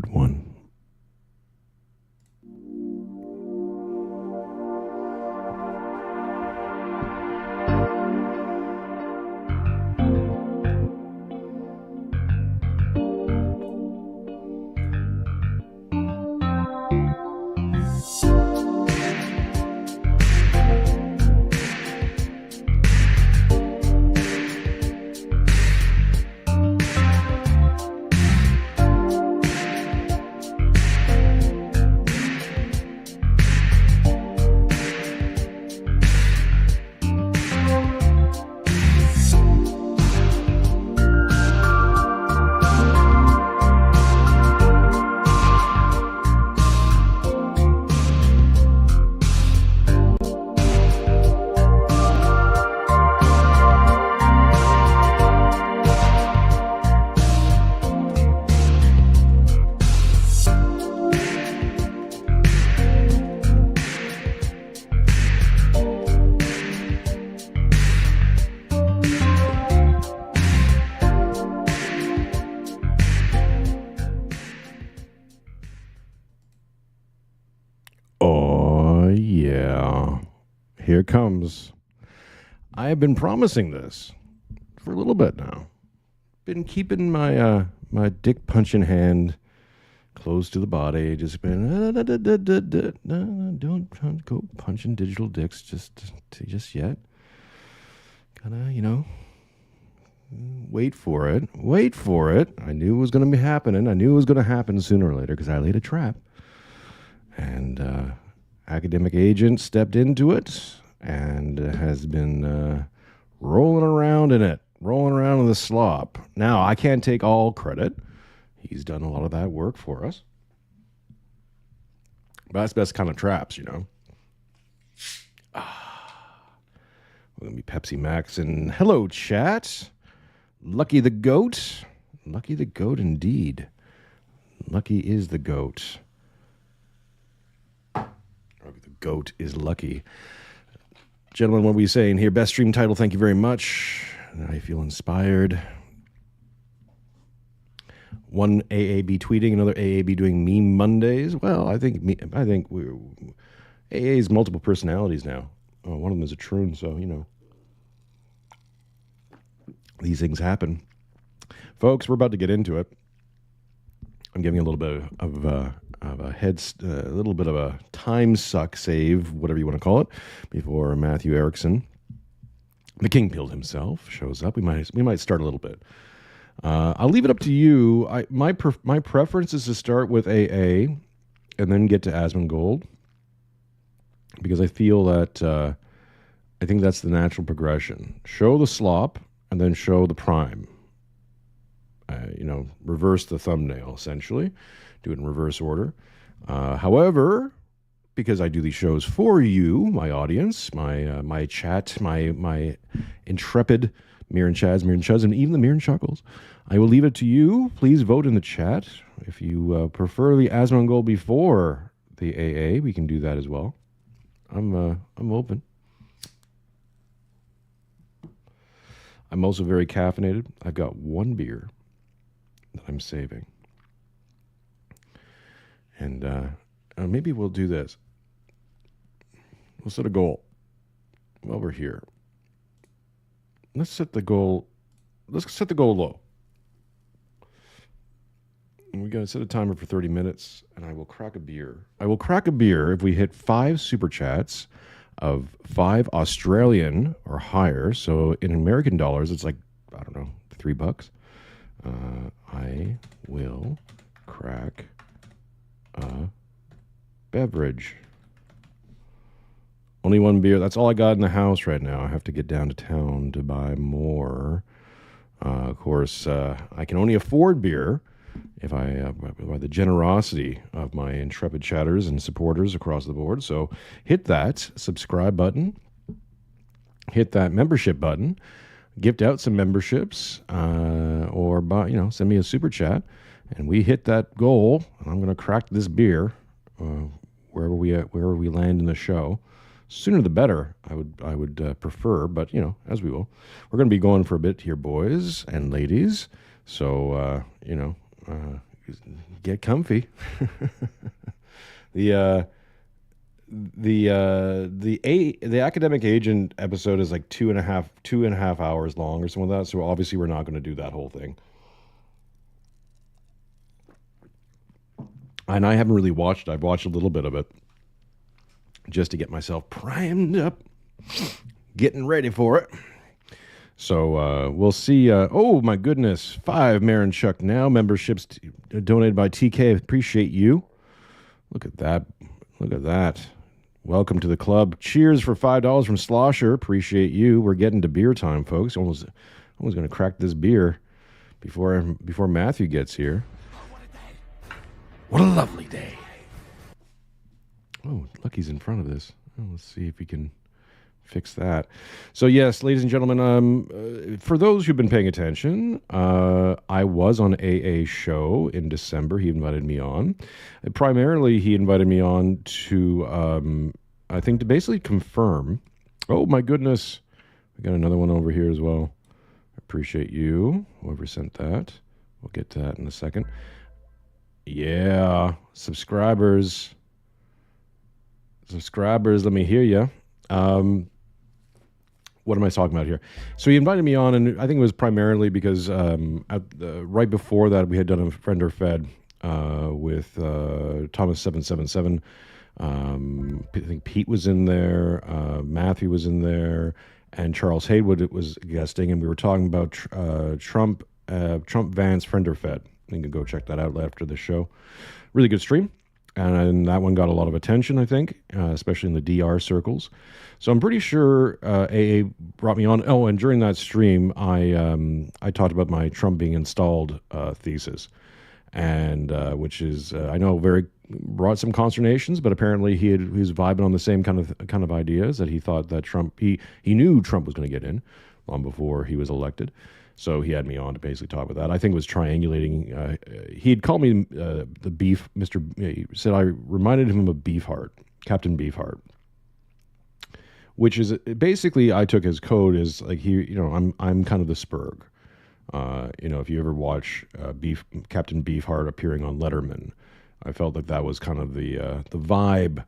good one. Here it comes. I have been promising this for a little bit now. Been keeping my my dick punching hand close to the body. Just been don't go punching digital dicks just yet. Gotta wait for it. Wait for it. I knew it was going to be happening. I knew it was going to happen sooner or later because I laid a trap. And academic agent stepped into it and has been rolling around in it, rolling around in the slop. Now, I can't take all credit. He's done a lot of that work for us. But that's best kind of traps, We're going to be Pepsi Max. And hello, chat. Lucky the goat. Lucky the goat indeed. Lucky is the goat. The goat is lucky. Gentlemen, what are we saying here? Best stream title, thank you very much. I feel inspired. One AAB tweeting, another AAB doing meme Mondays. Well, I think AA is multiple personalities now. One of them is a troon, so, these things happen. Folks, we're about to get into it. I'm giving a little bit of a little bit of a time suck save, whatever you want to call it, before Matthew Erickson, the Kingpilled himself, shows up. We might start a little bit. I'll leave it up to you. My preference is to start with AA and then get to Asmongold, because I feel that I think that's the natural progression. Show the slop and then show the prime. Reverse the thumbnail, essentially. Do it in reverse order. However, because I do these shows for you, my audience, my chat, my intrepid MIRONCHUCKs, and even the MIRONCHUCKles, I will leave it to you. Please vote in the chat. If you prefer the Asmongold before the AA, we can do that as well. I'm open. I'm also very caffeinated. I've got one beer that I'm saving. And maybe we'll do this. We'll set a goal while we're here. Let's set the goal low. And we got to set a timer for 30 minutes, and I will crack a beer. I will crack a beer if we hit 5 super chats of 5 Australian or higher. So in American dollars, it's like, I don't know, $3. I will crack a beverage. Only one beer. That's all I got in the house right now. I have to get down to town to buy more. Of course, I can only afford beer if by the generosity of my intrepid chatters and supporters across the board. So hit that subscribe button. Hit that membership button. Gift out some memberships, or send me a super chat, and we hit that goal. I'm going to crack this beer wherever we land in the show. Sooner the better. I would prefer, but as we will. We're going to be going for a bit here, boys and ladies. So get comfy. The the academic agent episode is like two and a half hours long or something like that. So obviously we're not going to do that whole thing. And I haven't really watched it. I've watched a little bit of it just to get myself primed up, getting ready for it. So we'll see. Oh my goodness, 5 MIRONCHUCK now memberships donated by TK. Appreciate you. Look at that. Look at that. Welcome to the club. Cheers for $5 from Slosher. Appreciate you. We're getting to beer time, folks. Almost going to crack this beer before Matthew gets here. What a lovely day. Oh, look, he's in front of this. Oh, let's see if we can fix that. So yes, ladies and gentlemen, for those who've been paying attention, I was on AA show in December. He invited me on. Primarily, he invited me on to, I think, to basically confirm. Oh my goodness, we got another one over here as well. Appreciate you, whoever sent that. We'll get to that in a second. Yeah, subscribers, let me hear you. What am I talking about here? So he invited me on, and I think it was primarily because right before that we had done a Friend or Fed with Thomas777. I think Pete was in there, Matthew was in there, and Charles Haywood was guesting, and we were talking about Trump Vance Friend or Fed. You can go check that out after the show. Really good stream. And that one got a lot of attention, I think, especially in the DR circles. So I'm pretty sure AA brought me on. Oh, and during that stream, I talked about my Trump being installed thesis, and which is I know brought some consternations, but apparently he was vibing on the same kind of ideas, that he thought that Trump he knew Trump was going to get in long before he was elected. So he had me on to basically talk about that. I think it was triangulating. He had called me the beef, he said I reminded him of Beefheart, Captain Beefheart, which is basically, I took his code as like I'm kind of the Spurg. If you ever watch Captain Beefheart appearing on Letterman, I felt that was kind of the vibe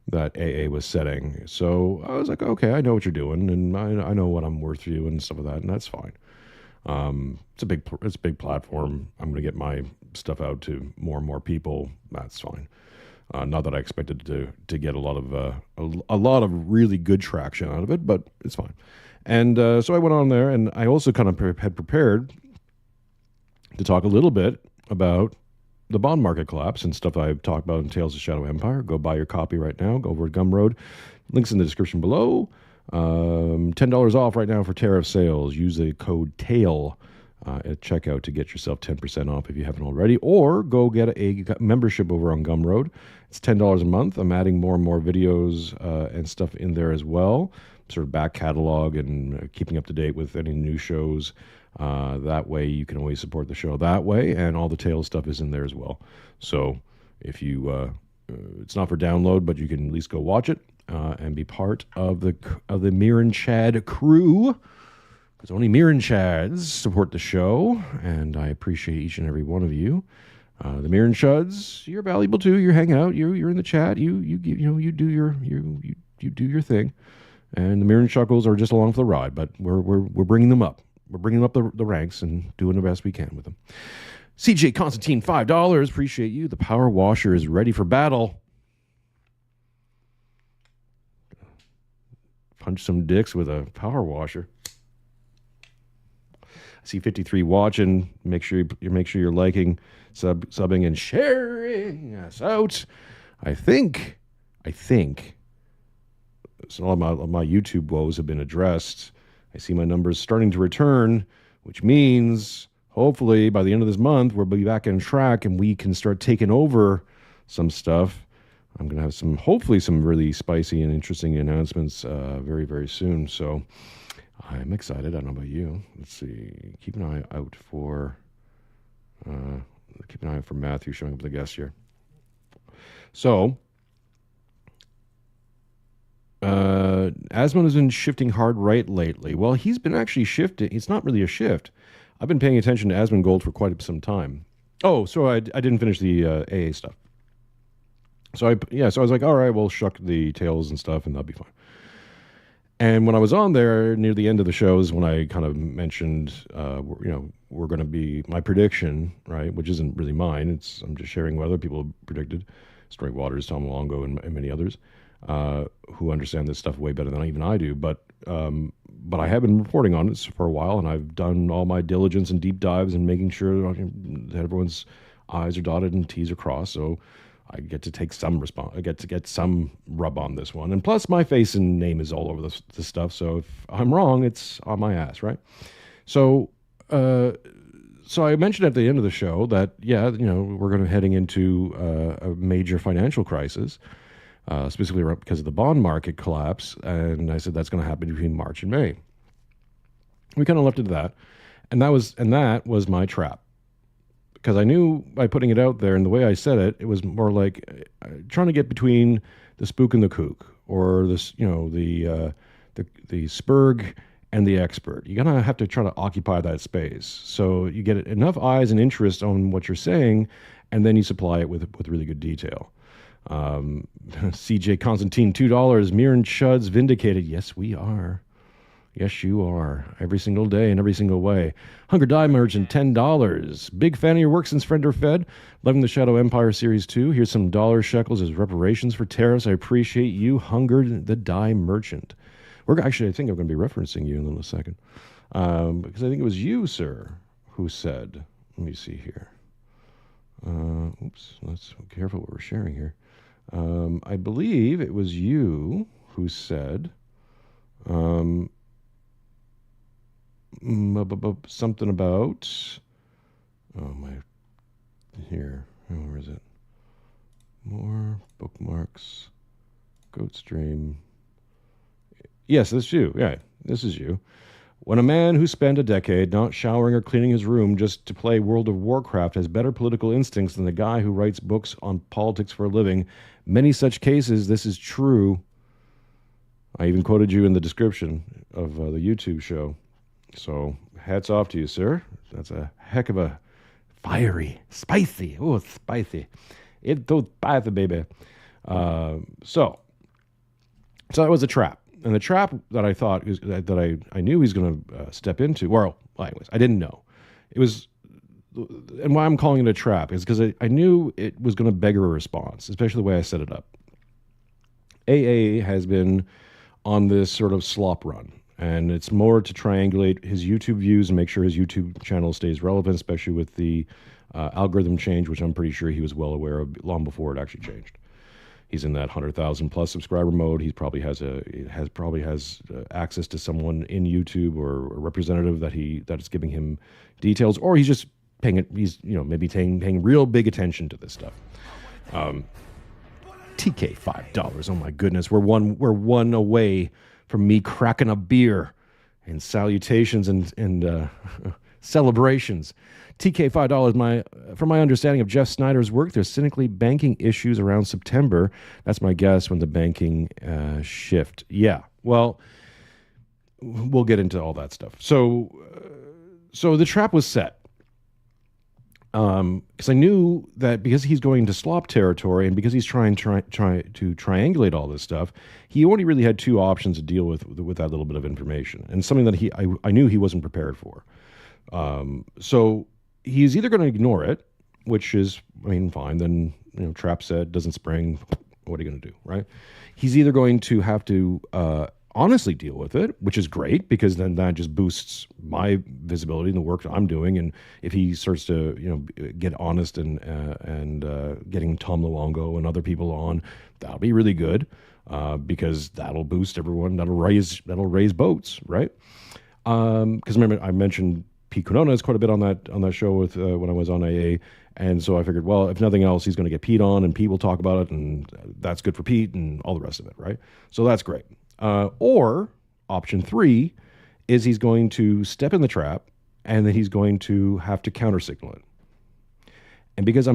that AA was setting. So I was like, okay, I know what you're doing, and I know what I'm worth to you and stuff like that, and that's fine. It's a big platform. I'm going to get my stuff out to more and more people. That's fine. Not that I expected to get a lot of really good traction out of it, but it's fine. And so I went on there, and I also kind of had prepared to talk a little bit about the bond market collapse and stuff I've talked about in Tales of Shadow Empire. Go buy your copy right now. Go over to GUMROAD. Links in the description below. $10 off right now for tariff sales. Use the code TAIL at checkout to get yourself 10% off if you haven't already, or go get a membership over on GUMROAD. It's $10 a month. I'm adding more and more videos and stuff in there as well, sort of back catalog and keeping up to date with any new shows. That way you can always support the show that way, and all the Tales stuff is in there as well. So if you it's not for download, but you can at least go watch it and be part of the MIRONCHUCK crew, because only MIRONCHUDs support the show, and I appreciate each and every one of you. The MIRONCHUDs, you're valuable too. You hang out, you're in the chat, you do your thing, and the MIRONCHUCKles are just along for the ride. But we're bringing them up. We're bringing up the ranks and doing the best we can with them. CJ Constantine, $5. Appreciate you. The power washer is ready for battle. Punch some dicks with a power washer. I see 53 watching. Make sure you're liking, subbing, and sharing us out. I think so. All my YouTube woes have been addressed. I see my numbers starting to return, which means hopefully by the end of this month we'll be back on track and we can start taking over some stuff. I'm going to have hopefully some really spicy and interesting announcements very, very soon. So I'm excited. I don't know about you. Let's see. Keep an eye out for Matthew showing up with a guest here. So Asmon has been shifting hard right lately. Well, he's been actually shifting. It's not really a shift. I've been paying attention to Asmongold for quite some time. Oh, so I didn't finish the AA stuff. So I was like, all right, we'll shuck the tails and stuff, and that'll be fine. And when I was on there near the end of the shows, when I kind of mentioned, we're going to be my prediction, right, which isn't really mine. I'm just sharing what other people predicted. Story Waters, Tom Longo, and many others who understand this stuff way better than even I do. But I have been reporting on it for a while, and I've done all my diligence and deep dives and making sure that everyone's I's are dotted and T's are crossed. So I get to take some response. I get to get some rub on this one, and plus my face and name is all over this stuff. So if I'm wrong, it's on my ass, right? So, so I mentioned at the end of the show that we're going to heading into a major financial crisis, specifically because of the bond market collapse, and I said that's going to happen between March and May. We kind of left it at that, and that was my trap. Because I knew by putting it out there and the way I said it, it was more like trying to get between the spook and the kook, or the spurg and the expert. You're gonna have to try to occupy that space, so you get enough eyes and interest on what you're saying, and then you supply it with really good detail. CJ Constantine, $2. MIRONCHUCK vindicated. Yes, we are. Yes, you are. Every single day in every single way. Hunger Die Merchant, $10. Big fan of your work since Friend or Fed. Loving the Shadow Empire Series 2. Here's some dollar shekels as reparations for tariffs. I appreciate you, Hunger the Die Merchant. I think I'm going to be referencing you in a little second. Because I think it was you, sir, who said, let me see here. Let's be careful what we're sharing here. I believe it was you who said, something about where is it? More bookmarks, Goat Stream. Yes, this is you. Yeah, this is you. When a man who spent a decade not showering or cleaning his room just to play World of Warcraft has better political instincts than the guy who writes books on politics for a living, many such cases, this is true. I even quoted you in the description of the YouTube show. So hats off to you, sir. That's a heck of a spicy. Oh, it's spicy. It's so spicy, baby. So that was a trap. And the trap that I thought that I knew he was going to step into, well, anyways, I didn't know. It was, and why I'm calling it a trap is because I knew it was going to beggar a response, especially the way I set it up. AA has been on this sort of slop run. And it's more to triangulate his YouTube views and make sure his YouTube channel stays relevant, especially with the algorithm change, which I'm pretty sure he was well aware of long before it actually changed. He's in that 100,000 plus subscriber mode. He probably has access to someone in YouTube or a representative that is giving him details, or he's just paying it. He's maybe paying real big attention to this stuff. TK $5. Oh my goodness, we're one away from me cracking a beer and salutations and celebrations. TK $5. From my understanding of Jeff Snyder's work, there's cynically banking issues around September. That's my guess when the banking shift. Yeah, well, we'll get into all that stuff. So the trap was set. Because I knew that because he's going to SLOP territory and because he's trying to triangulate all this stuff, he only really had two options to deal with that little bit of information, and something that I knew he wasn't prepared for. So he's either going to ignore it, which is, fine. Then trap said doesn't spring. What are you going to do, right? He's either going to have to honestly deal with it, which is great because then that just boosts my visibility in the work that I'm doing. And if he starts to get honest and getting Tom Luongo and other people on, that'll be really good because that'll boost everyone. That'll raise boats, right? Because remember I mentioned Pete Quinones quite a bit on that show with when I was on AA. And so I figured, well, if nothing else, he's going to get Pete on and Pete will talk about it, and that's good for Pete and all the rest of it, right? So that's great. Or option 3 is he's going to step in the trap and then he's going to have to counter signal it. And because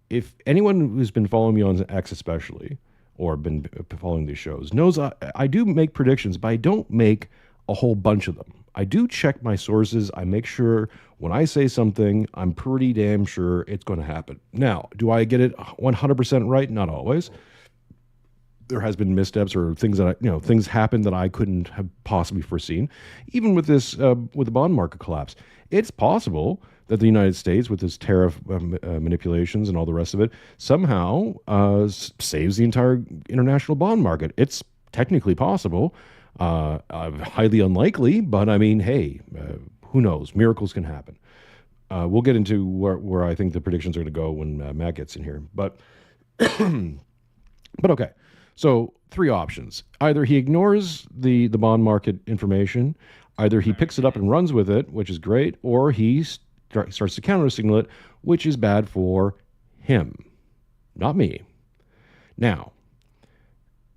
if anyone who's been following me on X especially, or been following these shows, knows I do make predictions, but I don't make a whole bunch of them. I do check my sources. I make sure when I say something, I'm pretty damn sure it's going to happen. Now, do I get it 100% right? Not always. There has been missteps or things that things happen that I couldn't have possibly foreseen. Even with this, with the bond market collapse, it's possible that the United States, with its tariff manipulations and all the rest of it, somehow saves the entire international bond market. It's technically possible, highly unlikely, but I mean, hey, who knows? Miracles can happen. We'll get into where I think the predictions are going to go when Matt gets in here, but okay. So 3 options. Either he ignores the bond market information, either he picks it up and runs with it, which is great, or he starts to counter-signal it, which is bad for him, not me. Now,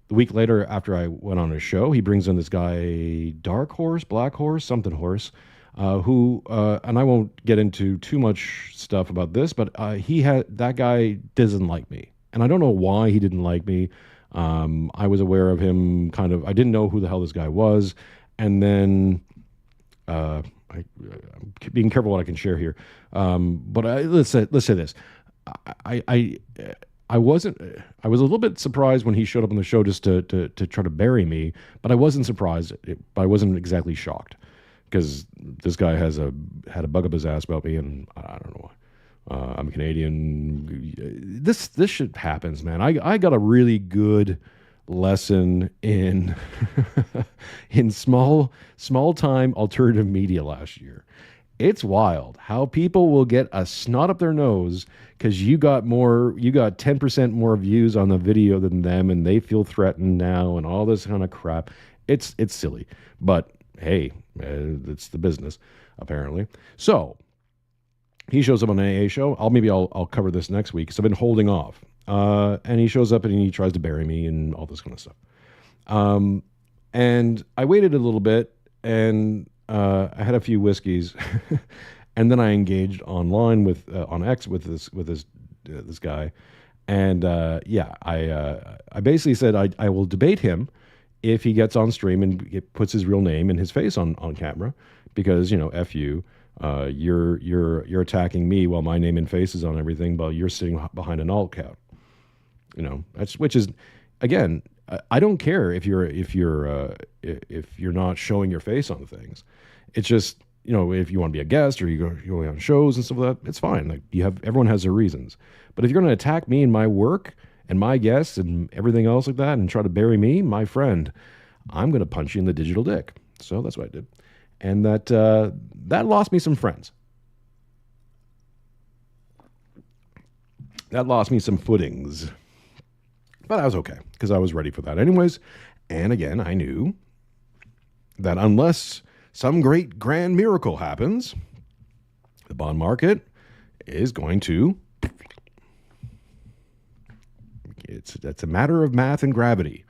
the week later, after I went on his show, he brings in this guy, Dark Horse, Black Horse, something Horse, who, and I won't get into too much stuff about this, but that guy doesn't like me. And I don't know why he didn't like me. I was aware of him I didn't know who the hell this guy was. And then, I'm being careful what I can share here. But let's say this. I was a little bit surprised when he showed up on the show just to try to bury me, but I wasn't surprised. But I wasn't exactly shocked because this guy had a bug up his ass about me, and I don't know why. I'm Canadian. This shit happens, man. I got a really good lesson in in small time alternative media last year. It's wild how people will get a snot up their nose because you got 10% more views on the video than them, and they feel threatened now, and all this kind of crap. It's silly, but hey, it's the business apparently. So he shows up on an AA show. I'll cover this next week because I've been holding off. And he shows up and he tries to bury me and all this kind of stuff. And I waited a little bit, and I had a few whiskeys, and then I engaged online on X with this guy, and I basically said I will debate him if he gets on stream and puts his real name and his face on camera, because F you. You're attacking me while my name and face is on everything, but you're sitting behind an alt account. Which is, again, I don't care if you're not showing your face on things. It's just, if you want to be a guest or you go on shows and stuff like that, it's fine. Like everyone has their reasons. But if you're going to attack me and my work and my guests and everything else like that and try to bury me, my friend, I'm going to punch you in the digital dick. So that's what I did. And that lost me some friends. That lost me some footings. But I was okay, because I was ready for that anyways. And again, I knew that unless some great grand miracle happens, the bond market is going to... That's a matter of math and gravity.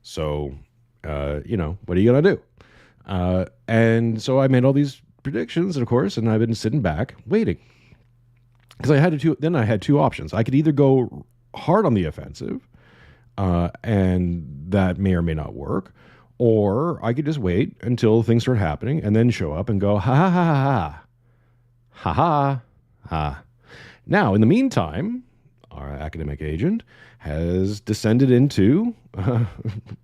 So, what are you going to do? And so I made all these predictions, of course, and I've been sitting back waiting, because I had two options. I could either go hard on the offensive, and that may or may not work, or I could just wait until things start happening and then show up and go, ha ha ha ha ha ha ha. Now, in the meantime, our academic agent has descended into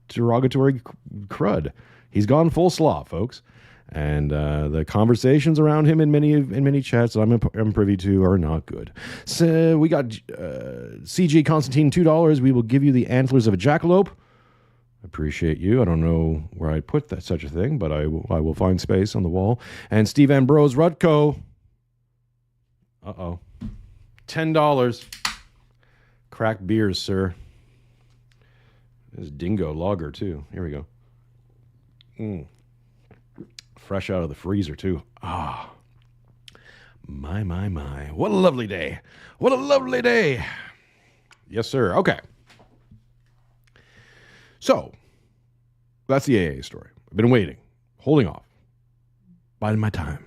derogatory crud. He's gone full SLOP, folks, and the conversations around him in many chats that I'm privy to are not good. So we got CG Constantine $2. We will give you the antlers of a jackalope. Appreciate you. I don't know where I'd put such a thing, but I will find space on the wall. And Steve Ambrose Rutko. $10. Cracked beers, sir. There's Dingo Lager, too. Here we go. Fresh out of the freezer, too. Ah. My. What a lovely day. What a lovely day. Yes, sir. Okay. So, that's the AA story. I've been waiting, holding off, biding my time,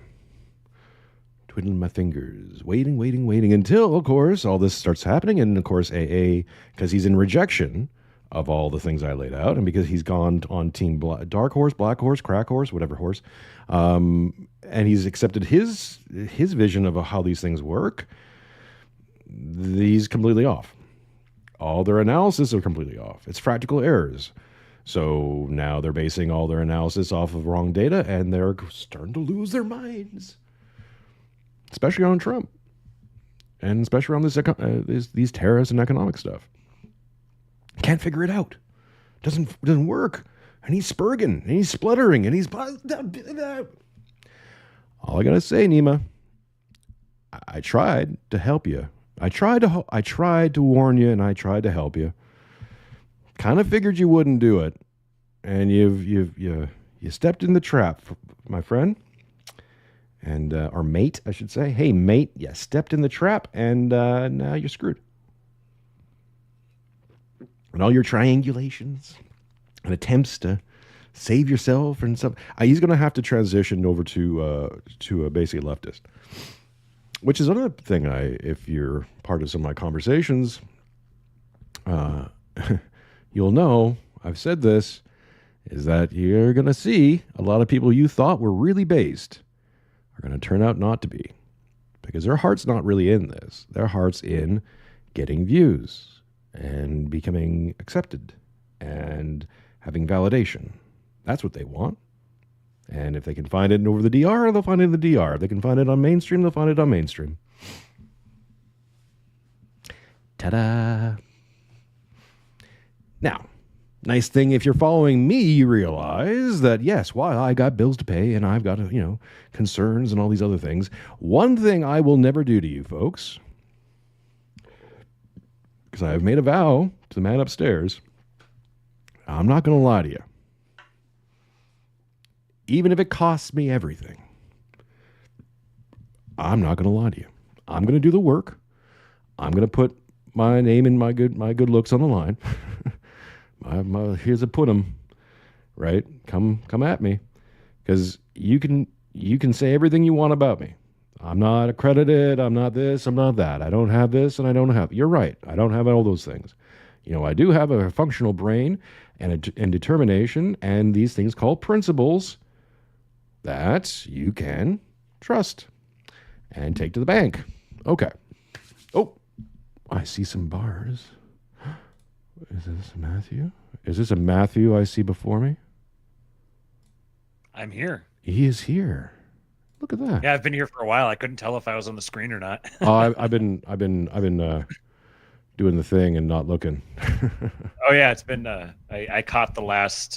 twiddling my fingers, waiting until, of course, all this starts happening. And, of course, AA, because he's in rejection of all the things I laid out, and because he's gone on Team Dark Horse, Black Horse, Crack Horse, whatever horse, and he's accepted his vision of how these things work, he's completely off. All their analysis are completely off. It's practical errors. So now they're basing all their analysis off of wrong data, and they're starting to lose their minds, especially on Trump, and especially on these tariffs and economic stuff. Can't figure it out. Doesn't work. And he's spurging, and he's spluttering, and he's... All I gotta say, Nima, I tried to help you. I tried to warn you, and I tried to help you. Kind of figured you wouldn't do it, and you stepped in the trap, my friend, and or mate, I should say. Hey, mate, you stepped in the trap, and now you're screwed. And all your triangulations and attempts to save yourself and stuff. He's going to have to transition over to basically leftist, which is another thing. If you're part of some of my conversations, you'll know I've said this, is that you're going to see a lot of people you thought were really based are going to turn out not to be, because their heart's not really in this. Their heart's in getting views and becoming accepted and having validation. That's what they want. And if they can find it over the DR, they'll find it in the DR. If they can find it on mainstream, they'll find it on mainstream. Ta-da! Now, nice thing, if you're following me, you realize that, yes, while I got bills to pay and I've got, concerns and all these other things, one thing I will never do to you folks, because I have made a vow to the man upstairs, I'm not going to lie to you. Even if it costs me everything, I'm not going to lie to you. I'm going to do the work. I'm going to put my name and my good looks on the line. Here's a put 'em, right? Come at me, because you can say everything you want about me. I'm not accredited. I'm not this. I'm not that. I don't have this, and I don't have. You're right. I don't have all those things. I do have a functional brain and determination, and these things called principles that you can trust and take to the bank. Okay. Oh, I see some bars. Is this Matthew? Is this a Matthew I see before me? I'm here. He is here. Look at that. Yeah, I've been here for a while. I couldn't tell if I was on the screen or not. I've been doing the thing and not looking. Oh yeah, it's been. I caught the last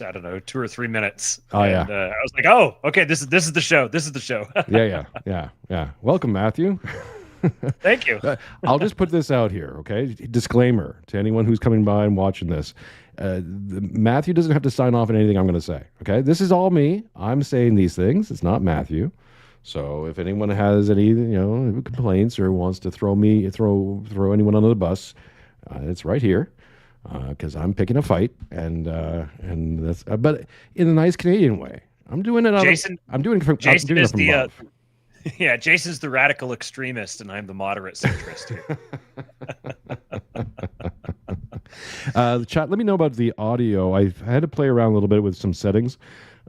2 or 3 minutes. Oh and, yeah. I was like, oh, okay, this is the show. This is the show. Yeah. Welcome, Matthew. Thank you. I'll just put this out here, okay? Disclaimer to anyone who's coming by and watching this. Matthew doesn't have to sign off on anything I'm going to say, okay? This is all me. I'm saying these things. It's not Matthew. So if anyone has any, complaints or wants to throw anyone under the bus, it's right here, because I'm picking a fight, and that's. But in a nice Canadian way. I'm doing it. Jason. I'm doing it from love. Yeah, Jason's the radical extremist, and I'm the moderate centrist here. Chat, let me know about the audio. I had to play around a little bit with some settings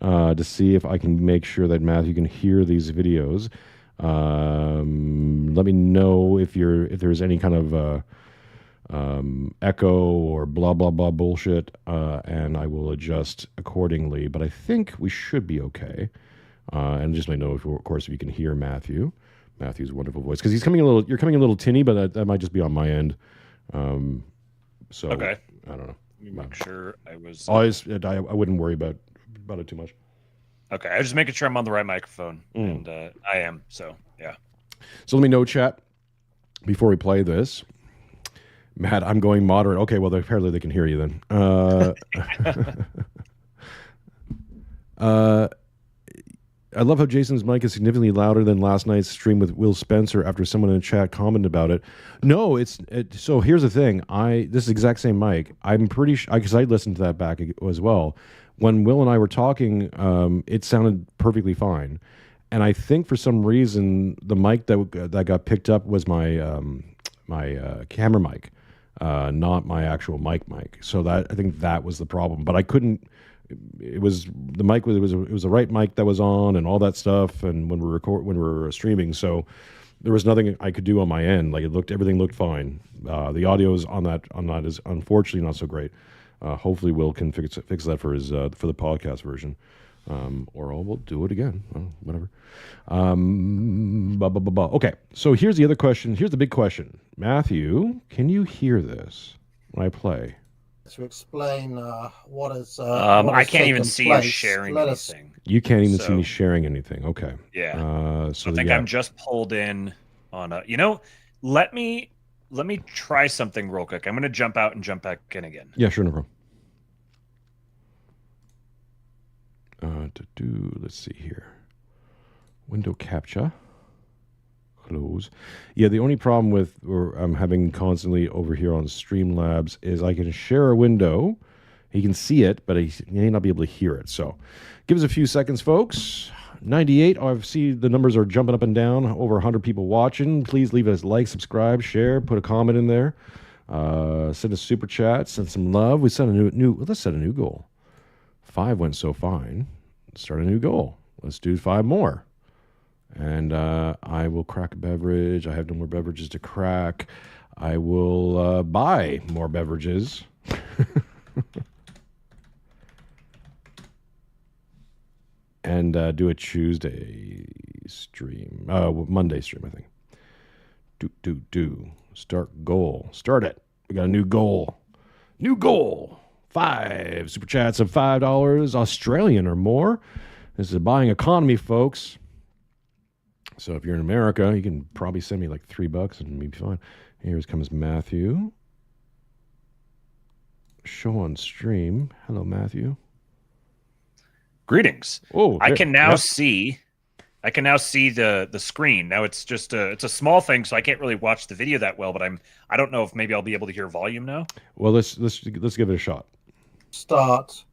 to see if I can make sure that Matthew can hear these videos. Let me know if there's any kind of echo or blah blah blah bullshit, and I will adjust accordingly. But I think we should be okay. And just let me know, of course, if you can hear Matthew's wonderful voice, because you're coming a little tinny, but that might just be on my end. So okay, I don't know. Let me make sure I was. I wouldn't worry about it too much. Okay, I was just making sure I'm on the right microphone, and I am. So yeah. So let me know, chat, before we play this. Matt, I'm going moderate. Okay, well, apparently they can hear you then. I love how Jason's mic is significantly louder than last night's stream with Will Spencer after someone in the chat commented about it. No, so here's the thing. This is the exact same mic. I'm pretty sure, because I listened to that back as well. When Will and I were talking, it sounded perfectly fine. And I think for some reason, the mic that got picked up was my camera mic. not my actual mic. So that I think that was the problem. But I couldn't. It was the mic was it was the right mic that was on and all that stuff. And when we were streaming, so there was nothing I could do on my end. Like everything looked fine. The audio is on that is unfortunately not so great. Hopefully, Will can fix that for the podcast version, or we'll do it again. Well, whatever. Okay, so here's the other question. Here's the big question. Matthew, can you hear this when I play? To explain what is. I can't even see you sharing anything. You can't even see me sharing anything. Okay. Yeah. So I think I'm just pulled in on a. Let me try something real quick. I'm going to jump out and jump back in again. Yeah, sure, no problem. Let's see here. Window capture. Close. Yeah, the only problem with I'm having constantly over here on Streamlabs is I can share a window. He can see it, but he may not be able to hear it. So give us a few seconds, folks. 98. I see the numbers are jumping up and down. Over 100 people watching. Please leave us a like, subscribe, share, put a comment in there. Send a super chat. Send some love. We set a let's set a new goal. 5 went so fine. Let's start a new goal. Let's do 5 more. And I will crack a beverage. I have no more beverages to crack. I will buy more beverages. And do a Tuesday stream. Monday stream, I think. Start goal. Start it. We got a new goal. New goal. 5 super chats of $5 Australian or more. This is a buying economy, folks. So if you're in America, you can probably send me like $3 and we'll be fine. Here comes Matthew. Show on stream. Hello, Matthew. Greetings. Oh, I can now see the screen. Now it's just it's a small thing, so I can't really watch the video that well, but I don't know if maybe I'll be able to hear volume now. Well, let's give it a shot. Start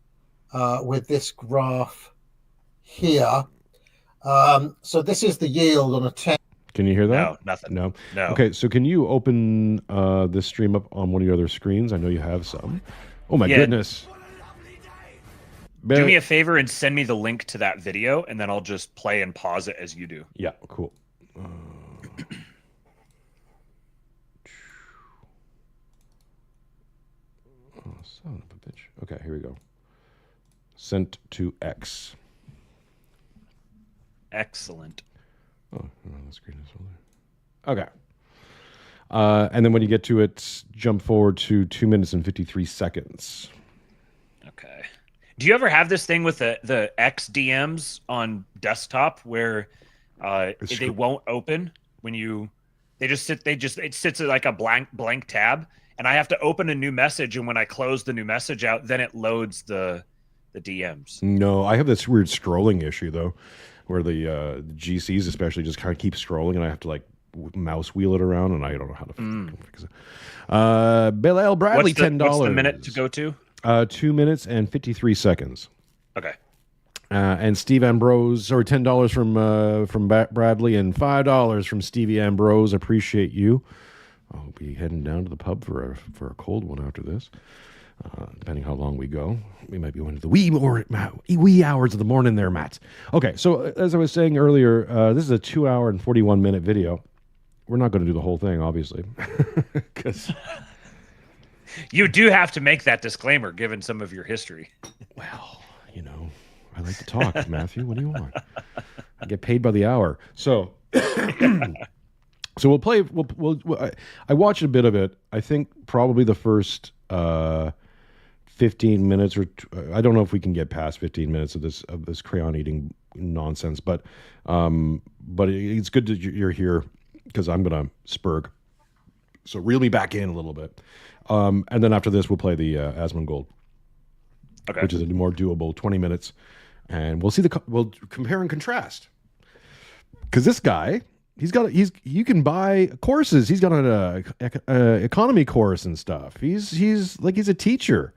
with this graph here. So this is the yield on a 10. Can you hear that? No, nothing. No. No. Okay, so can you open this stream up on one of your other screens? I know you have some. Oh my goodness. Do me a favor and send me the link to that video, and then I'll just play and pause it as you do. Yeah, cool. Oh, son of a bitch. Okay, here we go. Sent to X. Excellent. Oh, the screen is over there. Okay. And then when you get to it, jump forward to 2 minutes and 53 seconds. Okay. Do you ever have this thing with the XDMs on desktop where they won't open when you it sits at like a blank tab, and I have to open a new message, and when I close the new message out, then it loads the DMs. No, I have this weird scrolling issue though, where the GCs especially just kind of keep scrolling, and I have to like mouse wheel it around, and I don't know how to fix it. Bill L. Bradley, $10. What's the minute to go to? 2 minutes and 53 seconds. Okay. And Steve Ambrose, or $10 from Bradley, and $5 from Stevie Ambrose. Appreciate you. I'll be heading down to the pub for a cold one after this. Depending how long we go, we might be going to the wee hours of the morning there, Matt. Okay, so as I was saying earlier, this is a 2 hour and 41-minute video. We're not going to do the whole thing, obviously, because you do have to make that disclaimer given some of your history. Well, I like to talk, Matthew. What do you want? I get paid by the hour, so we'll play. I watched a bit of it. I think probably the first 15 minutes, or I don't know if we can get past 15 minutes of this crayon eating nonsense, but it's good that you're here because I'm gonna spurg. So reel me back in a little bit, and then after this we'll play the Asmongold, which is a more doable 20 minutes, and we'll compare and contrast. Because this guy, you can buy courses. He's got an economy course and stuff. He's a teacher.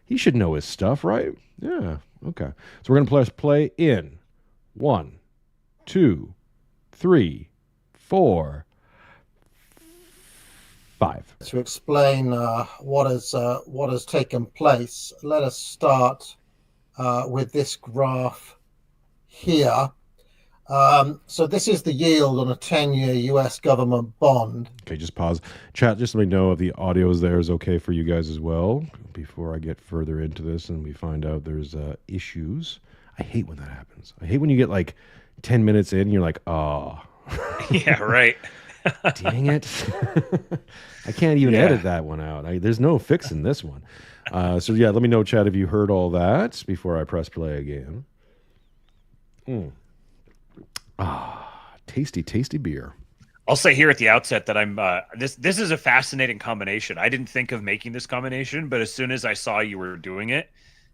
He should know his stuff, right? Yeah. Okay. So we're gonna play in 1, 2, 3, 4, 5. To explain what has taken place, let us start with this graph here. So this is the yield on a 10-year US government bond. Okay, just pause. Chat, just let me know if the audio is there is okay for you guys as well before I get further into this and we find out there's issues. I hate when that happens. I hate when you get like 10 minutes in and you're like, oh. Yeah, right. Dang it. I can't even edit that one out. There's no fixing this one. So yeah, let me know, chat, if you heard all that before I press play again. Tasty, tasty beer. I'll say here at the outset that I'm this is a fascinating combination. I didn't think of making this combination, but as soon as I saw you were doing it,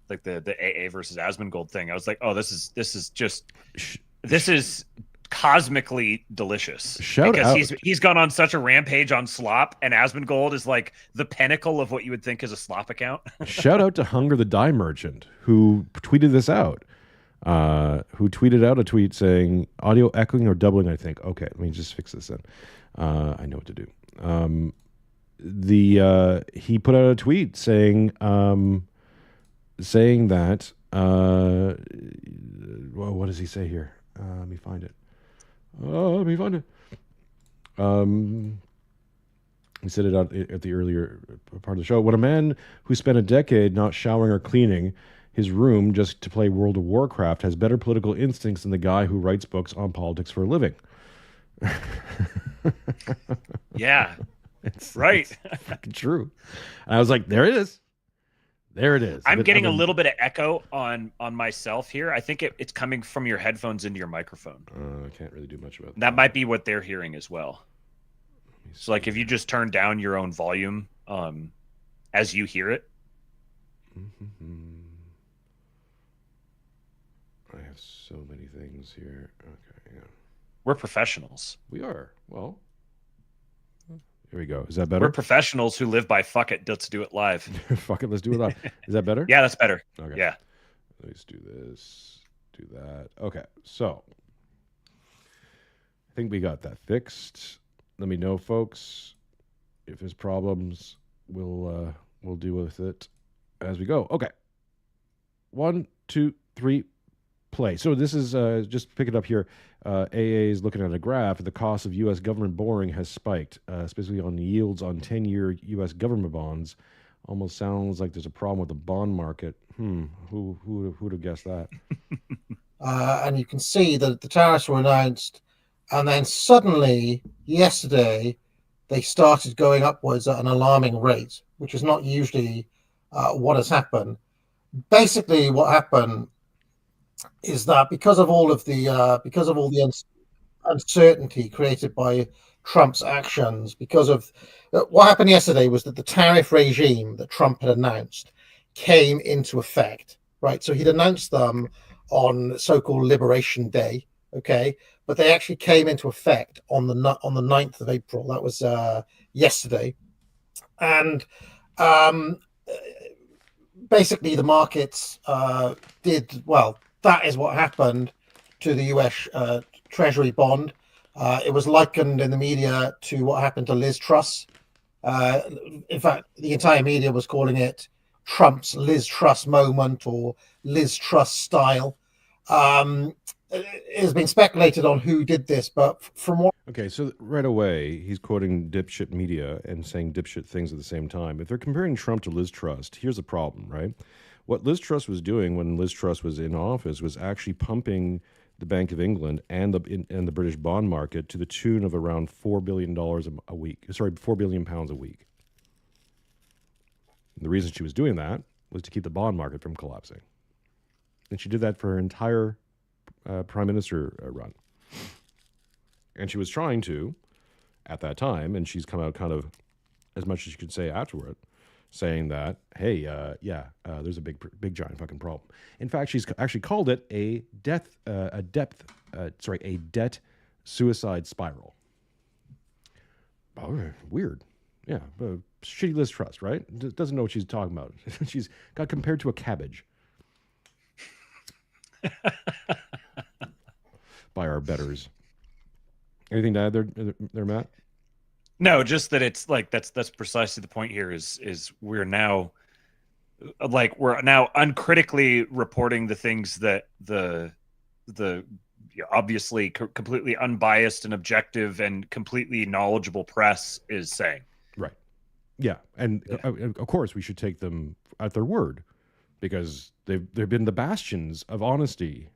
like the AA versus Asmongold thing, I was like, oh, this is cosmically delicious. Shout out. He's gone on such a rampage on SLOP, and Asmongold is like the pinnacle of what you would think is a SLOP account. Shout out to Hunger the Dye Merchant who tweeted this out. Who tweeted out a tweet saying audio echoing or doubling, I think. Okay, let me just fix this then. I know what to do. He put out a tweet saying that well, what does he say here? Let me find it. He said it out at the earlier part of the show. When a man who spent a decade not showering or cleaning his room just to play World of Warcraft has better political instincts than the guy who writes books on politics for a living. Yeah, it's right. It's fucking true. And I was like, there it is. There it is. I'm getting a little bit of echo on myself here. I think it's coming from your headphones into your microphone. I can't really do much about that. That might be what they're hearing as well. So like if you just turn down your own volume as you hear it. I have so many things here. Okay, yeah. We're professionals. We are. Well, here we go. Is that better? We're professionals who live by fuck it, let's do it live. Fuck it, let's do it live. Is that better? Yeah, that's better. Okay. Yeah. Let's do this. Do that. Okay, so I think we got that fixed. Let me know, folks. If there's problems, we'll deal with it as we go. Okay. 1, 2, 3. Play. So this is just pick it up here. AA is looking at a graph. The cost of U.S. government borrowing has spiked, specifically on the yields on 10-year U.S. government bonds. Almost sounds like there's a problem with the bond market. Who would have guessed that? And you can see that the tariffs were announced, and then suddenly yesterday they started going upwards at an alarming rate, which is not usually what has happened. Basically, what happened is that because of all the uncertainty created by Trump's actions, because of what happened yesterday was that the tariff regime that Trump had announced came into effect, right? So he'd announced them on so-called Liberation Day, okay, but they actually came into effect on the 9th of April. That was yesterday, and basically the markets did well. That is what happened to the US Treasury bond. It was likened in the media to what happened to Liz Truss. In fact, the entire media was calling it Trump's Liz Truss moment or Liz Truss style. It has been speculated on who did this, but from what... Okay, so right away, he's quoting dipshit media and saying dipshit things at the same time. If they're comparing Trump to Liz Truss, here's the problem, right? What Liz Truss was doing when Liz Truss was in office was actually pumping the Bank of England and the British bond market to the tune of around $4 billion a week. Sorry, £4 billion a week. And the reason she was doing that was to keep the bond market from collapsing. And she did that for her entire prime minister run. And she was trying to, at that time, and she's come out kind of as much as you could say afterward, saying that, hey, there's a big giant fucking problem. In fact, she's actually called it a debt suicide spiral. Oh, weird. Yeah, shitty Liz Truss, right? Doesn't know what she's talking about. She's got compared to a cabbage by our betters. Anything to add there, Matt? No, just that it's like that's precisely the point here. Is we're now uncritically reporting the things that the obviously completely unbiased and objective and completely knowledgeable press is saying. Right. Yeah, and of course we should take them at their word, because they've been the bastions of honesty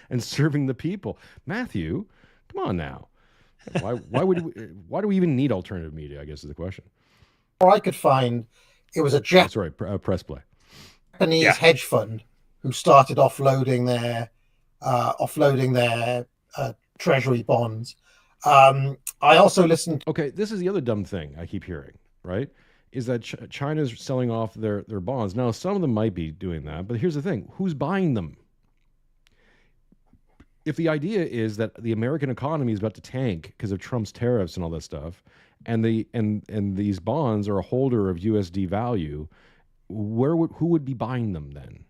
and serving the people. Matthew, come on now. Why do we even need alternative media, I guess, is the question. Or I could find it was a That's right, press play. Japanese hedge fund who started offloading their treasury bonds. I also listened. Okay, this is the other dumb thing I keep hearing, right? Is that China's selling off their bonds. Now, some of them might be doing that, but here's the thing. Who's buying them? If the idea is that the American economy is about to tank because of Trump's tariffs and all that stuff, and these bonds are a holder of USD value, who would be buying them then?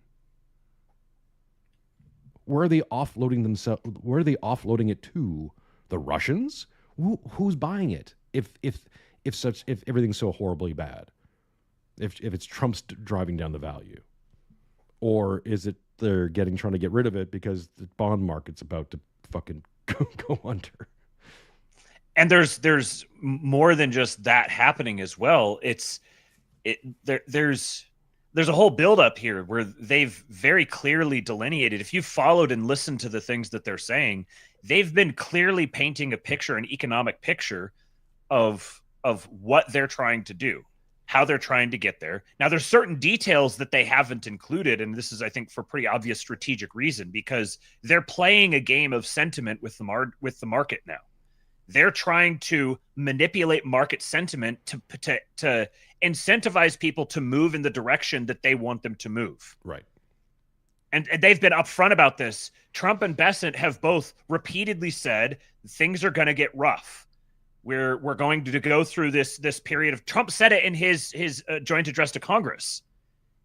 Where are they offloading themselves? Where are they offloading it to? The Russians? Who's buying it? If everything's so horribly bad, if it's Trump's driving down the value, or is it they're trying to get rid of it because the bond market's about to fucking go under? And there's more than just that happening as well. There's a whole buildup here where they've very clearly delineated. If you've followed and listened to the things that they're saying, they've been clearly painting a picture, an economic picture of what they're trying to do, how they're trying to get there. Now, there's certain details that they haven't included, and this is, I think, for pretty obvious strategic reason, because they're playing a game of sentiment with the market now. They're trying to manipulate market sentiment to incentivize people to move in the direction that they want them to move. Right. And they've been upfront about this. Trump and Bessent have both repeatedly said things are going to get rough. We're going to go through this period of. Trump said it in his joint address to Congress.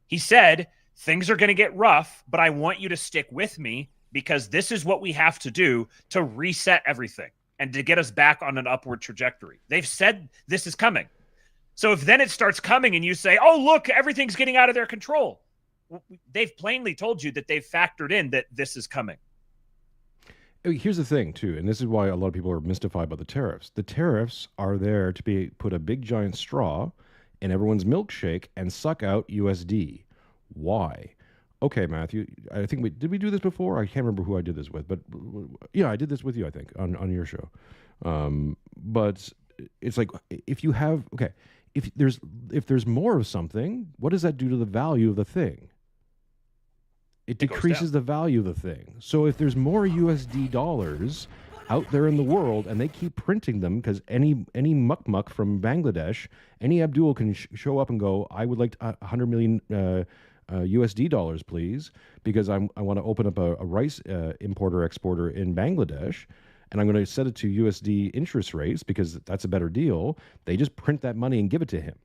He said things are going to get rough, but I want you to stick with me because this is what we have to do to reset everything and to get us back on an upward trajectory. They've said this is coming. So if then it starts coming and you say, "Oh, look, everything's getting out of their control," they've plainly told you that they've factored in that this is coming. Here's the thing, too, and this is why a lot of people are mystified about the tariffs. The tariffs are there to put a big giant straw in everyone's milkshake and suck out USD. Why? Okay, Matthew, I think did we do this before? I can't remember who I did this with, but yeah, I did this with you, I think, on your show. But it's like if there's more of something, what does that do to the value of the thing? It decreases the value of the thing. So if there's more USD dollars out there in the world and they keep printing them, because any muck from Bangladesh, any Abdul can show up and go, "I would like 100 million USD dollars, please, because I want to open up a rice importer-exporter in Bangladesh, and I'm going to set it to USD interest rates because that's a better deal." They just print that money and give it to him.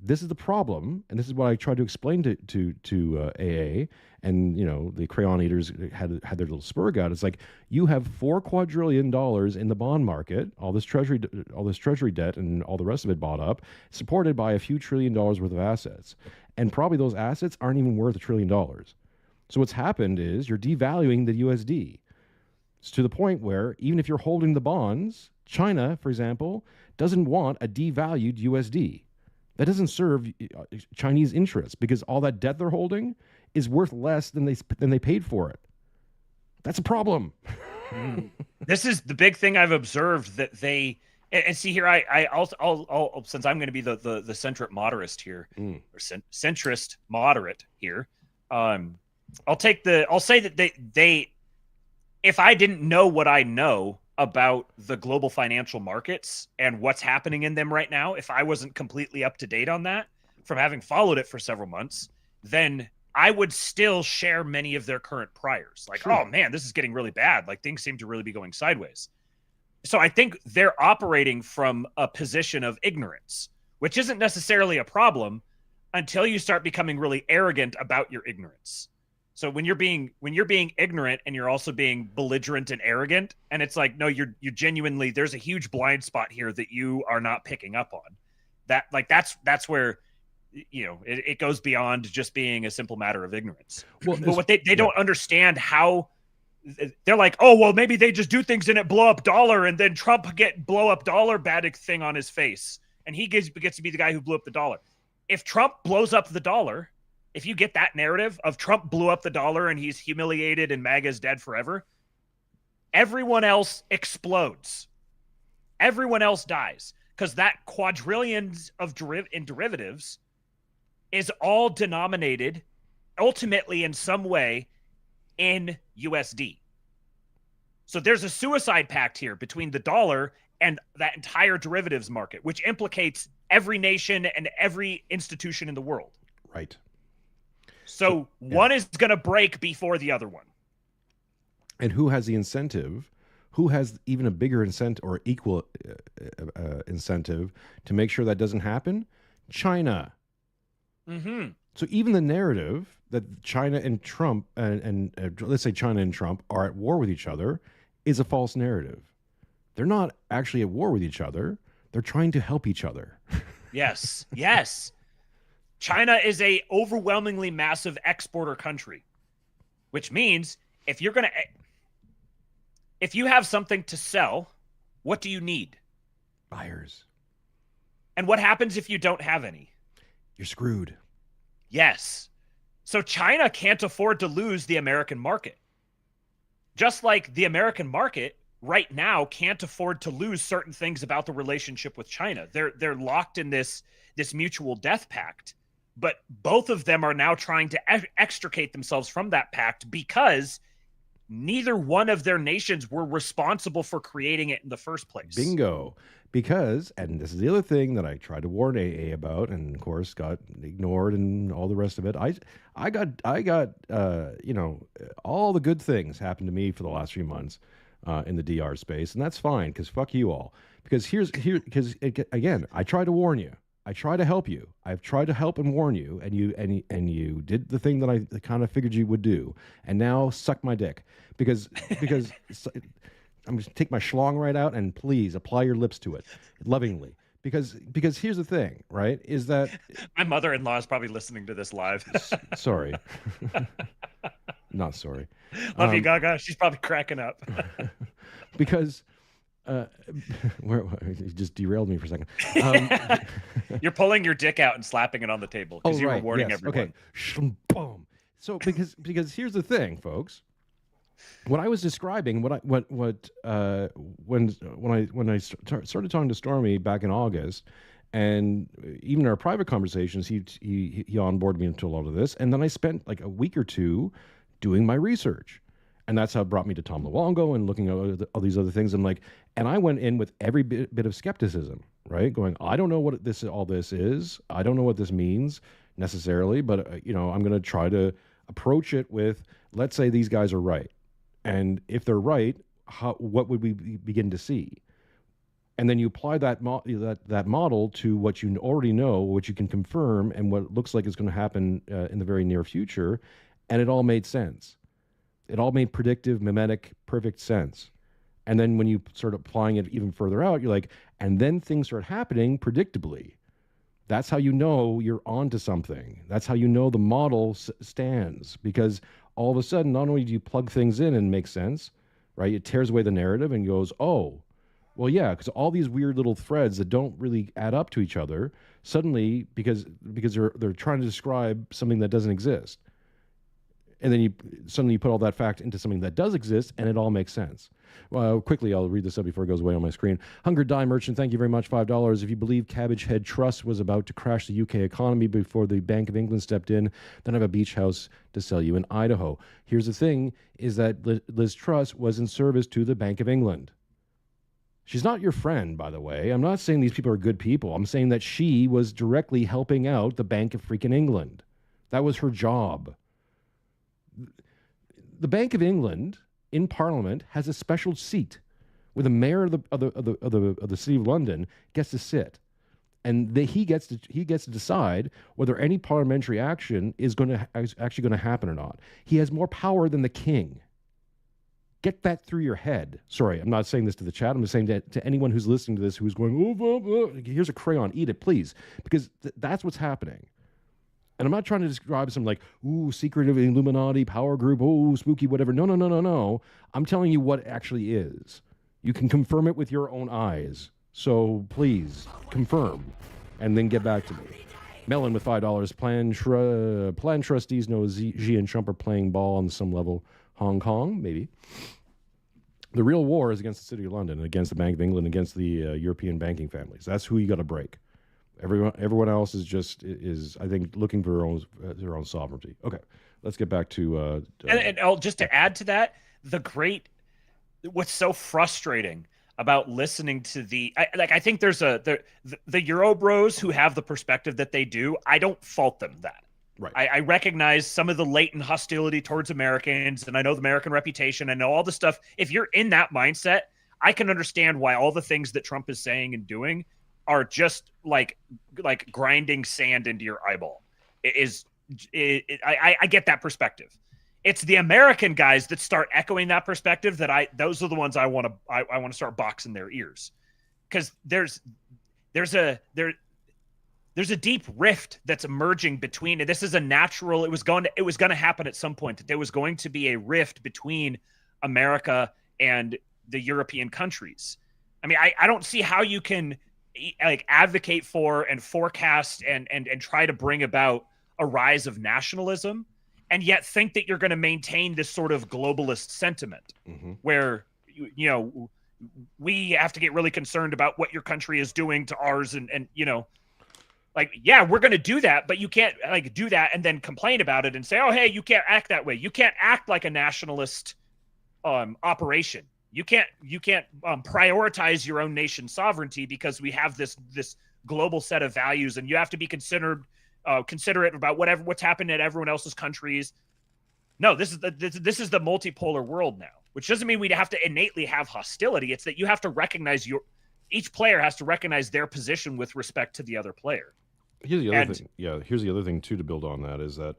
This is the problem, and this is what I tried to explain to AA, and the crayon eaters had their little spur out. It's like you have $4 quadrillion in the bond market, all this treasury debt, and all the rest of it bought up, supported by a few $1 trillion worth of assets, and probably those assets aren't even worth $1 trillion. So what's happened is you're devaluing the USD. It's to the point where even if you're holding the bonds, China, for example, doesn't want a devalued USD. That doesn't serve Chinese interests because all that debt they're holding is worth less than they paid for it. That's a problem. This is the big thing I've observed that they and see here. I'll since I'm going to be the centrist moderate here, or centrist moderate here. I'll say that they if I didn't know what I know about the global financial markets and what's happening in them right now, if I wasn't completely up to date on that from having followed it for several months, then I would still share many of their current priors. Like, sure. Oh man, this is getting really bad. Like things seem to really be going sideways. So I think they're operating from a position of ignorance, which isn't necessarily a problem until you start becoming really arrogant about your ignorance. So when you're being ignorant and you're also being belligerent and arrogant, and it's like, no, you genuinely, there's a huge blind spot here that you are not picking up on. That's where, it goes beyond just being a simple matter of ignorance. Well, but what they don't understand how they're like, oh, well, maybe they just do things and it blow up dollar, and then Trump blow up dollar bad thing on his face, and he gets to be the guy who blew up the dollar. If Trump blows up the dollar, if you get that narrative of Trump blew up the dollar and he's humiliated and MAGA's dead forever, everyone else explodes. Everyone else dies, because that quadrillions of derivatives is all denominated ultimately in some way in USD. So there's a suicide pact here between the dollar and that entire derivatives market, which implicates every nation and every institution in the world. Right. So one is going to break before the other one. And who has the incentive? Who has even a bigger incentive or equal incentive to make sure that doesn't happen? China. Mm-hmm. So even the narrative that China and Trump, and let's say China and Trump are at war with each other, is a false narrative. They're not actually at war with each other. They're trying to help each other. Yes. Yes. China is a overwhelmingly massive exporter country, which means if you have something to sell, what do you need? Buyers. And what happens if you don't have any? You're screwed. Yes. So China can't afford to lose the American market. Just like the American market right now can't afford to lose certain things about the relationship with China. They're locked in this mutual death pact. But both of them are now trying to extricate themselves from that pact because neither one of their nations were responsible for creating it in the first place. Bingo. Because, and this is the other thing that I tried to warn AA about, and of course got ignored and all the rest of it. I got all the good things happened to me for the last few months in the DR space, and that's fine because fuck you all. Because again, I try to warn you. I try to help you. I've tried to help and warn you, and you did the thing that I kind of figured you would do, and now suck my dick because I'm going to take my schlong right out and please apply your lips to it lovingly. Because here's the thing, right? Is that my mother-in-law is probably listening to this live. Sorry. Not sorry. Love you, Gaga. She's probably cracking up. Because you just derailed me for a second. You're pulling your dick out and slapping it on the table because you were warning everyone. Okay. Boom. So because here's the thing, folks. What I was describing, when I started talking to Stormy back in August, and even in our private conversations, he onboarded me into a lot of this, and then I spent like a week or two doing my research, and that's how it brought me to Tom Luongo and looking at all these other things. And I went in with every bit of skepticism, right? Going, I don't know what all this is. I don't know what this means necessarily, but I'm going to try to approach it with, let's say these guys are right. And if they're right, what would we begin to see? And then you apply that model to what you already know, what you can confirm, and what looks like is going to happen in the very near future, and it all made sense. It all made predictive, mimetic, perfect sense. And then when you start applying it even further out, you're like, and then things start happening predictably. That's how you know you're onto something. That's how you know the model stands, because all of a sudden, not only do you plug things in and make sense, right? It tears away the narrative and goes, oh, well, yeah, because all these weird little threads that don't really add up to each other, suddenly, because they're trying to describe something that doesn't exist. And then you suddenly put all that fact into something that does exist, and it all makes sense. Quickly, I'll read this up before it goes away on my screen. Hunger Die Merchant, thank you very much, $5. If you believe Cabbage Head Trust was about to crash the UK economy before the Bank of England stepped in, then I have a beach house to sell you in Idaho. Here's the thing, is that Liz Truss was in service to the Bank of England. She's not your friend, by the way. I'm not saying these people are good people. I'm saying that she was directly helping out the Bank of freaking England. That was her job. The Bank of England in Parliament has a special seat where the mayor of the city of London gets to sit, and he gets to decide whether any parliamentary action is actually going to happen or not. He has more power than the king. Get that through your head. Sorry, I'm not saying this to the chat. I'm just saying that to anyone who's listening to this who's going, oh, here's a crayon, eat it, please, because that's what's happening. And I'm not trying to describe some like, ooh, secretive Illuminati power group, ooh, spooky, whatever. No. I'm telling you what it actually is. You can confirm it with your own eyes. So please confirm, and then get back to me. Melon with $5. Plan trustees know Xi and Trump are playing ball on some level. Hong Kong, maybe. The real war is against the City of London, against the Bank of England, against the European banking families. That's who you got to break. Everyone else is I think looking for their own sovereignty. Okay, let's get back to. And just to add to that, what's so frustrating about listening to I think there's the Euro bros who have the perspective that they do. I don't fault them that. Right. I recognize some of the latent hostility towards Americans, and I know the American reputation. I know all the stuff. If you're in that mindset, I can understand why all the things that Trump is saying and doing are just like grinding sand into your eyeball. I get that perspective. It's the American guys that start echoing that perspective those are the ones I want to start boxing their ears, because there's a deep rift that's emerging between. This is a natural. It was going to happen at some point, that there was going to be a rift between America and the European countries. I mean, I don't see how you can advocate for and forecast and try to bring about a rise of nationalism, and yet think that you're going to maintain this sort of globalist sentiment, where we have to get really concerned about what your country is doing to ours, and yeah, we're going to do that, but you can't do that and then complain about it and say, oh, hey, you can't act that way. You can't act like a nationalist operation. You can't prioritize your own nation's sovereignty because we have this global set of values, and you have to be considerate about what's happening in everyone else's countries. No, this is the multipolar world now, which doesn't mean we have to innately have hostility. It's that you have to recognize each player has to recognize their position with respect to the other player. Here's the other thing. Yeah, here's the other thing too to build on that is that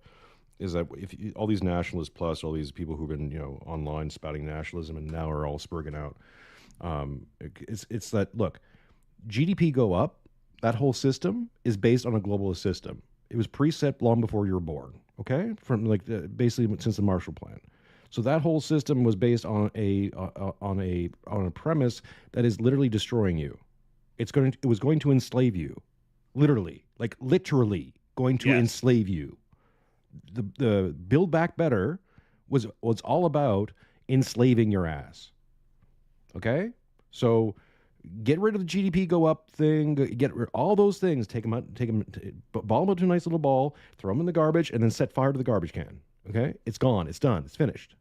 if all these nationalists plus all these people who've been online spouting nationalism and now are all spurging out, it's that, look, GDP go up. That whole system is based on a globalist system. It was preset long before you were born. Okay, from basically since the Marshall Plan. So that whole system was based on a premise that is literally destroying you. It was going to enslave you, literally going to enslave you. The Build Back Better was all about enslaving your ass. Okay, so get rid of the GDP go up thing. Get rid of all those things. Take them out. Ball them into a nice little ball. Throw them in the garbage, and then set fire to the garbage can. Okay, it's gone. It's done. It's finished.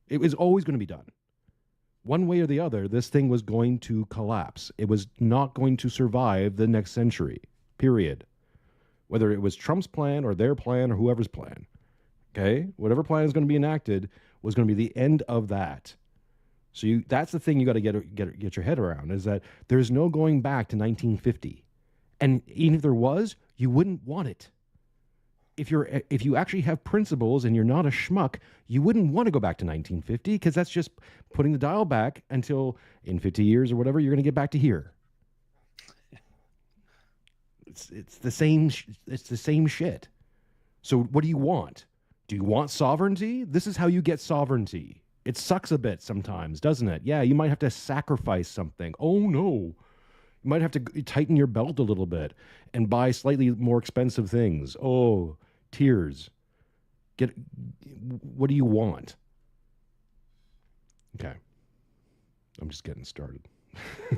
It was always going to be done. One way or the other, this thing was going to collapse. It was not going to survive the next century, period. Whether it was Trump's plan or their plan or whoever's plan. Okay? Whatever plan is going to be enacted was going to be the end of that. So that's the thing you got to get your head around, is that there's no going back to 1950. And even if there was, you wouldn't want it. If you actually have principles and you're not a schmuck, you wouldn't want to go back to 1950, because that's just putting the dial back until in 50 years or whatever, you're going to get back to here. It's the same shit. So what do you want? Do you want sovereignty? This is how you get sovereignty. It sucks a bit sometimes, doesn't it? Yeah, you might have to sacrifice something. Oh no. You might have to tighten your belt a little bit and buy slightly more expensive things. Oh, tears. What do you want? Okay. I'm just getting started.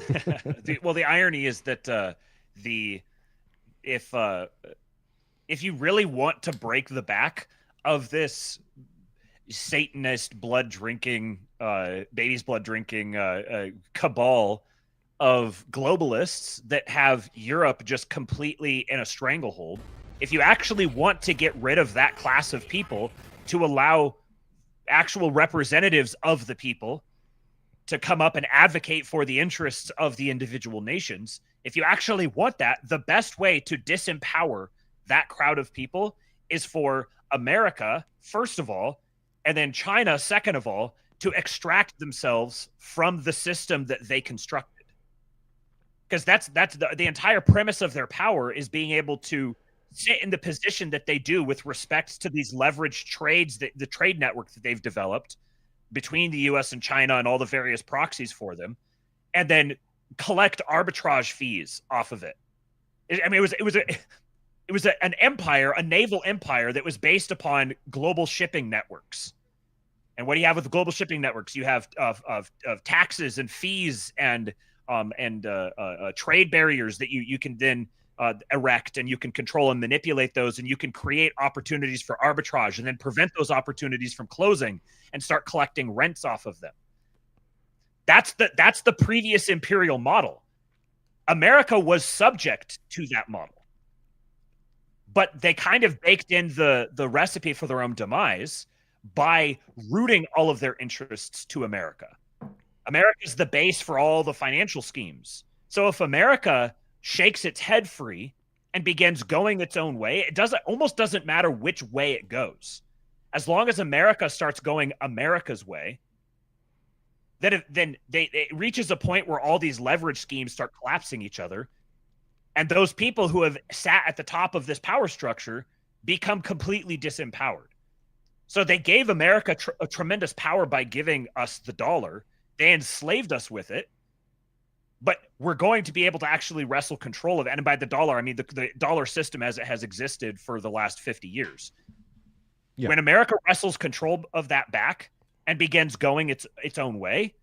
The irony is that if you really want to break the back of this Satanist baby's blood drinking cabal of globalists that have Europe just completely in a stranglehold, if you actually want to get rid of that class of people to allow actual representatives of the people to come up and advocate for the interests of the individual nations, If you actually want that, the best way to disempower that crowd of people is for America, first of all, and then China, second of all, to extract themselves from the system that they constructed. Because that's the entire premise of their power, is being able to sit in the position that they do with respect to these leveraged trades, the trade network that they've developed between the US and China and all the various proxies for them, and then collect arbitrage fees off of it. I mean, it was an empire, a naval empire that was based upon global shipping networks. And what do you have with global shipping networks? You have of taxes and fees and trade barriers that you can then erect, and you can control and manipulate those, and you can create opportunities for arbitrage and then prevent those opportunities from closing and start collecting rents off of them. That's the previous imperial model. America was subject to that model, but they kind of baked in the recipe for their own demise by rooting all of their interests to America. America is the base for all the financial schemes. So if America shakes its head free and begins going its own way, almost doesn't matter which way it goes. As long as America starts going America's way, then it reaches a point where all these leverage schemes start collapsing each other. And those people who have sat at the top of this power structure become completely disempowered. So they gave America a tremendous power by giving us the dollar. They enslaved us with it. But we're going to be able to actually wrestle control of it. And by the dollar, I mean the dollar system as it has existed for the last 50 years. Yeah. When America wrestles control of that back and begins going its own way,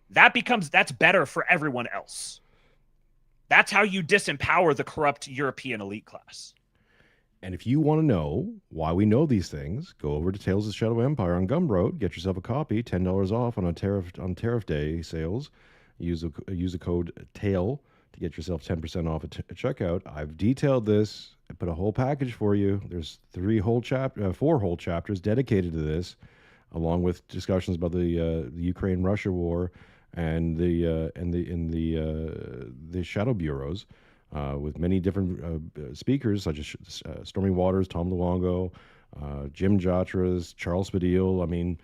that's better for everyone else. That's how you disempower the corrupt European elite class. And if you want to know why we know these things, go over to Tales of the Shadow Empire on Gumroad, get yourself a copy, $10 off on tariff day sales. Use the code TAIL to get yourself 10% off at checkout. I've detailed this. I put a whole package for you. There's 4 whole chapters dedicated to this, along with discussions about the Ukraine-Russia war and the shadow bureaus, with many different speakers such as Stormy Waters, Tom Luongo, Jim Jatras, Charles Spadil. I mean,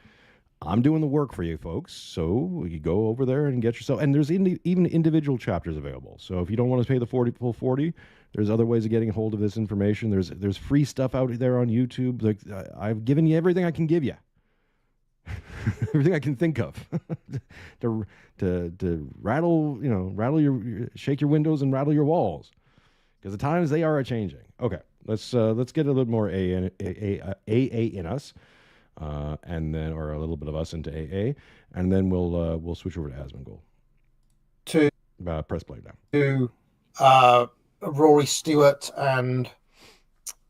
I'm doing the work for you folks, so you go over there and get yourself. And there's even individual chapters available. So if you don't want to pay the full 40, there's other ways of getting a hold of this information. There's free stuff out there on YouTube. Like I've given you everything I can give you, everything I can think of, to rattle shake your windows and rattle your walls, because the times they are changing. Okay, let's get a little more AA in us. And then, or a little bit of us into AA, and then we'll switch over to Asmongold. To press play now. To Rory Stewart and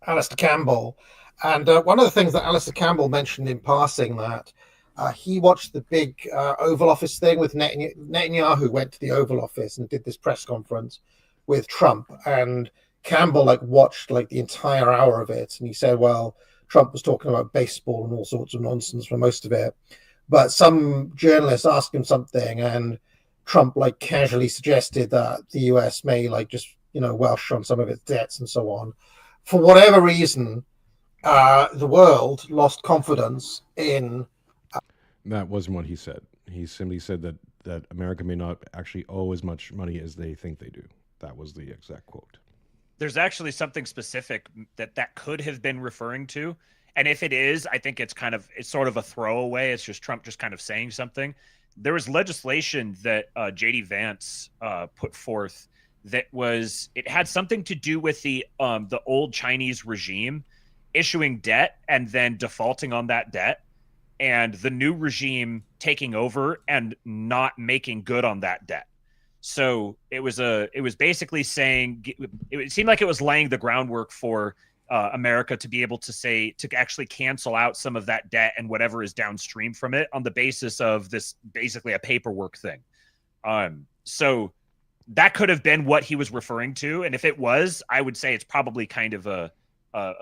Alistair Campbell, and one of the things that Alistair Campbell mentioned in passing, that he watched the big Oval Office thing with Netanyahu went to the Oval Office and did this press conference with Trump, and Campbell watched the entire hour of it, and he said, well, Trump was talking about baseball and all sorts of nonsense for most of it. But some journalists asked him something, and Trump casually suggested that the US may welsh on some of its debts and so on. For whatever reason, the world lost confidence in... That wasn't what he said. He simply said that America may not actually owe as much money as they think they do. That was the exact quote. There's actually something specific that could have been referring to. And if it is, I think it's sort of a throwaway. It's just Trump just kind of saying something. There was legislation that J.D. Vance put forth that it had something to do with the old Chinese regime issuing debt and then defaulting on that debt, and the new regime taking over and not making good on that debt. So it was basically saying, it seemed like it was laying the groundwork for America to be able to actually cancel out some of that debt and whatever is downstream from it on the basis of this, basically a paperwork thing. So that could have been what he was referring to. And if it was, I would say it's probably kind of a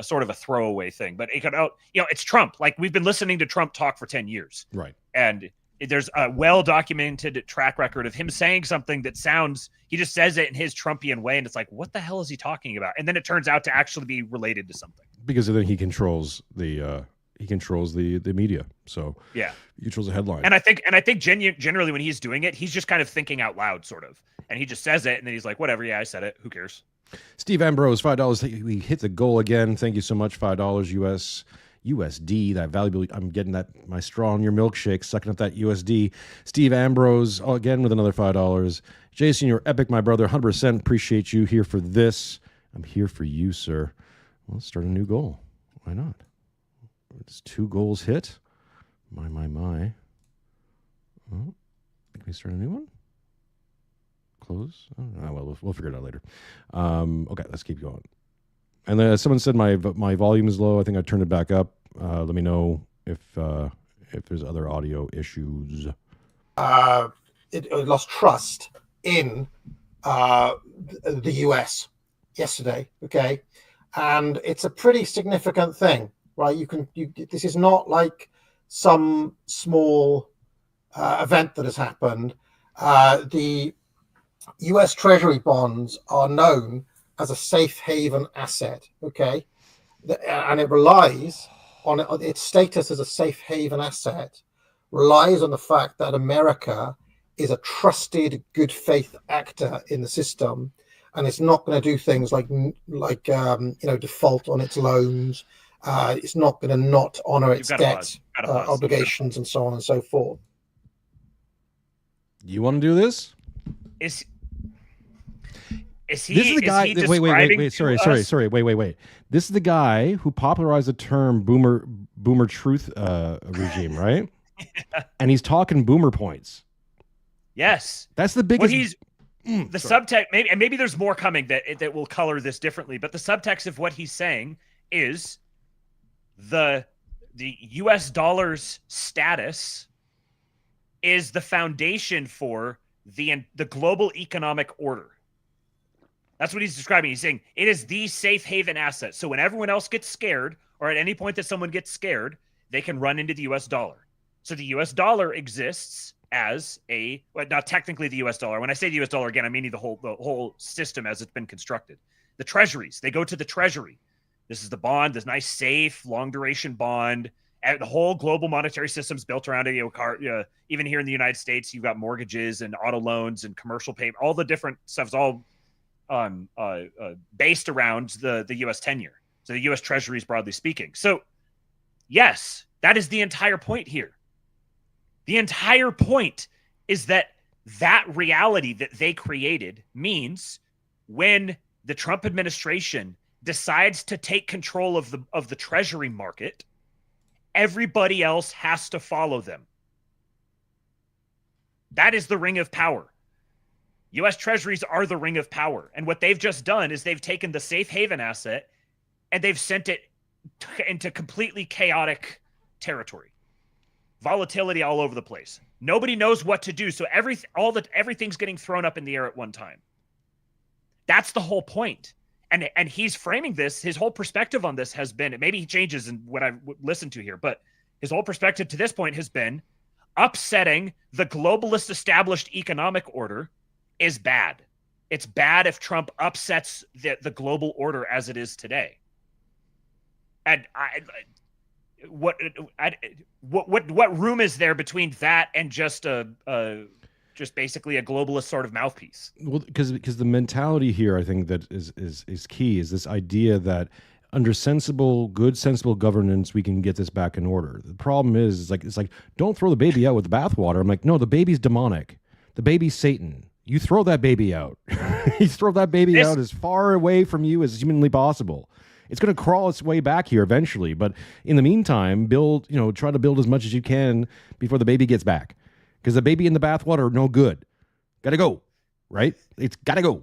sort of a throwaway thing, but it could, it's Trump. We've been listening to Trump talk for 10 years. Right. And there's a well-documented track record of him saying something that sounds, he just says it in his Trumpian way, and it's like, what the hell is he talking about? And then it turns out to actually be related to something. Because then he controls the media. So yeah, he controls the headline. And I think generally when he's doing it, he's just kind of thinking out loud, sort of, and he just says it, and then he's like, whatever, yeah, I said it. Who cares? Steve Ambrose, $5. We hit the goal again. Thank you so much. $5 USD, that valuable. I'm getting that, my straw in your milkshake, sucking up that USD. Steve Ambrose, again with another $5. Jason, you're epic, my brother. 100% appreciate you here for this. I'm here for you, sir. Well, let's start a new goal. Why not? It's 2 goals hit. My. Oh, can we start a new one? Close? Oh, well, we'll figure it out later. Okay, let's keep going. And then someone said my volume is low. I think I turned it back up. Let me know if there's other audio issues. It lost trust in the US yesterday. Okay, and it's a pretty significant thing, right? This is not like some small event that has happened. The US Treasury bonds are known as a safe haven asset, okay? And it relies on its status as a safe haven asset, relies on the fact that America is a trusted, good faith actor in the system, and it's not going to do things like default on its loans. It's not going to not honor its debt obligations and so on and so forth. You want to do this? Is he? This is the guy. Wait. Sorry. Wait. This is the guy who popularized the term boomer truth regime, right? Yeah. And he's talking boomer points. Yes, that's the biggest. The subtext. Maybe there's more coming that will color this differently. But the subtext of what he's saying is the U.S. dollar's status is the foundation for the global economic order. That's what he's describing. He's saying it is the safe haven asset. So when everyone else gets scared, or at any point that someone gets scared, they can run into the U.S. dollar. So the U.S. dollar exists as not technically the U.S. dollar. When I say the U.S. dollar, again, I mean the whole system as it's been constructed. The treasuries, they go to the treasury. This is the bond, this nice, safe, long-duration bond. And the whole global monetary system is built around it. Even here in the United States, you've got mortgages and auto loans and commercial payment. All the different stuff's all based around the U.S. tenure. So the U.S. treasuries, broadly speaking. So, yes, that is the entire point here. The entire point is that reality that they created means when the Trump administration decides to take control of the treasury market, everybody else has to follow them. That is the ring of power. U.S. treasuries are the ring of power. And what they've just done is they've taken the safe haven asset and they've sent it into completely chaotic territory. Volatility all over the place. Nobody knows what to do. So everything's getting thrown up in the air at one time. That's the whole point. And he's framing this, his whole perspective on this has been, maybe he changes in what I've listened to here, but his whole perspective to this point has been upsetting the globalist established economic order is bad. It's bad if Trump upsets the global order as it is today. And what room is there between that and just just basically a globalist sort of mouthpiece? Well, because the mentality here, I think that is key, is this idea that under sensible governance, we can get this back in order. The problem is, it's like don't throw the baby out with the bathwater. I'm like, no, the baby's demonic. The baby's Satan. You throw that baby out. You throw that baby out as far away from you as humanly possible. It's going to crawl its way back here eventually. But in the meantime, try to build as much as you can before the baby gets back. Because the baby in the bathwater, no good. Got to go, right? It's got to go.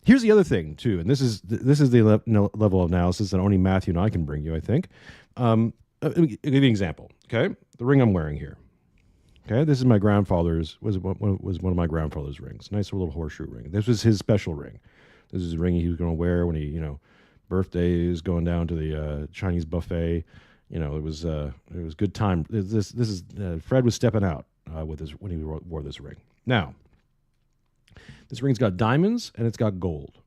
Here's the other thing, too, and this is the level of analysis that only Matthew and I can bring you, I think. Let me give you an example, okay? The ring I'm wearing here. Okay, this is my grandfather's, was one of my grandfather's rings. Nice little horseshoe ring. This was his special ring. This is a ring he was going to wear when he, birthdays, going down to the Chinese buffet. It was good time. This is Fred was stepping out. with his when he wore this ring. Now, this ring's got diamonds and it's got gold,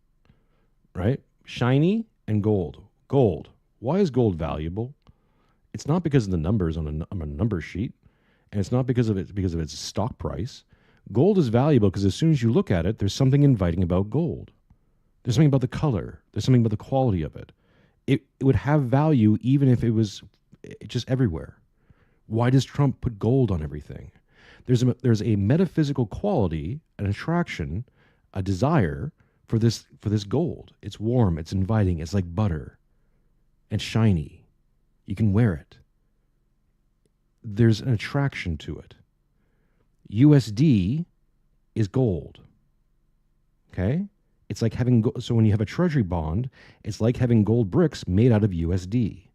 right? Shiny and gold. Gold. Why is gold valuable? It's not because of the numbers on a number sheet, and it's not because of its stock price. Gold is valuable because as soon as you look at it, there's something inviting about gold. There's something about the color. There's something about the quality of it. It would have value even if it was just everywhere. Why does Trump put gold on everything? There's a metaphysical quality, an attraction, a desire for this gold. It's warm, it's inviting, it's like butter. And shiny. You can wear it. There's an attraction to it. USD is gold. Okay? It's like having so when you have a treasury bond, it's like having gold bricks made out of USD.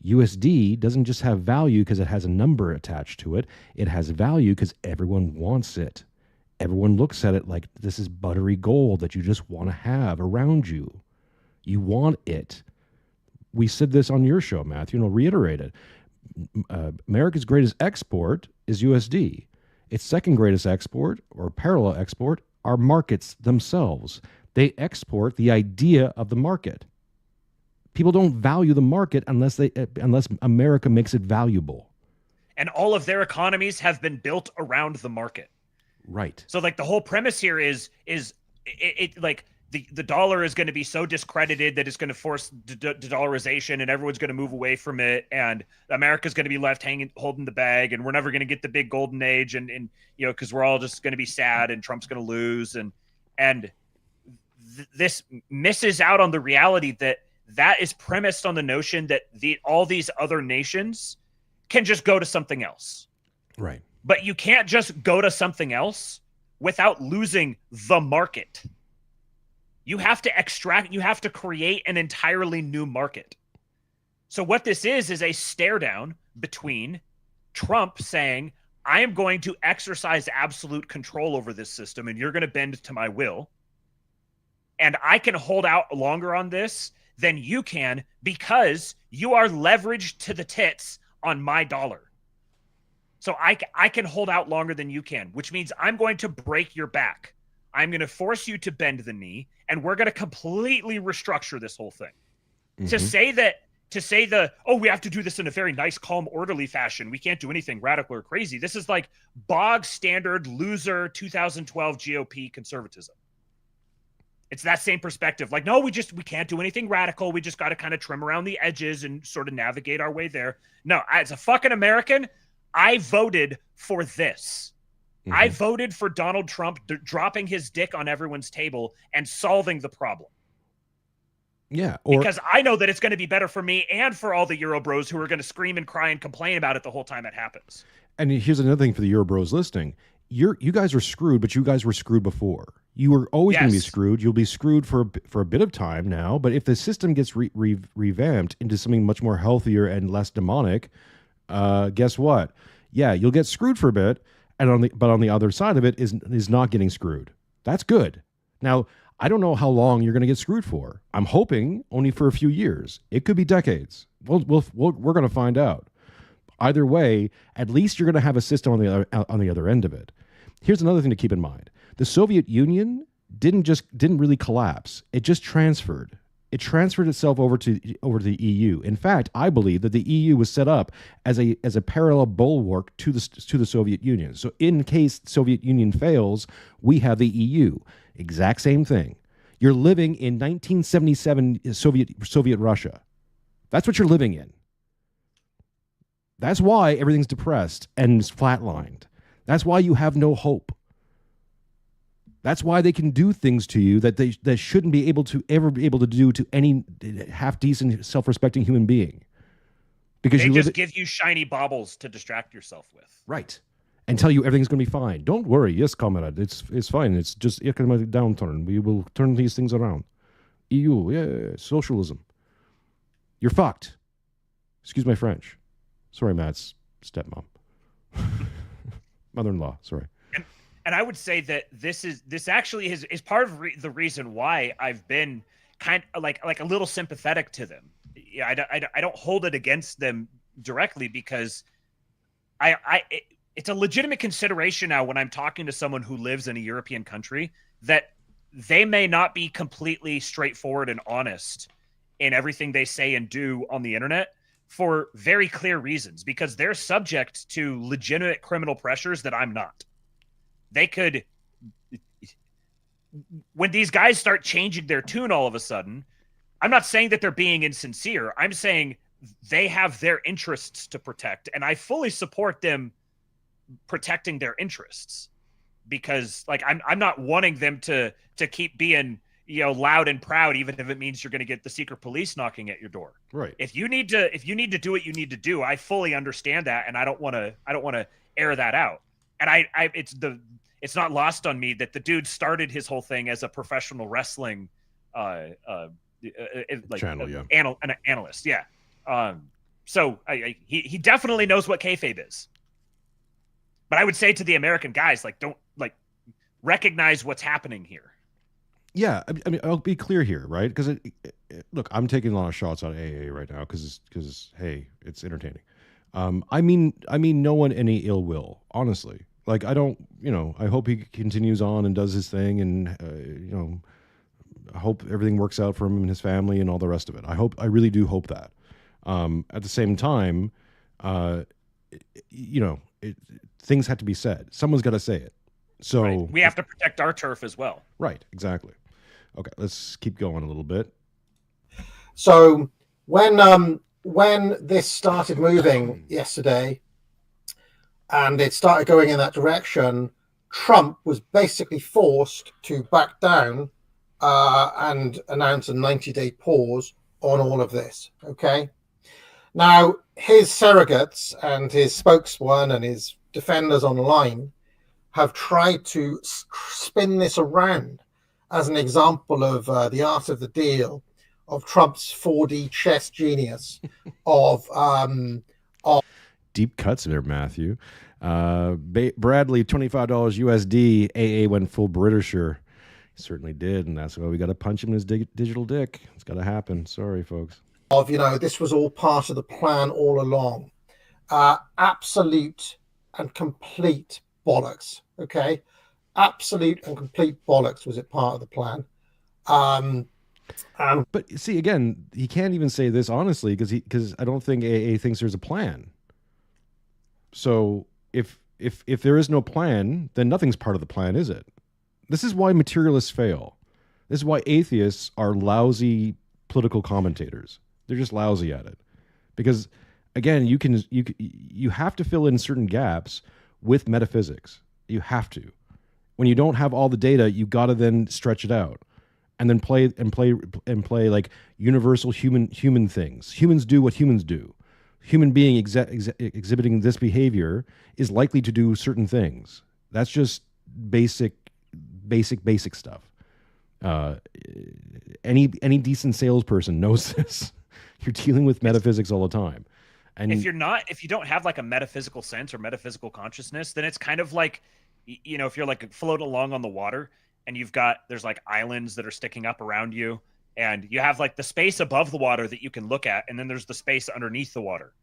USD doesn't just have value because it has a number attached to it. It has value because everyone wants it. Everyone looks at it like this is buttery gold that you just want to have around you. You want it. We said this on your show, Matthew, and I'll reiterate it. America's greatest export is USD. Its second greatest export, or parallel export, are markets themselves. They export the idea of the market. People don't value the market unless America makes it valuable. And all of their economies have been built around the market. Right. So like the whole premise here is like the dollar is going to be so discredited that it's going to force de-dollarization and everyone's going to move away from it. And America's going to be left holding the bag, and we're never going to get the big golden age. And you know, because we're all just going to be sad and Trump's going to lose. And this misses out on the reality that is premised on the notion that all these other nations can just go to something else. Right. But you can't just go to something else without losing the market. You have to create an entirely new market. So what this is a stare down between Trump saying, I am going to exercise absolute control over this system and you're going to bend to my will. And I can hold out longer on this than you can because you are leveraged to the tits on my dollar. So I can hold out longer than you can, which means I'm going to break your back. I'm going to force you to bend the knee, and we're going to completely restructure this whole thing. Mm-hmm. We have to do this in a very nice, calm, orderly fashion. We can't do anything radical or crazy. This is like bog standard loser 2012 GOP conservatism. It's that same perspective. Like, no, we can't do anything radical. We just got to kind of trim around the edges and sort of navigate our way there. No, as a fucking American, I voted for this. Mm-hmm. I voted for Donald Trump dropping his dick on everyone's table and solving the problem. Yeah. Because I know that it's going to be better for me and for all the Euro bros who are going to scream and cry and complain about it the whole time it happens. And here's another thing for the Euro bros listening. You guys are screwed, but you guys were screwed before. You were always going to be screwed. You'll be screwed for a bit of time now. But if the system gets revamped into something much more healthier and less demonic, guess what? Yeah, you'll get screwed for a bit. But on the other side of it is not getting screwed. That's good. Now, I don't know how long you're going to get screwed for. I'm hoping only for a few years. It could be decades. We're going to find out. Either way, at least you're going to have a system on the other end of it. Here's another thing to keep in mind. The Soviet Union didn't really collapse. It just transferred. It transferred itself over to the EU. In fact, I believe that the EU was set up as a parallel bulwark to the Soviet Union. So in case the Soviet Union fails, we have the EU. Exact same thing. You're living in 1977 Soviet Russia. That's what you're living in. That's why everything's depressed and flatlined. That's why you have no hope. That's why they can do things to you that they shouldn't ever be able to do to any half-decent, self-respecting human being. Because they just give you shiny baubles to distract yourself with. Right. And tell you everything's going to be fine. Don't worry. Yes, comrade. It's fine. It's just economic downturn. We will turn these things around. EU, yeah, socialism. You're fucked. Excuse my French. Sorry, Matt's stepmom. Mother-in-law, sorry. And I would say that this actually is part of the reason why I've been kind of like a little sympathetic to them. Yeah, I don't hold it against them directly because it's a legitimate consideration now when I'm talking to someone who lives in a European country that they may not be completely straightforward and honest in everything they say and do on the internet for very clear reasons, because they're subject to legitimate criminal pressures that I'm not. They could, when these guys start changing their tune all of a sudden, I'm not saying that they're being insincere. I'm saying they have their interests to protect, and I fully support them protecting their interests, because like I'm not wanting them to keep being, you know, loud and proud, even if it means you're going to get the secret police knocking at your door. Right. If you need to do what you need to do, I fully understand that, and I don't want to air that out. And it's not lost on me that the dude started his whole thing as a professional wrestling like channel, yeah, an analyst, yeah. So he definitely knows what kayfabe is. But I would say to the American guys, like, don't like recognize what's happening here. Yeah, I mean, I'll be clear here, right? Because look, I'm taking a lot of shots on AA right now because hey, it's entertaining. I mean, no one any ill will, honestly. Like, I don't, you know, I hope he continues on and does his thing, and you know, I hope everything works out for him and his family and all the rest of it. I really do hope that. At the same time, you know, things have to be said. Someone's got to say it. So right. We have to protect our turf as well. Right, exactly. Okay, let's keep going a little bit. So when this started moving yesterday, and it started going in that direction, Trump was basically forced to back down and announce a 90-day pause on all of this. Okay. Now, his surrogates and his spokesman and his defenders online have tried to spin this around as an example of the art of the deal, of Trump's 4D chess genius, of deep cuts there, Matthew. Bradley, $25 USD. AA went full Britisher. He certainly did, and that's why we got to punch him in his digital dick. It's got to happen. Sorry, folks. Of, you know, this was all part of the plan all along. Absolute and complete bollocks. Okay, absolute and complete bollocks. Was it part of the plan? But see, again, he can't even say this honestly because I don't think AA thinks there's a plan. So if there is no plan, then nothing's part of the plan, is it? This is why materialists fail. This is why atheists are lousy political commentators. They're just lousy at it. Because again, you have to fill in certain gaps with metaphysics. You have to. When you don't have all the data, you got to then stretch it out and then play like universal human things. Humans do what humans do. Human being exhibiting this behavior is likely to do certain things. That's just basic stuff. Any decent salesperson knows this. You're dealing with metaphysics all the time. And if you don't have like a metaphysical sense or metaphysical consciousness, then it's kind of like, you know, if you're like floating along on the water and there's like islands that are sticking up around you, and you have like the space above the water that you can look at, and then there's the space underneath the water.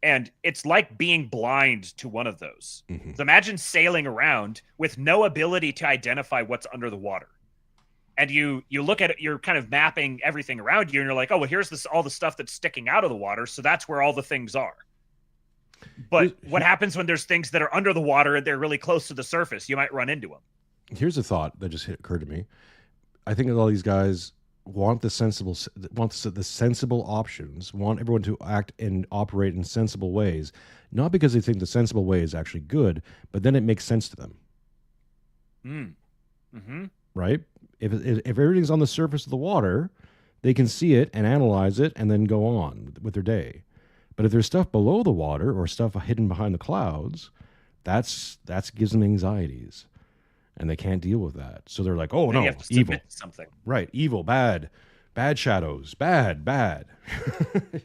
And it's like being blind to one of those. Mm-hmm. So imagine sailing around with no ability to identify what's under the water. And you look at it, you're kind of mapping everything around you, and you're like, oh, well, here's all the stuff that's sticking out of the water, so that's where all the things are. But what happens when there's things that are under the water and they're really close to the surface? You might run into them. Here's a thought that just occurred to me. I think that all these guys want the sensible options, want everyone to act and operate in sensible ways, not because they think the sensible way is actually good, but then it makes sense to them. Mm-hmm. Right? If everything's on the surface of the water, they can see it and analyze it and then go on with their day. But if there's stuff below the water or stuff hidden behind the clouds, that gives them anxieties, and they can't deal with that. So they're like, "Oh no, evil, something, right? Evil, bad shadows, bad."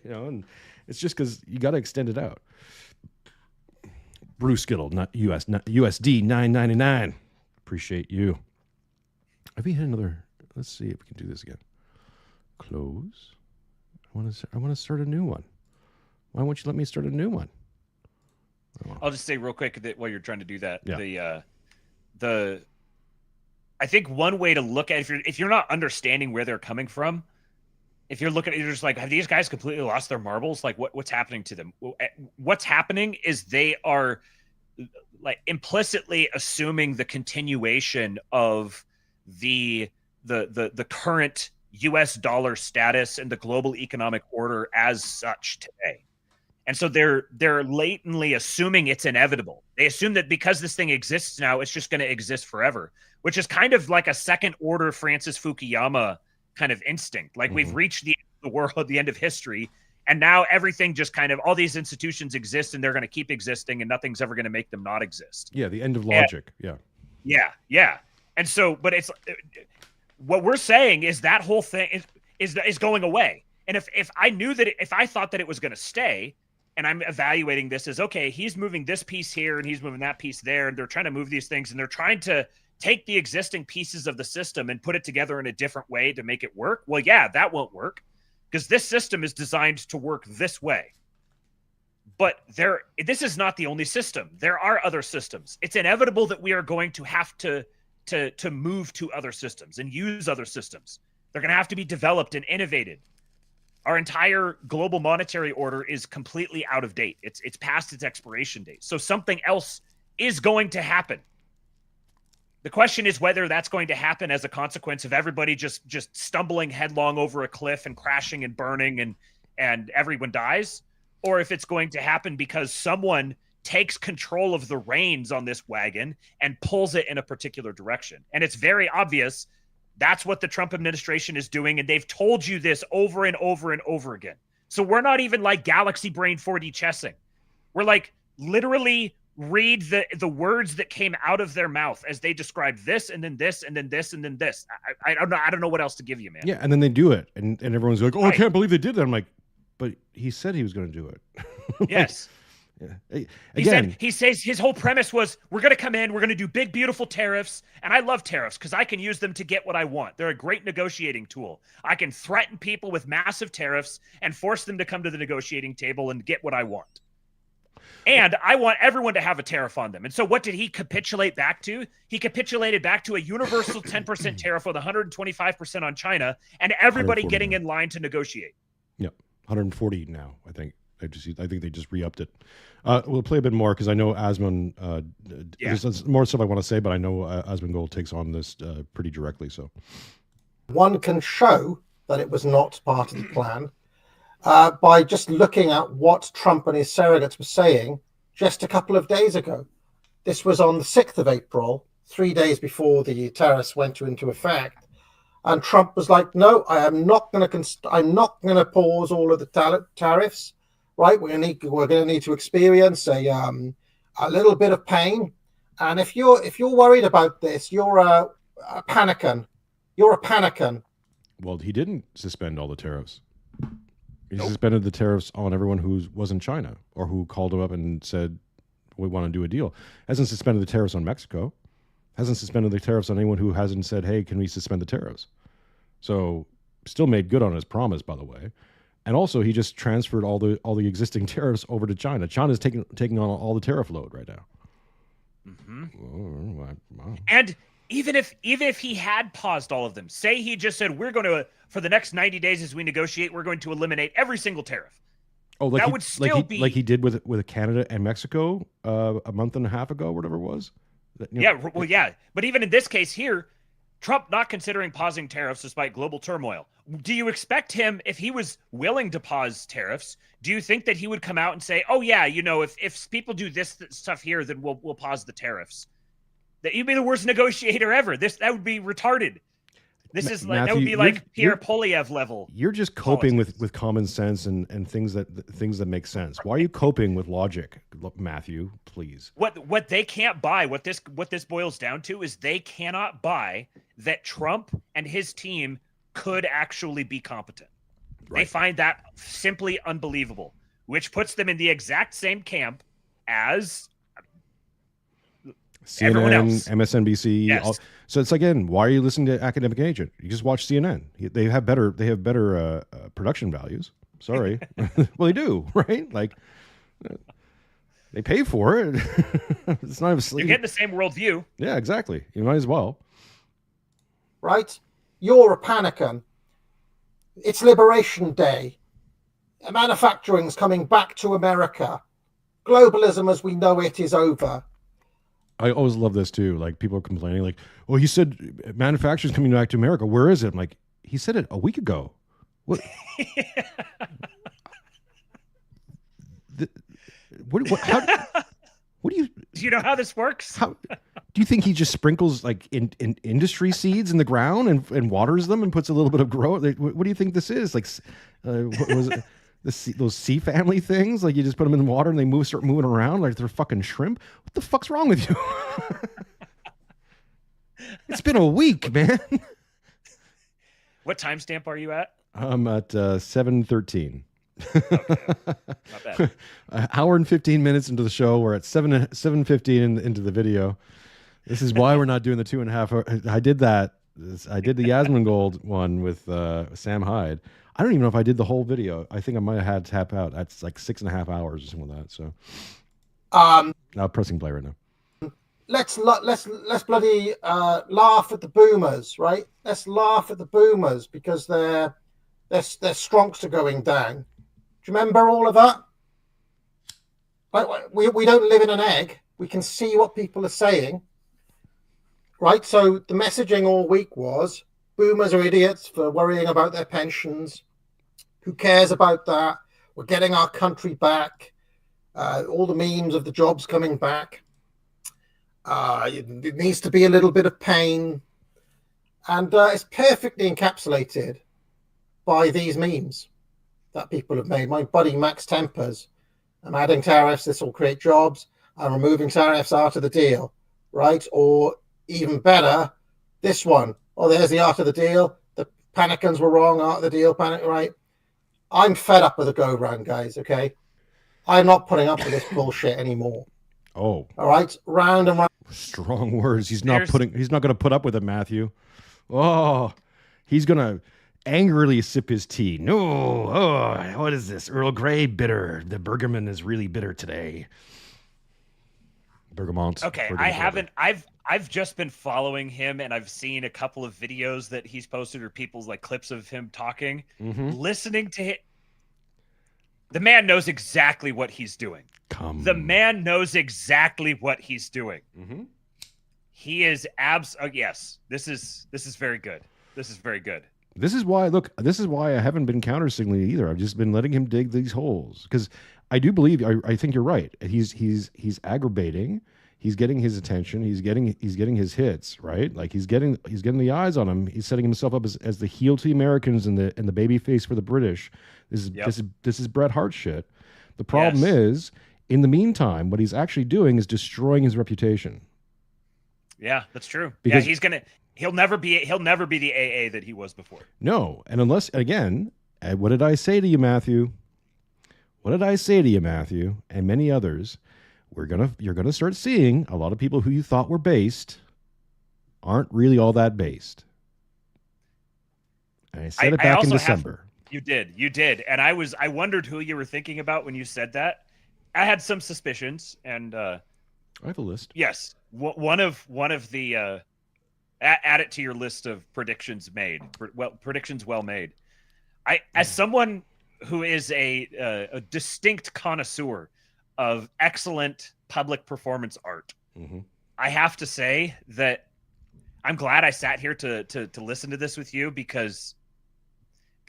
You know, and it's just because you got to extend it out. Bruce Skittle, not USD, $9.99. Appreciate you. Have we hit another? Let's see if we can do this again. Close. I want to start a new one. Why won't you let me start a new one? I'll just say real quick that while you're trying to do that, Yeah. I think one way to look at if you're not understanding where they're coming from, if you're looking at you're just like, have these guys completely lost their marbles? Like what's happening to them? What's happening is they are like implicitly assuming the continuation of the current US dollar status and the global economic order as such today. And so they're latently assuming it's inevitable. They assume that because this thing exists now, it's just going to exist forever, which is kind of like a second order Francis Fukuyama kind of instinct. Like we've reached the end of the world, the end of history, and now everything just kind of all these institutions exist and they're going to keep existing and nothing's ever going to make them not exist. Yeah, the end of logic. Yeah. And so, but it's what we're saying is that whole thing is going away. And if I knew that if I thought that it was going to stay, and I'm evaluating this as, okay, he's moving this piece here and he's moving that piece there, and they're trying to move these things and they're trying to take the existing pieces of the system and put it together in a different way to make it work. Well, yeah, that won't work because this system is designed to work this way. But this is not the only system. There are other systems. It's inevitable that we are going to have to move to other systems and use other systems. They're going to have to be developed and innovated. Our entire global monetary order is completely out of date. It's past its expiration date. So something else is going to happen. The question is whether that's going to happen as a consequence of everybody just stumbling headlong over a cliff and crashing and burning and everyone dies, or if it's going to happen because someone takes control of the reins on this wagon and pulls it in a particular direction. And it's very obvious that's what the Trump administration is doing, and they've told you this over and over and over again. So we're not even like galaxy brain 4D chessing. We're like literally read the words that came out of their mouth as they describe this and then this and then this and then this. I don't know what else to give you, man. Yeah, and then they do it, and everyone's like, "Oh, right. I can't believe they did that." I'm like, "But he said he was going to do it." Yes. Yeah. Again, he says his whole premise was, we're going to come in, we're going to do big, beautiful tariffs. And I love tariffs because I can use them to get what I want. They're a great negotiating tool. I can threaten people with massive tariffs and force them to come to the negotiating table and get what I want. And I want everyone to have a tariff on them. And so what did he capitulate back to? He capitulated back to a universal 10% tariff with 125% on China and everybody getting in line to negotiate. Yep. 140 now, I think. I think they just re-upped it. We'll play a bit more because I know Asmon. There's more stuff I want to say, but I know Asmongold takes on this pretty directly. So one can show that it was not part of the plan by just looking at what Trump and his surrogates were saying just a couple of days ago. This was on the 6th of April, 3 days before the tariffs went into effect. And Trump was like, "No, I'm not going to pause all of the tariffs. Right, we're going to need to experience a little bit of pain, and if you're worried about this, you're a panican. You're a panican." Well, he didn't suspend all the tariffs. He suspended the tariffs on everyone who was in China or who called him up and said, "We want to do a deal." Hasn't suspended the tariffs on Mexico. Hasn't suspended the tariffs on anyone who hasn't said, "Hey, can we suspend the tariffs?" So, still made good on his promise, by the way. And also, he just transferred all the existing tariffs over to China. China's taking on all the tariff load right now. Mm-hmm. Wow. And even if he had paused all of them, say he just said, "We're going to, for the next 90 days as we negotiate, we're going to eliminate every single tariff." Oh, like that would still be like he did with Canada and Mexico a month and a half ago, whatever it was. Yeah. But even in this case here, Trump not considering pausing tariffs despite global turmoil. Do you expect him, if he was willing to pause tariffs, do you think that he would come out and say, "Oh yeah, if people do this stuff here, then we'll pause the tariffs"? That you'd be the worst negotiator ever. That would be retarded. This is like Matthew, that would be like Pierre Polyev level. You're just coping with common sense and things that make sense. Why are you coping with logic, Matthew? Please. What they can't buy, what this boils down to is they cannot buy that Trump and his team could actually be competent. Right. They find that simply unbelievable, which puts them in the exact same camp as CNN, everyone else. MSNBC. Yes. So it's again, why are you listening to Academic Agent? You just watch CNN. They have better production values. Sorry, well they do, right? Like, They pay for it. It's not even You're getting the same worldview. Yeah, exactly. You might as well. Right? You're a Panican. It's Liberation Day. Manufacturing's coming back to America. Globalism as we know it is over. I always love this too. Like people are complaining, like, "Well, he said manufacturing's coming back to America. Where is it?" I'm like, he said it a week ago. What? What do you? Do you know how this works? How do you think he just sprinkles like in industry seeds in the ground and waters them and puts a little bit of growth? Like, what do you think this is? Like, what was it? Those sea family things? Like you just put them in water and they start moving around like they're fucking shrimp. What the fuck's wrong with you? It's been a week, man. What timestamp are you at? I'm at 7:13. Okay. Not bad. An hour and 15 minutes into the show. We're at 7:15 into the video. This is why we're not doing the 2.5 hour. I did that. I did the Asmongold one with Sam Hyde. I don't even know if I did the whole video. I think I might have had to tap out. That's like 6.5 hours or something like that. So, now pressing play right now. Let's bloody laugh at the boomers, right? Let's laugh at the boomers because their strongs are going down. Do you remember all of that? Like, we don't live in an egg. We can see what people are saying, right? So the messaging all week was boomers are idiots for worrying about their pensions. Who cares about that? We're getting our country back. All the memes of the jobs coming back. It needs to be a little bit of pain. And it's perfectly encapsulated by these memes that people have made. My buddy Max Tempers, I'm adding tariffs, this will create jobs. I'm removing tariffs, art of the deal, right? Or even better, this one. Oh, there's the art of the deal. The Panicans were wrong, art of the deal, panic, right? I'm fed up with the go-round, guys, okay? I'm not putting up with this bullshit anymore. Oh. All right? Round and round. Strong words. He's not going to put up with it, Matthew. Oh, he's going to angrily sip his tea. No. Oh, what is this? Earl Grey bitter. The Bergerman is really bitter today. Bergamont. Okay, I haven't. I've just been following him, and I've seen a couple of videos that he's posted or people's like clips of him talking. Mm-hmm. Listening to him, the man knows exactly what he's doing. The man knows exactly what he's doing. Mm-hmm. He is yes. This is very good. This is very good. This is why I haven't been counter-signaling either. I've just been letting him dig these holes because I do believe. I think you're right. He's aggravating. He's getting his attention. He's getting his hits, right? Like he's getting the eyes on him. He's setting himself up as the heel to the Americans and the baby face for the British. This is Bret Hart shit. The problem is, in the meantime, what he's actually doing is destroying his reputation. Yeah, that's true. Because he'll never be the AA that he was before. No, and unless again, what did I say to you, Matthew? What did I say to you, Matthew, and many others? You're gonna start seeing a lot of people who you thought were based aren't really all that based. And I said it back in December. You did, and I wondered who you were thinking about when you said that. I had some suspicions, and I have a list. Yes, one of the add it to your list of predictions made. Predictions well made. As someone who is a distinct connoisseur of excellent public performance art, mm-hmm. I have to say that I'm glad I sat here to listen to this with you because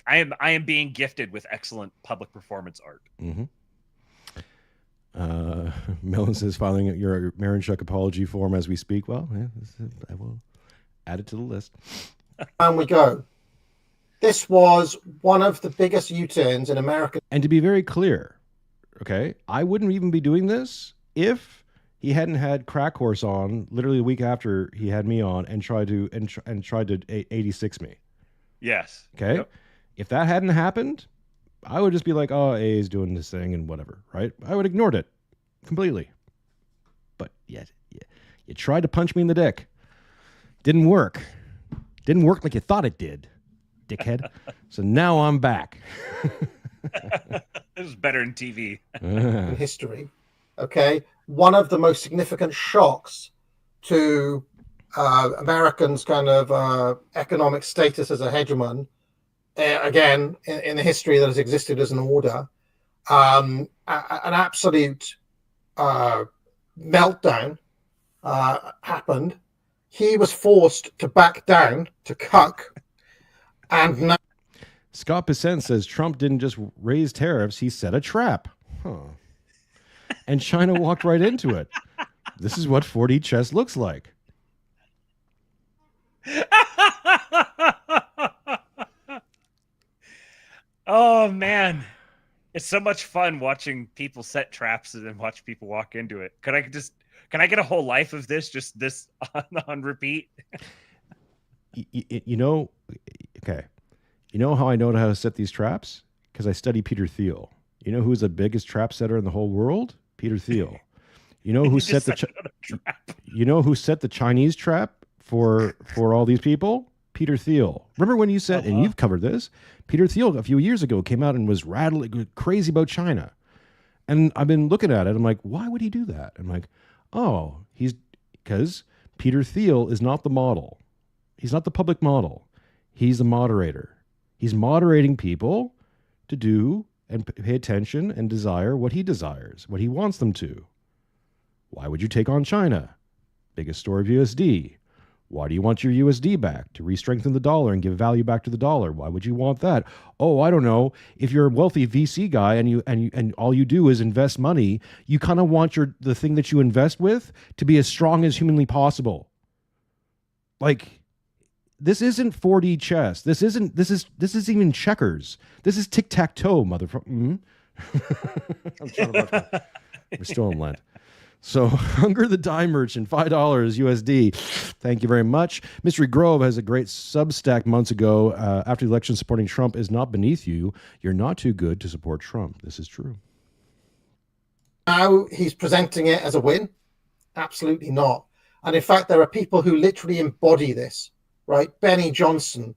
I am being gifted with excellent public performance art. Mm-hmm. Mellon says filing your MIRONCHUCK apology form as we speak. Well, yeah, I will add it to the list. And we go. This was one of the biggest U-turns in America. And to be very clear, okay, I wouldn't even be doing this if he hadn't had Crack Horse on literally a week after he had me on and tried to 86 me. Yes. Okay. Yep. If that hadn't happened, I would just be like, oh, A is doing this thing and whatever, right? I would have ignored it completely. But yet, you tried to punch me in the dick. Didn't work. Didn't work like you thought it did, dickhead. So now I'm back. This is better than TV. In history. Okay, one of the most significant shocks to Americans' kind of economic status as a hegemon, again, in the history that has existed as an order, an absolute meltdown happened. He was forced to back down to cuck, and now Scott Pissent says Trump didn't just raise tariffs, he set a trap. Huh. And China walked right into it. This is what 4D chess looks like. Oh man, it's so much fun watching people set traps and then watch people walk into it. Can I get a whole life of this, just this on repeat? You know, okay. You know how I know how to set these traps? Because I study Peter Thiel. You know who's the biggest trap setter in the whole world? Peter Thiel. You know who set the you know who set the Chinese trap for all these people? Peter Thiel. Remember when you said, and you've covered this, Peter Thiel a few years ago came out and was crazy about China. And I've been looking at it. I'm like, why would he do that? I'm like, oh, because Peter Thiel is not the model. He's not the public model. He's the moderator. He's moderating people to do and pay attention and desire what he desires, what he wants them to. Why would you take on China? Biggest store of USD. Why do you want your USD back? To re-strengthen the dollar and give value back to the dollar. Why would you want that? Oh, I don't know. If you're a wealthy VC guy and all you do is invest money, you kind of want the thing that you invest with to be as strong as humanly possible. Like, this isn't 4D chess. This is even checkers. This is tic-tac-toe, motherfucker. We're still in Lent. So, Hunger the Die Merchant, $5 USD. Thank you very much. Mystery Grove has a great Substack months ago. After the election, supporting Trump is not beneath you. You're not too good to support Trump. This is true. Now he's presenting it as a win. Absolutely not. And in fact, there are people who literally embody this, right? Benny Johnson.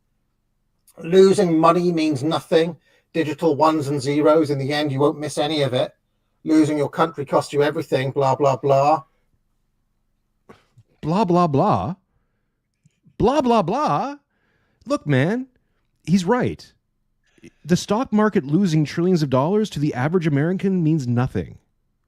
Losing money means nothing. Digital ones and zeros. In the end, you won't miss any of it. Losing your country costs you everything, blah, blah, blah. Blah, blah, blah. Blah, blah, blah. Look, man, he's right. The stock market losing trillions of dollars to the average American means nothing,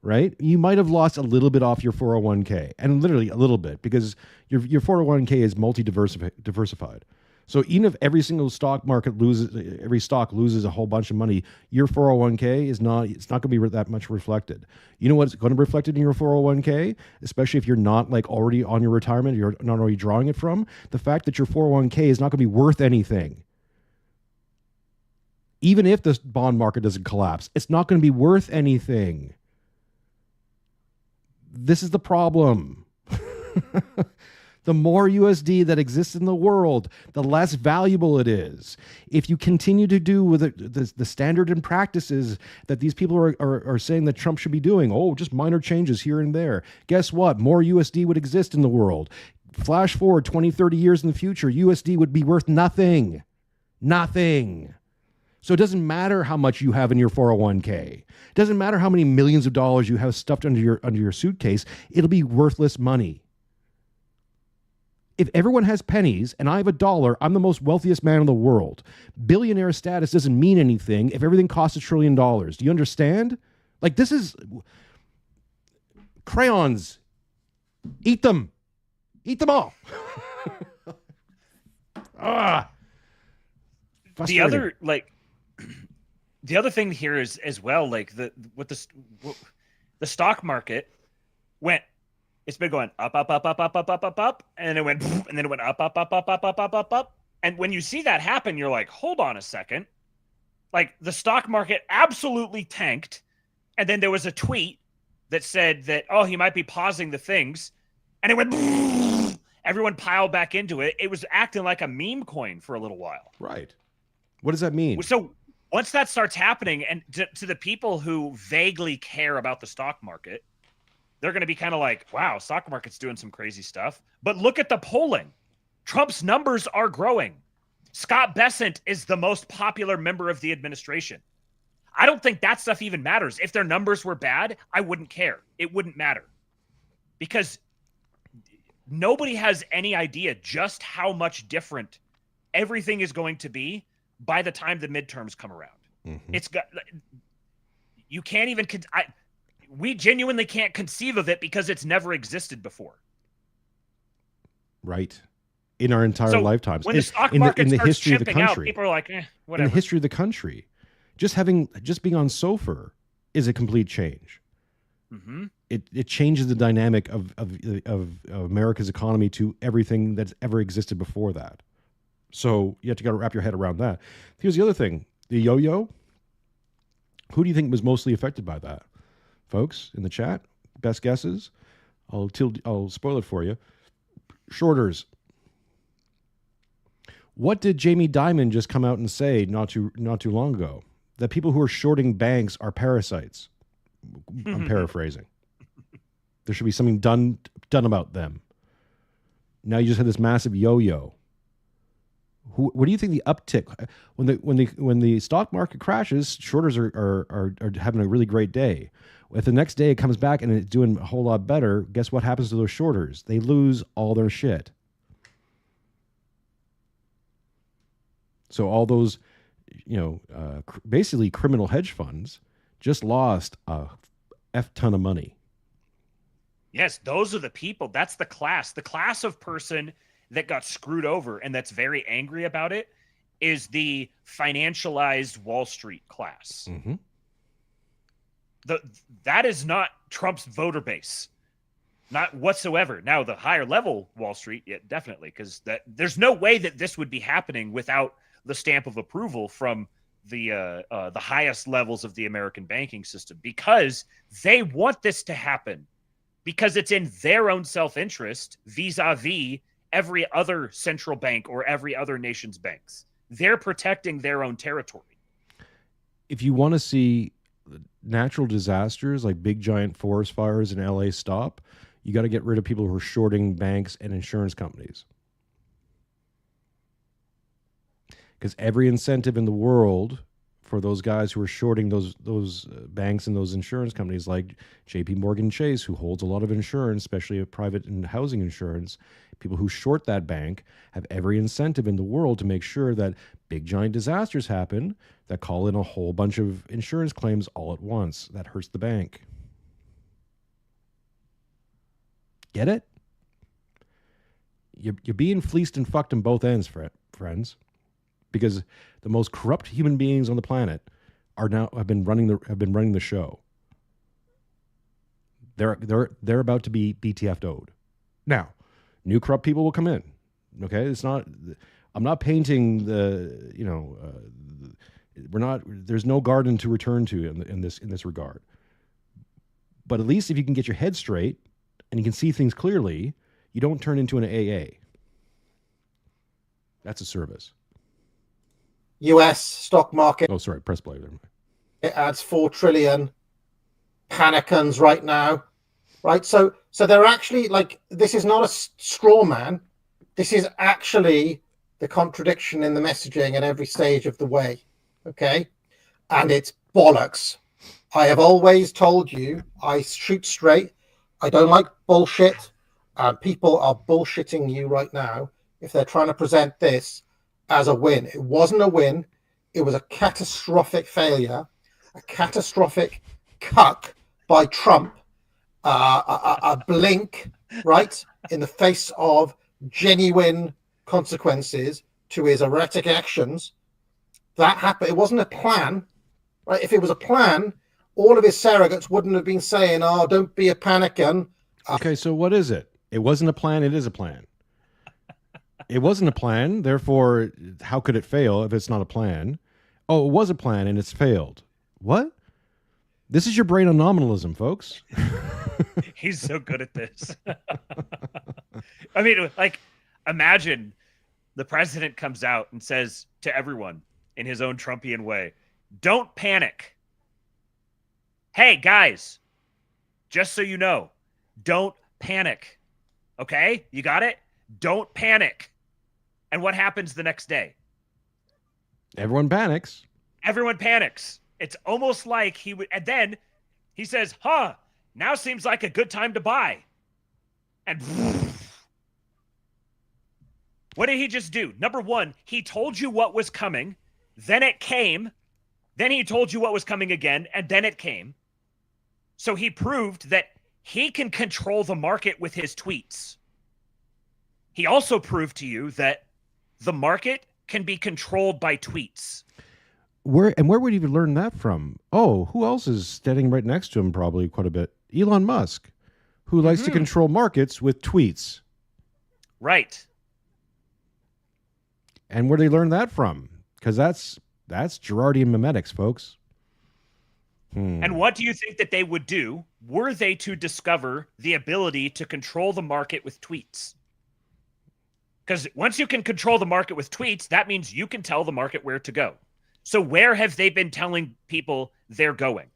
right? You might have lost a little bit off your 401k, and literally a little bit, because your 401k is multi-diversified. So even if every single stock market loses, every stock loses a whole bunch of money, your 401k it's not going to be that much reflected. You know what's going to be reflected in your 401k, especially if you're not like already on your retirement, you're not already drawing it from, the fact that your 401k is not going to be worth anything. Even if the bond market doesn't collapse, it's not going to be worth anything. This is the problem. The more USD that exists in the world, the less valuable it is. If you continue to do with the standard and practices that these people are saying that Trump should be doing, just minor changes here and there, guess what? More USD would exist in the world. Flash forward 20, 30 years in the future, USD would be worth nothing. Nothing. So it doesn't matter how much you have in your 401k. It doesn't matter how many millions of dollars you have stuffed under your suitcase. It'll be worthless money. If everyone has pennies and I have $1, I'm the most wealthiest man in the world. Billionaire status doesn't mean anything if everything costs $1 trillion. Do you understand? Like, this is crayons. Eat them. Eat them all. The other thing here is as well, like the stock market went. It's been going up, up, up, up, up, up, up, up, up, and it went, and then it went up, up, up, up, up, up, up, up, up. And when you see that happen, you're like, hold on a second. Like, the stock market absolutely tanked, and then there was a tweet that said that, he might be pausing the things, and it went, everyone piled back into it. It was acting like a meme coin for a little while. Right. What does that mean? So once that starts happening, and to the people who vaguely care about the stock market, they're going to be kind of like, wow, stock market's doing some crazy stuff. But look at the polling. Trump's numbers are growing. Scott Bessent is the most popular member of the administration. I don't think that stuff even matters. If their numbers were bad, I wouldn't care. It wouldn't matter. Because nobody has any idea just how much different everything is going to be by the time the midterms come around. It's got, you can't even, we genuinely can't conceive of it because it's never existed before. Right. In our entire lifetimes. When the stock market starts history of the chipping out, country, people are like, whatever. In the history of the country, just being on SOFR is a complete change. It changes the dynamic of America's economy to everything that's ever existed before that. So you have to wrap your head around that. Here's the other thing. The yo-yo. Who do you think was mostly affected by that? Folks in the chat, best guesses. I'll spoil it for you. Shorters. What did Jamie Dimon just come out and say not too long ago? That people who are shorting banks are parasites. I'm paraphrasing. There should be something done about them. Now you just had this massive yo-yo. What do you think the uptick when the stock market crashes? Shorters are having a really great day. If the next day it comes back and it's doing a whole lot better, guess what happens to those shorters? They lose all their shit. So all those, basically criminal hedge funds just lost a F ton of money. Yes, those are the people. That's the class of person that got screwed over and that's very angry about it is the financialized Wall Street class. That is not Trump's voter base. Not whatsoever. Now, the higher level Wall Street, yeah, definitely, because there's no way that this would be happening without the stamp of approval from the highest levels of the American banking system, because they want this to happen, because it's in their own self-interest vis-a-vis every other central bank or every other nation's banks. They're protecting their own territory. If you want to see natural disasters like big giant forest fires in LA stop, you got to get rid of people who are shorting banks and insurance companies. Because every incentive in the world for those guys who are shorting those banks and those insurance companies like JP Morgan Chase, who holds a lot of insurance, especially a private and housing insurance, people who short that bank have every incentive in the world to make sure that big giant disasters happen that call in a whole bunch of insurance claims all at once. That hurts the bank. Get it? You're being fleeced and fucked on both ends, friends. Because the most corrupt human beings on the planet have been running the show. They're about to be BTF'd owed. Now, new corrupt people will come in. Okay, it's not. I'm not painting the. We're not. There's no garden to return to in this regard. But at least if you can get your head straight and you can see things clearly, you don't turn into an AA. That's a service. US stock market. Oh, sorry, press play. It adds 4 trillion. Panicans right now, right? So they're actually like, this is not a straw man. This is actually the contradiction in the messaging at every stage of the way. Okay, and it's bollocks. I have always told you I shoot straight. I don't like bullshit, and people are bullshitting you right now if they're trying to present this as a win. It wasn't a win. It was a catastrophic failure, a catastrophic cuck by Trump, a blink, right, in the face of genuine consequences to his erratic actions. That happened. It wasn't a plan, right? If it was a plan, all of his surrogates wouldn't have been saying, "Oh, don't be a panican." Okay, so what is it? It wasn't a plan. It is a plan. It wasn't a plan, therefore, how could it fail if it's not a plan? Oh, it was a plan and it's failed. What? This is your brain on nominalism, folks. He's so good at this. I mean, like, imagine the president comes out and says to everyone in his own Trumpian way, "Don't panic. Hey, guys, just so you know, don't panic. Okay? You got it? Don't panic." And what happens the next day? Everyone panics. Everyone panics. It's almost like he would, and then he says, now seems like a good time to buy. And what did he just do? Number one, he told you what was coming, then it came, then he told you what was coming again, and then it came. So he proved that he can control the market with his tweets. He also proved to you that the market can be controlled by tweets. Where would he even learn that from? Oh, who else is standing right next to him probably quite a bit? Elon Musk, who likes to control markets with tweets. Right. And where did he learn that from? Because that's Girardian memetics, folks. And what do you think that they would do were they to discover the ability to control the market with tweets? Because once you can control the market with tweets, that means you can tell the market where to go. So where have they been telling people they're going?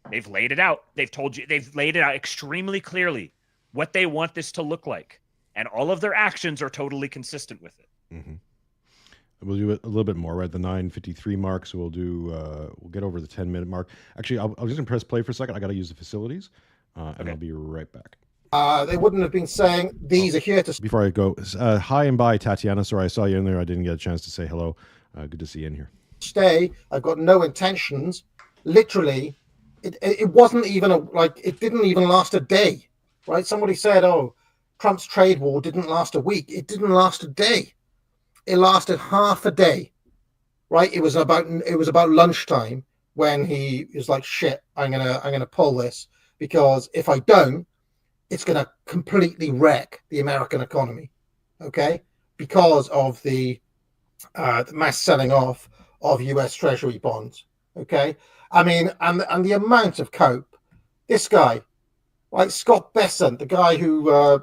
They've laid it out. They've laid it out extremely clearly what they want this to look like. And all of their actions are totally consistent with it. Mm-hmm. We'll do it a little bit more. We're at the 9:53 mark, so we'll get over the 10-minute mark. Actually, I'll just gonna press play for a second. I got to use the facilities, and I'll be right back. They wouldn't have been saying these are here to Before I go, hi and bye, Tatiana. Sorry, I saw you in there. I didn't get a chance to say hello. Good to see you in here. stay. I've got no intentions. Literally, it wasn't even it didn't even last a day, right? Somebody said, oh, Trump's trade war didn't last a week. It didn't last a day. It lasted half a day, right? It was about lunchtime when he was like, shit, I'm gonna pull this, because if I don't, it's gonna completely wreck the American economy, okay? Because of the mass selling off of US Treasury bonds, okay? I mean, and the amount of cope. This guy, like Scott Besant, the guy who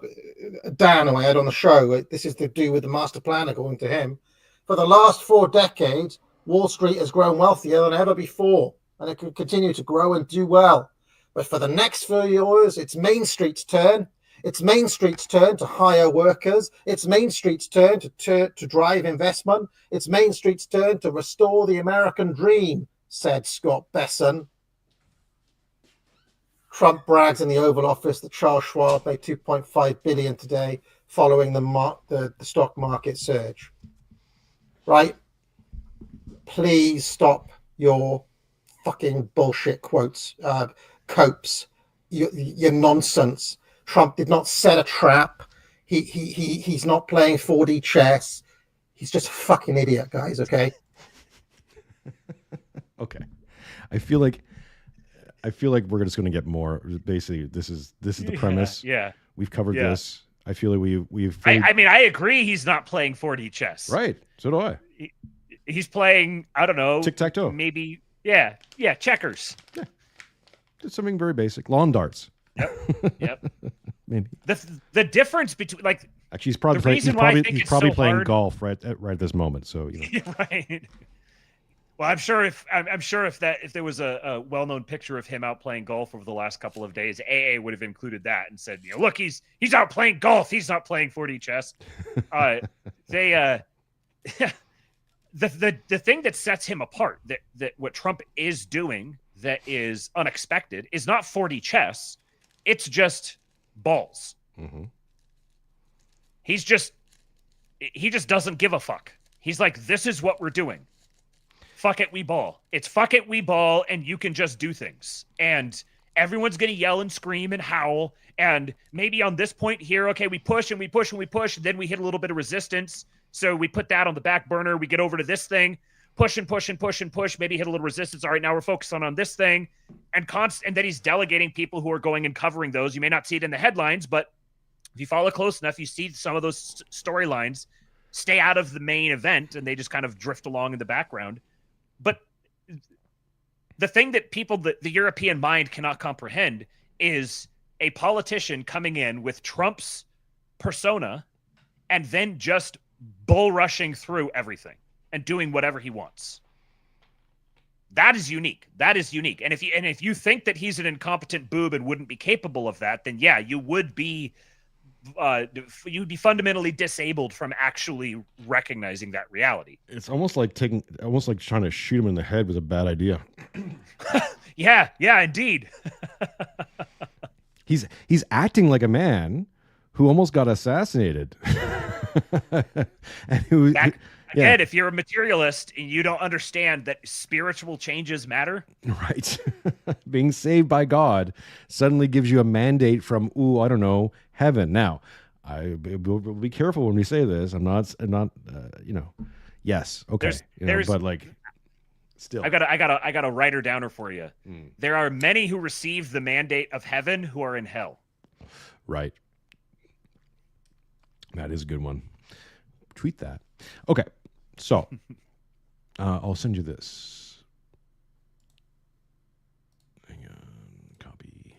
Dan who I had on the show, this is to do with the master plan, according to him. For the last 4 decades, Wall Street has grown wealthier than ever before, and it could continue to grow and do well. But for the next 4 years, it's Main Street's turn. It's Main Street's turn to hire workers. It's Main Street's turn to drive investment. It's Main Street's turn to restore the American dream, said Scott Besant. Trump brags in the Oval Office that Charles Schwab made $2.5 billion today following the stock market surge. Right? Please stop your fucking bullshit quotes, copes, your nonsense. Trump did not set a trap. He's not playing 4D chess. He's just a fucking idiot, guys. Okay. Okay. I feel like we're just going to get more. Basically, this is the premise. Yeah. We've covered this. I feel like we've. I mean, I agree. He's not playing 4D chess. Right. So do I. He's playing, I don't know, tic-tac-toe. Maybe, checkers. Yeah. It's something very basic. Lawn darts. Yep. Maybe. The difference between, like, actually, he's probably playing golf right at this moment. So right. Well, I'm sure if there was a well-known picture of him out playing golf over the last couple of days, AA would have included that and said, look, he's out playing golf. He's not playing 4D chess. The thing that sets him apart, that what Trump is doing that is unexpected, is not 4D chess. It's just balls. Mm-hmm. He just doesn't give a fuck. He's like, this is what we're doing. Fuck it, we ball. It's fuck it, we ball, and you can just do things. And everyone's going to yell and scream and howl. And maybe on this point here, okay, we push and we push and we push. Then we hit a little bit of resistance. So we put that on the back burner. We get over to this thing, push and push and push and push, maybe hit a little resistance. All right, now we're focused on this thing. And then he's delegating people who are going and covering those. You may not see it in the headlines, but if you follow close enough, you see some of those storylines stay out of the main event and they just kind of drift along in the background. But the thing that the European mind cannot comprehend is a politician coming in with Trump's persona and then just bull rushing through everything and doing whatever he wants. That is unique. And if you think that he's an incompetent boob and wouldn't be capable of that, then yeah, you would be you'd be fundamentally disabled from actually recognizing that reality. It's almost like trying to shoot him in the head was a bad idea. Yeah, indeed. He's acting like a man who almost got assassinated. And who, Again, if you're a materialist and you don't understand that spiritual changes matter. Right. Being saved by God suddenly gives you a mandate from, I don't know, heaven. Now, we'll be careful when we say this. I'm not, yes. Okay. But like, still. I got a writer downer for you. There are many who receive the mandate of heaven who are in hell. Right. That is a good one. Tweet that. Okay. So, I'll send you this. Hang on, copy.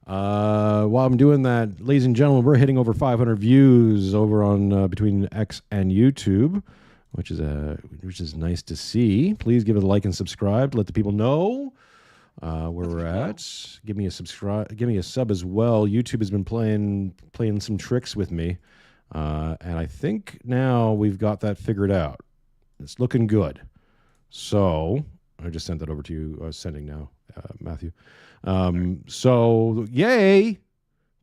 While I'm doing that, ladies and gentlemen, we're hitting over 500 views over on between X and YouTube, which is nice to see. Please give it a like and subscribe to let the people know where we're at. Give me a subscribe. Give me a sub as well. YouTube has been playing some tricks with me. And I think now we've got that figured out. It's looking good. So I just sent that over to you. I was sending now, Matthew. So yay,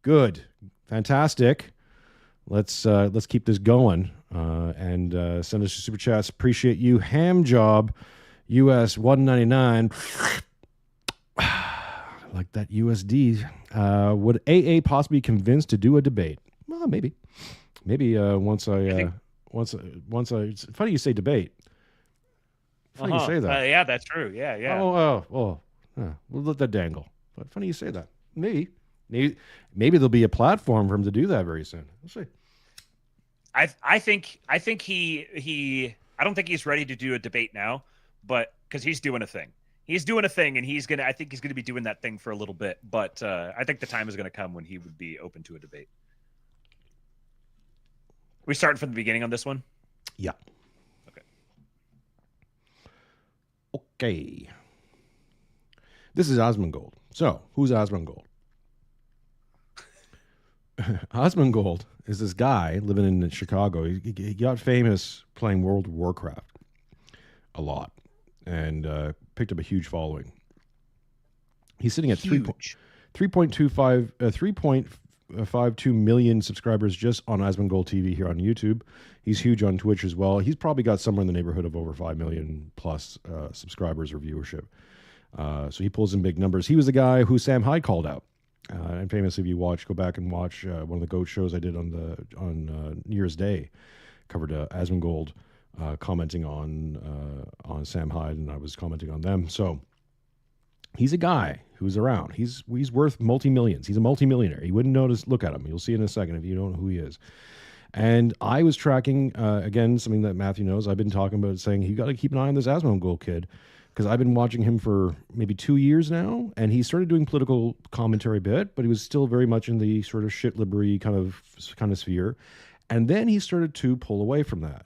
good, fantastic. Let's keep this going and send us your super chats. Appreciate you. Ham job, US $1.99. Like that USD. Would AA possibly be convinced to do a debate? Well, maybe. Once I it's funny you say debate. Funny you say that. Yeah, that's true. Yeah. We'll let that dangle. But funny you say that. Maybe there'll be a platform for him to do that very soon. We'll see. I think he I don't think he's ready to do a debate now, but because he's doing a thing. He's doing a thing, and I think he's gonna be doing that thing for a little bit. But I think the time is gonna come when he would be open to a debate. We starting from the beginning on this one? Yeah. Okay. This is Asmongold. So, who's Asmongold? Asmongold is this guy living in Chicago. He got famous playing World of Warcraft a lot and picked up a huge following. He's sitting at 3.52 million subscribers just on Asmongold TV here on YouTube. He's huge on Twitch as well. He's probably got somewhere in the neighborhood of over 5 million plus subscribers or viewership. So he pulls in big numbers. He was the guy who Sam Hyde called out. And famously, if you go back and watch one of the GOAT shows I did on New Year's Day, covered Asmongold commenting on Sam Hyde, and I was commenting on them. So he's a guy who's around. He's worth multi-millions. He's a multi-millionaire. You wouldn't look at him. You'll see in a second if you don't know who he is. And I was tracking, again, something that Matthew knows. I've been talking about saying, you got to keep an eye on this Asmongold kid, because I've been watching him for maybe 2 years now, and he started doing political commentary a bit, but he was still very much in the sort of shit-libbery kind of sphere. And then he started to pull away from that.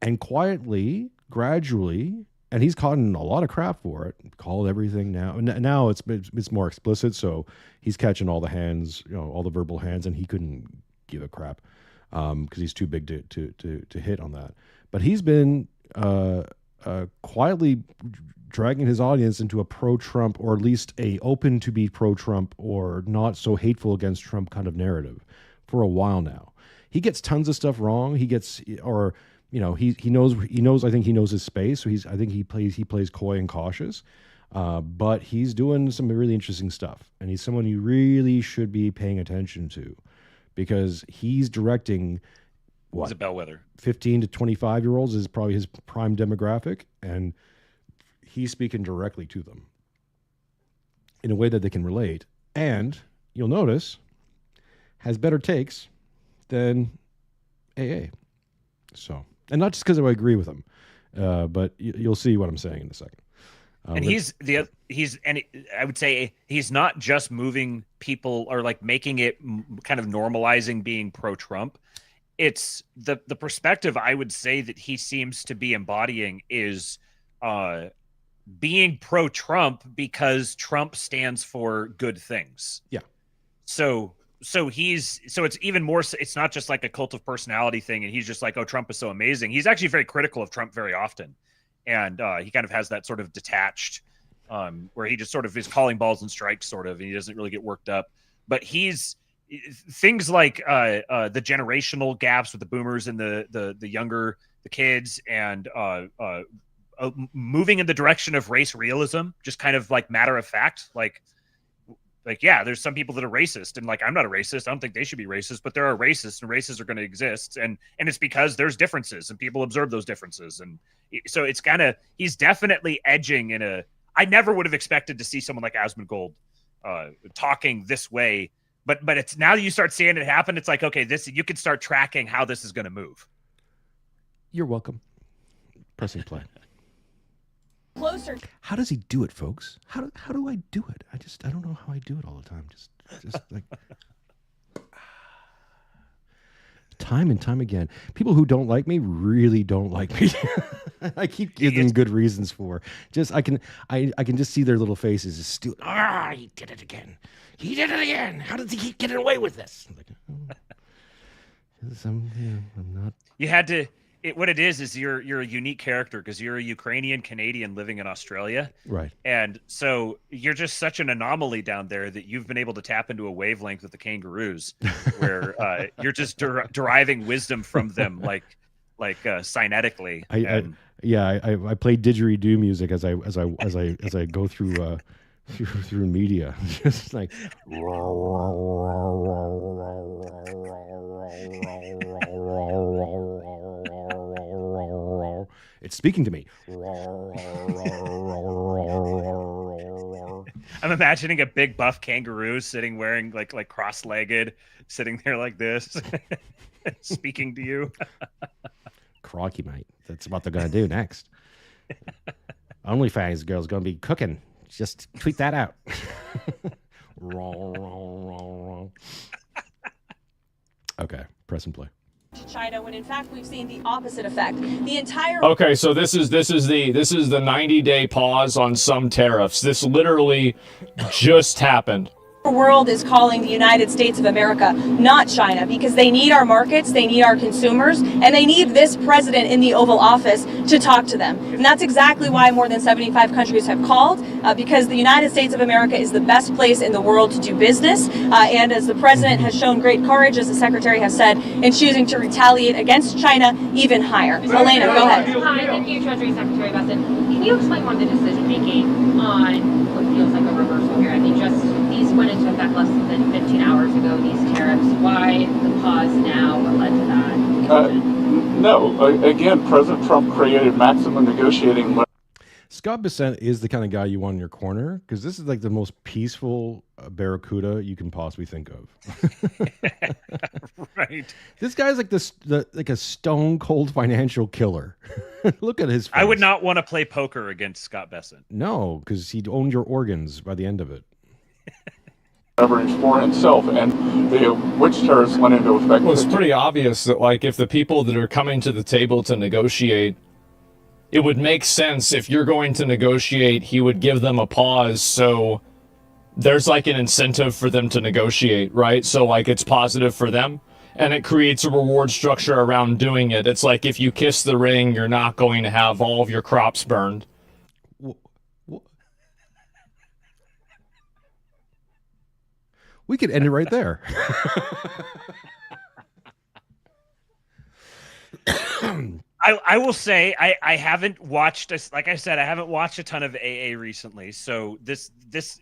And quietly, gradually, and he's gotten a lot of crap for it, called everything now. Now it's more explicit, so he's catching all the hands, all the verbal hands, and he couldn't give a crap because he's too big to hit on that. But he's been quietly dragging his audience into a pro-Trump, or at least a open to be pro-Trump or not so hateful against Trump kind of narrative for a while now. He gets tons of stuff wrong. He knows. I think he knows his space. So I think he plays coy and cautious. But he's doing some really interesting stuff, and he's someone you really should be paying attention to, because he's directing. He's a bellwether. 15 to 25-year-olds is probably his prime demographic, and he's speaking directly to them in a way that they can relate. And you'll notice has better takes than AA. So, and not just because I agree with him, but you'll see what I'm saying in a second. And I would say he's not just moving people or like making it kind of normalizing being pro-Trump. It's the perspective I would say that he seems to be embodying is being pro-Trump because Trump stands for good things. Yeah. So it's even more, it's not just like a cult of personality thing. And he's just like, oh, Trump is so amazing. He's actually very critical of Trump very often. And he kind of has that sort of detached, where he just sort of is calling balls and strikes sort of, and he doesn't really get worked up. But he's things like the generational gaps with the boomers and the younger, the kids, and moving in the direction of race realism, just kind of like matter of fact, like, yeah, there's some people that are racist, and like, I'm not a racist. I don't think they should be racist, but there are racists, and races are going to exist. And it's because there's differences and people observe those differences. And so it's kind of, he's definitely edging in a, I never would have expected to see someone like Asmongold talking this way, but it's now you start seeing it happen. It's like, okay, this, you can start tracking how this is going to move. You're welcome. Pressing play. Closer. How does he do it, folks? How do I do it? I don't know how I do it all the time. Just like time and time again. People who don't like me really don't like me. I keep giving them good reasons for. Just I can just see their little faces. Just he did it again. He did it again. How does he keep getting away with this? I'm like, I'm not. You had to. What it is you're a unique character because you're a Ukrainian Canadian living in Australia, right? And so you're just such an anomaly down there that you've been able to tap into a wavelength with the kangaroos, where you're just deriving wisdom from them, like cynetically. I play didgeridoo music as I go through through media, just like. It's speaking to me. I'm imagining a big buff kangaroo sitting wearing like cross-legged, sitting there like this, speaking to you. Crocky, mate. That's what they're going to do next. OnlyFans girl's going to be cooking. Just tweet that out. Okay, press and play. China, when in fact we've seen the opposite effect. The entire Okay, so this is the 90-day pause on some tariffs. This literally just happened. world is calling the United States of America, not China, because they need our markets, they need our consumers, and they need this president in the Oval Office to talk to them. And that's exactly why more than 75 countries have called, because the United States of America is the best place in the world to do business. And as the president has shown great courage, as the secretary has said, in choosing to retaliate against China even higher. Elena, go ahead. Hi, thank you, Treasury Secretary Besson. Can you explain more of the decision making on what feels like a reversal here? I mean, just these went into effect less than 15 hours ago, these tariffs. Why the pause now? What led to that? No, again, President Trump created maximum negotiating leverage. Scott Bessent is the kind of guy you want in your corner, because this is like the most peaceful barracuda you can possibly think of. Right. This guy's like like a stone cold financial killer. Look at his face. I would not want to play poker against Scott Bessent. No, because he'd own your organs by the end of it. Leverage for himself, and which tariffs went into effect. Well, it's pretty obvious that, like, if the people that are coming to the table to negotiate, it would make sense if you're going to negotiate, he would give them a pause, so there's like an incentive for them to negotiate, right? So like it's positive for them, and it creates a reward structure around doing it. It's like if you kiss the ring, you're not going to have all of your crops burned. We could end it right there. I will say I haven't watched, like I said, I haven't watched a ton of AA recently. So this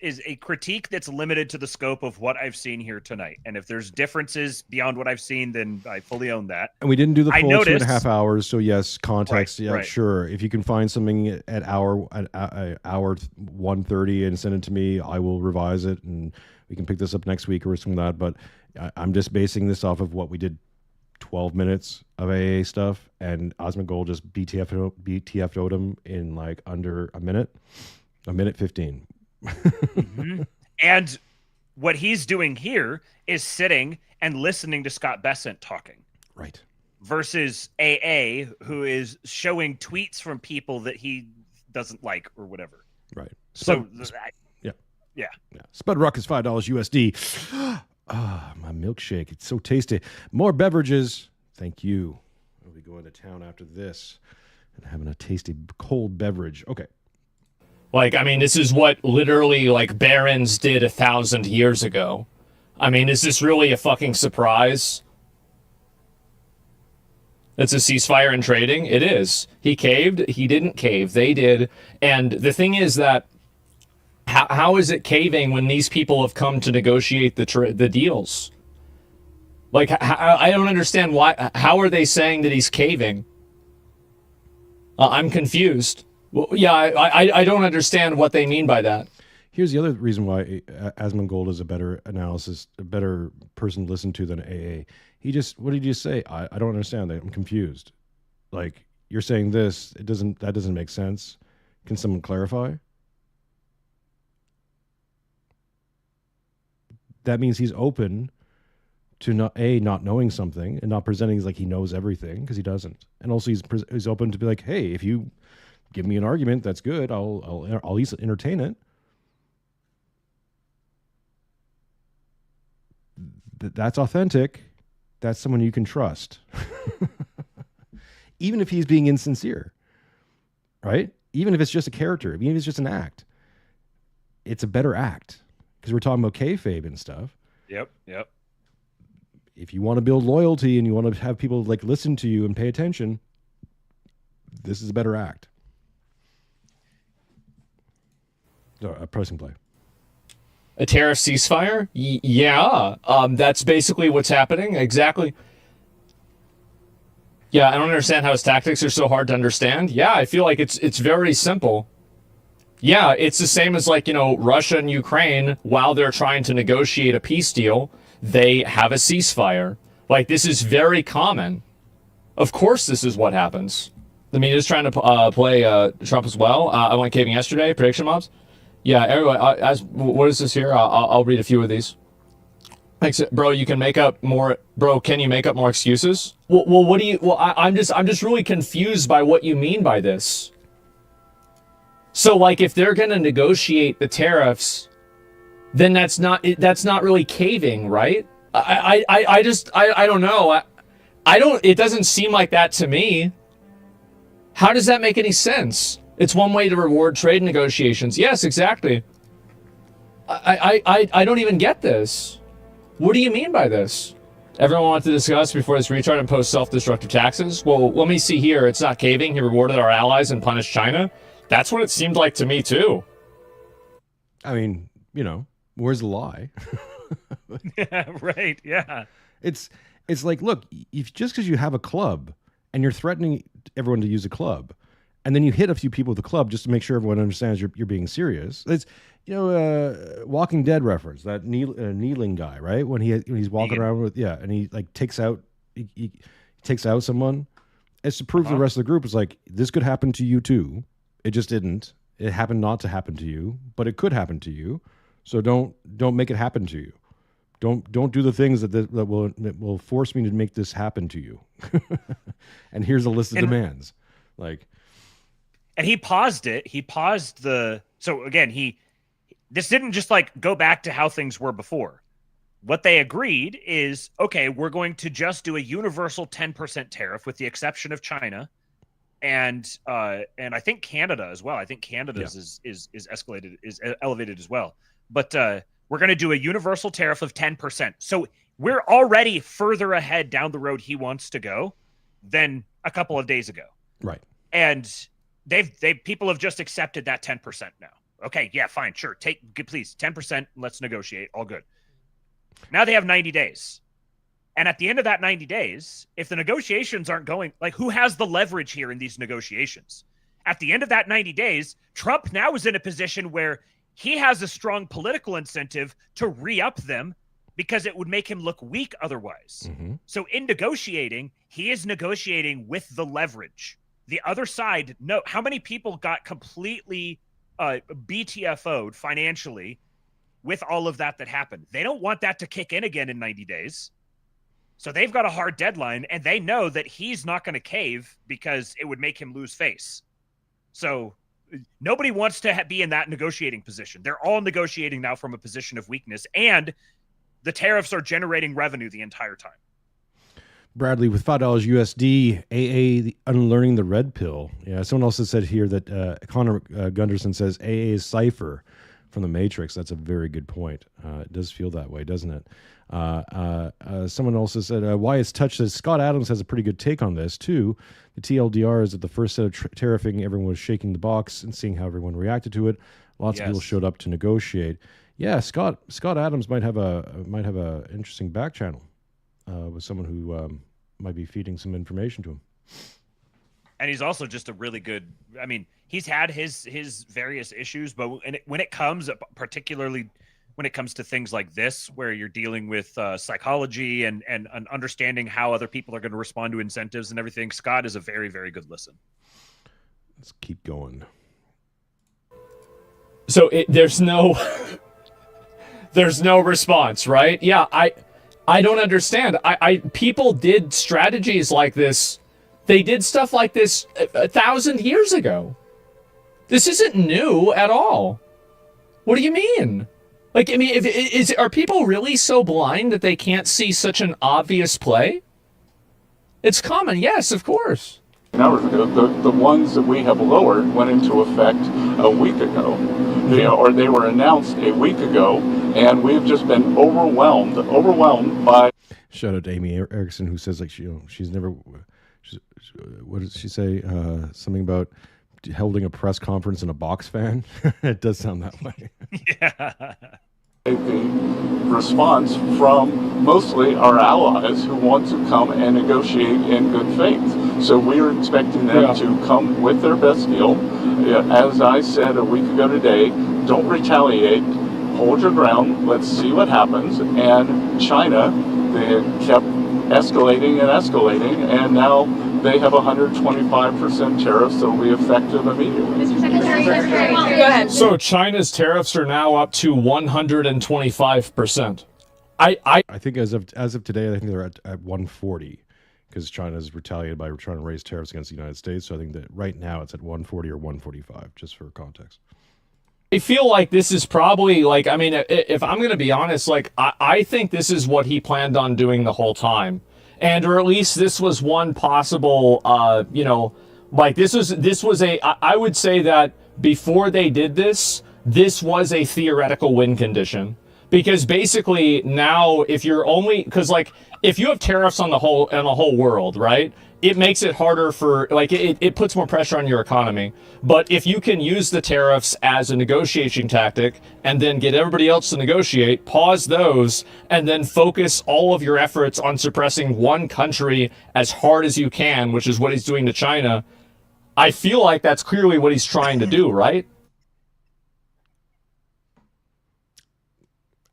is a critique that's limited to the scope of what I've seen here tonight. And if there's differences beyond what I've seen, then I fully own that. And we didn't do the full 2.5 hours. So yes, context. Right. Sure. If you can find something at hour 1:30 and send it to me, I will revise it, and we can pick this up next week or something like that. But I'm just basing this off of what we did 12 minutes of AA stuff, and Asmongold just BTF'd him in like under a minute 15. Mm-hmm. And what he's doing here is sitting and listening to Scott Bessent talking. Right. Versus AA, who is showing tweets from people that he doesn't like or whatever. Right. So Yeah. Spud Rock is $5 USD. Ah, my milkshake. It's so tasty. More beverages. Thank you. I'll be going to town after this and having a tasty cold beverage. Okay. Like, I mean, this is what literally, like, barons did 1,000 years ago. I mean, is this really a fucking surprise? It's a ceasefire in trading? It is. He caved. He didn't cave. They did. And the thing is that how is it caving when these people have come to negotiate the deals? Like, I don't understand why. How are they saying that he's caving? I'm confused. Well, yeah, I don't understand what they mean by that. Here's the other reason why Asmongold is a better a better person to listen to than AA. What did you say? I don't understand that. I'm confused. Like, you're saying this, that doesn't make sense. Can someone clarify? That means he's open to not knowing something and not presenting like he knows everything, because he doesn't. And also he's open to be like, hey, if you give me an argument, that's good. I'll at least entertain it. That's authentic. That's someone you can trust. Even if he's being insincere, right? Even if it's just a character, even if it's just an act, it's a better act, because we're talking about kayfabe and stuff. Yep. If you want to build loyalty and you want to have people like listen to you and pay attention, this is a better act. So, a pressing play. A tariff ceasefire? Yeah. That's basically what's happening. Exactly. Yeah, I don't understand how his tactics are so hard to understand. Yeah, I feel like it's very simple. Yeah, it's the same as, like, you know, Russia and Ukraine, while they're trying to negotiate a peace deal, they have a ceasefire. Like, this is very common. Of course this is what happens. The media's trying to play Trump as well. I went caving yesterday, prediction mobs. Yeah, everyone, what is this here? I'll read a few of these. Thanks, bro. You can make up more. Bro, can you make up more excuses? Well, what do you? Well, I'm just really confused by what you mean by this. So, like, if they're gonna negotiate the tariffs, then that's not really caving, right? I don't know. It doesn't seem like that to me. How does that make any sense? It's one way to reward trade negotiations. Yes, exactly. I don't even get this. What do you mean by this? Everyone wanted to discuss before this retard impose self-destructive taxes? Well, let me see here. It's not caving. He rewarded our allies and punished China. That's what it seemed like to me, too. I mean, you know, where's the lie? Yeah, right. Yeah. It's like, look, just because you have a club and you're threatening everyone to use a club, and then you hit a few people with the club just to make sure everyone understands you're being serious. It's, you know, Walking Dead reference, that kneeling guy, right? When he's walking around with, and he like takes out someone. It's to prove to the rest of the group, it's like, this could happen to you too. It just didn't. It happened not to happen to you, but it could happen to you. So don't make it happen to you. Don't do the things that will force me to make this happen to you. And here's a list of demands. Like, and he paused it. He paused so again, this didn't just like go back to how things were before. What they agreed is, okay, we're going to just do a universal 10% tariff with the exception of China. And I think Canada as well. I think Canada's is escalated, is elevated as well. But we're going to do a universal tariff of 10%. So we're already further ahead down the road he wants to go than a couple of days ago. Right. And people have just accepted that 10% now. Okay, yeah, fine, sure. Please, 10%, let's negotiate. All good. Now they have 90 days. And at the end of that 90 days, if the negotiations aren't going, like, who has the leverage here in these negotiations? At the end of that 90 days, Trump now is in a position where he has a strong political incentive to re-up them because it would make him look weak otherwise. Mm-hmm. So in negotiating, he is negotiating with the leverage. The other side, no. How many people got completely BTFO'd financially with all of that happened? They don't want that to kick in again in 90 days. So they've got a hard deadline, and they know that he's not going to cave because it would make him lose face. So nobody wants to be in that negotiating position. They're all negotiating now from a position of weakness. And the tariffs are generating revenue the entire time. Bradley, with $5 USD, AA unlearning the red pill. Yeah, someone else has said here that Connor Gunderson says AA is Cypher from the Matrix. That's a very good point. It does feel that way, doesn't it? Someone also said, why is touch says Scott Adams has a pretty good take on this too. The TLDR is that the first set of tariffing, everyone was shaking the box and seeing how everyone reacted to it. Lots of people showed up to negotiate. Yeah, Scott Adams might have a interesting back channel with someone who might be feeding some information to him. And he's also just a really good. I mean, he's had his various issues, but when it comes, particularly when it comes to things like this, where you're dealing with psychology and understanding how other people are going to respond to incentives and everything, Scott is a very, very good listen. Let's keep going. So there's no response, right? Yeah, I don't understand. People did strategies like this. They did stuff like this 1,000 years ago. This isn't new at all. What do you mean? Like, I mean, are people really so blind that they can't see such an obvious play? It's common, yes, of course. Hours ago, the ones that we have lowered went into effect a week ago, or they were announced a week ago, and we've just been overwhelmed by. Shout out to Amy Erickson, who says like she's never. What did she say? Something about holding a press conference in a box fan. It does sound that way. Yeah. The response from mostly our allies who want to come and negotiate in good faith. So we are expecting them to come with their best deal. As I said a week ago today, don't retaliate, hold your ground, let's see what happens. And China, they kept escalating and escalating, and now they have 125% tariffs that will be effective immediately. Mr. Secretary, Go ahead. So China's tariffs are now up to 125%. I think as of today, I think they're at 140 because China's retaliated by trying to raise tariffs against the United States. So I think that right now it's at 140 or 145, just for context. I feel like this is probably like, I mean, if I'm going to be honest, like I think this is what he planned on doing the whole time. And, or at least this was one possible, like this was I would say that before they did this, this was a theoretical win condition. Because basically now if you're only, because like if you have tariffs on the whole world, right? It makes it harder for, like, it puts more pressure on your economy. But if you can use the tariffs as a negotiation tactic and then get everybody else to negotiate, pause those, and then focus all of your efforts on suppressing one country as hard as you can, which is what he's doing to China, I feel like that's clearly what he's trying to do, right?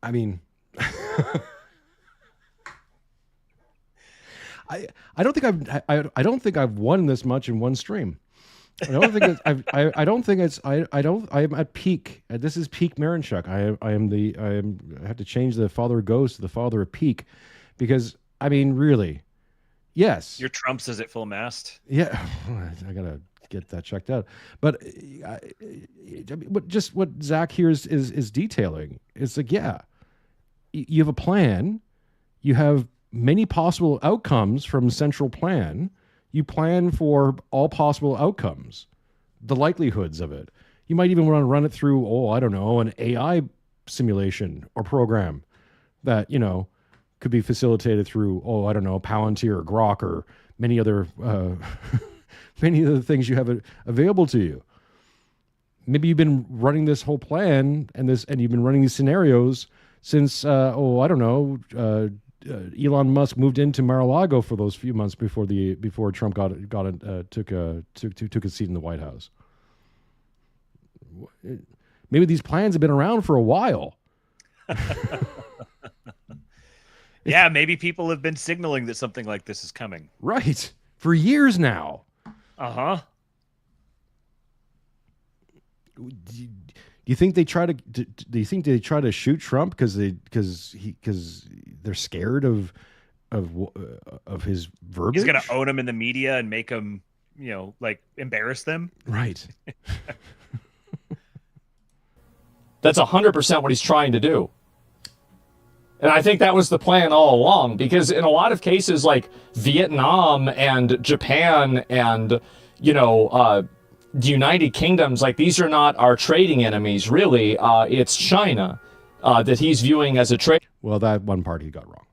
I mean, I don't think I've won this much in one stream. I don't think I'm at peak. This is peak MIRONCHUCK. I have to change the father of ghosts to the father of peak, because I mean, really, yes. Your Trump says it full mast. Yeah, I gotta get that checked out. But just what Zach here is detailing is like, yeah, you have a plan, you have many possible outcomes from central plan. You plan for all possible outcomes, the likelihoods of it. You might even want to run it through, I don't know, an AI simulation or program that, could be facilitated through, I don't know, Palantir or Grok or many other things you have available to you. Maybe you've been running this whole plan and you've been running these scenarios since, I don't know, Elon Musk moved into Mar-a-Lago for those few months before Trump took a seat in the White House. Maybe these plans have been around for a while. Yeah, maybe people have been signaling that something like this is coming. Right, for years now. Uh-huh. Do you think they try to? Do you think they try to shoot Trump because they're scared of his verbiage? He's gonna own him in the media and make him, like embarrass them. Right. That's 100% what he's trying to do. And I think that was the plan all along, because in a lot of cases, like Vietnam and Japan and, the United Kingdoms, like these are not our trading enemies, really. It's China that he's viewing as a trade. Well, that one part he got wrong.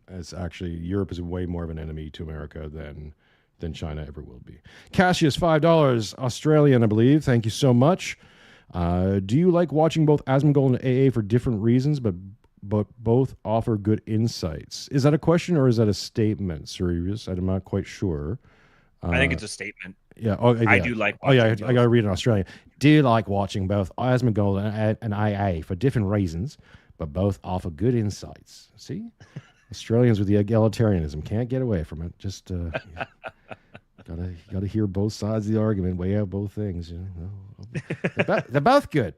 It's actually, Europe is way more of an enemy to America than China ever will be. Cassius, $5, Australian, I believe. Thank you so much. Do you like watching both Asmongold and AA for different reasons, but both offer good insights? Is that a question or is that a statement, Sirius? I'm not quite sure. I think it's a statement. Yeah. Oh, yeah. I do like. Oh, yeah. I got to read it in Australian. Do you like watching both Asmongold and AA for different reasons, but both offer good insights? See, Australians with the egalitarianism can't get away from it. Just gotta hear both sides of the argument, weigh out both things. They're both good.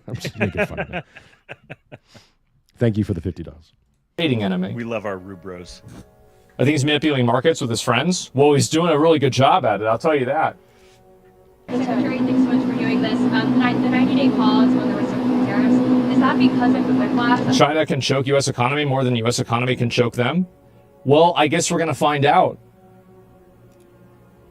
I'm just making fun of it. Thank you for the $50. Trading enemy. We love our Rubros. I think he's manipulating markets with his friends. Well, he's doing a really good job at it, I'll tell you that. Secretary, thanks so much for doing this. The 90-day pause when there were some tariffs, is that because of the whiplash? China can choke U.S. economy more than U.S. economy can choke them? Well, I guess we're going to find out.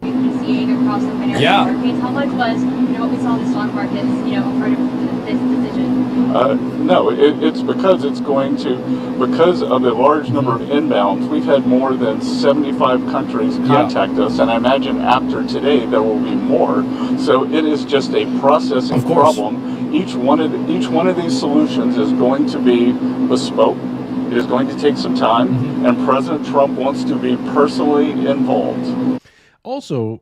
Seeing across the financial markets, how much was, what we saw in the stock markets, a part of this decision? No, it's because because of the large number of inbounds, we've had more than 75 countries contact us, and I imagine after today there will be more. So it is just a processing problem. Each one of these solutions is going to be bespoke. It is going to take some time, and President Trump wants to be personally involved. Also,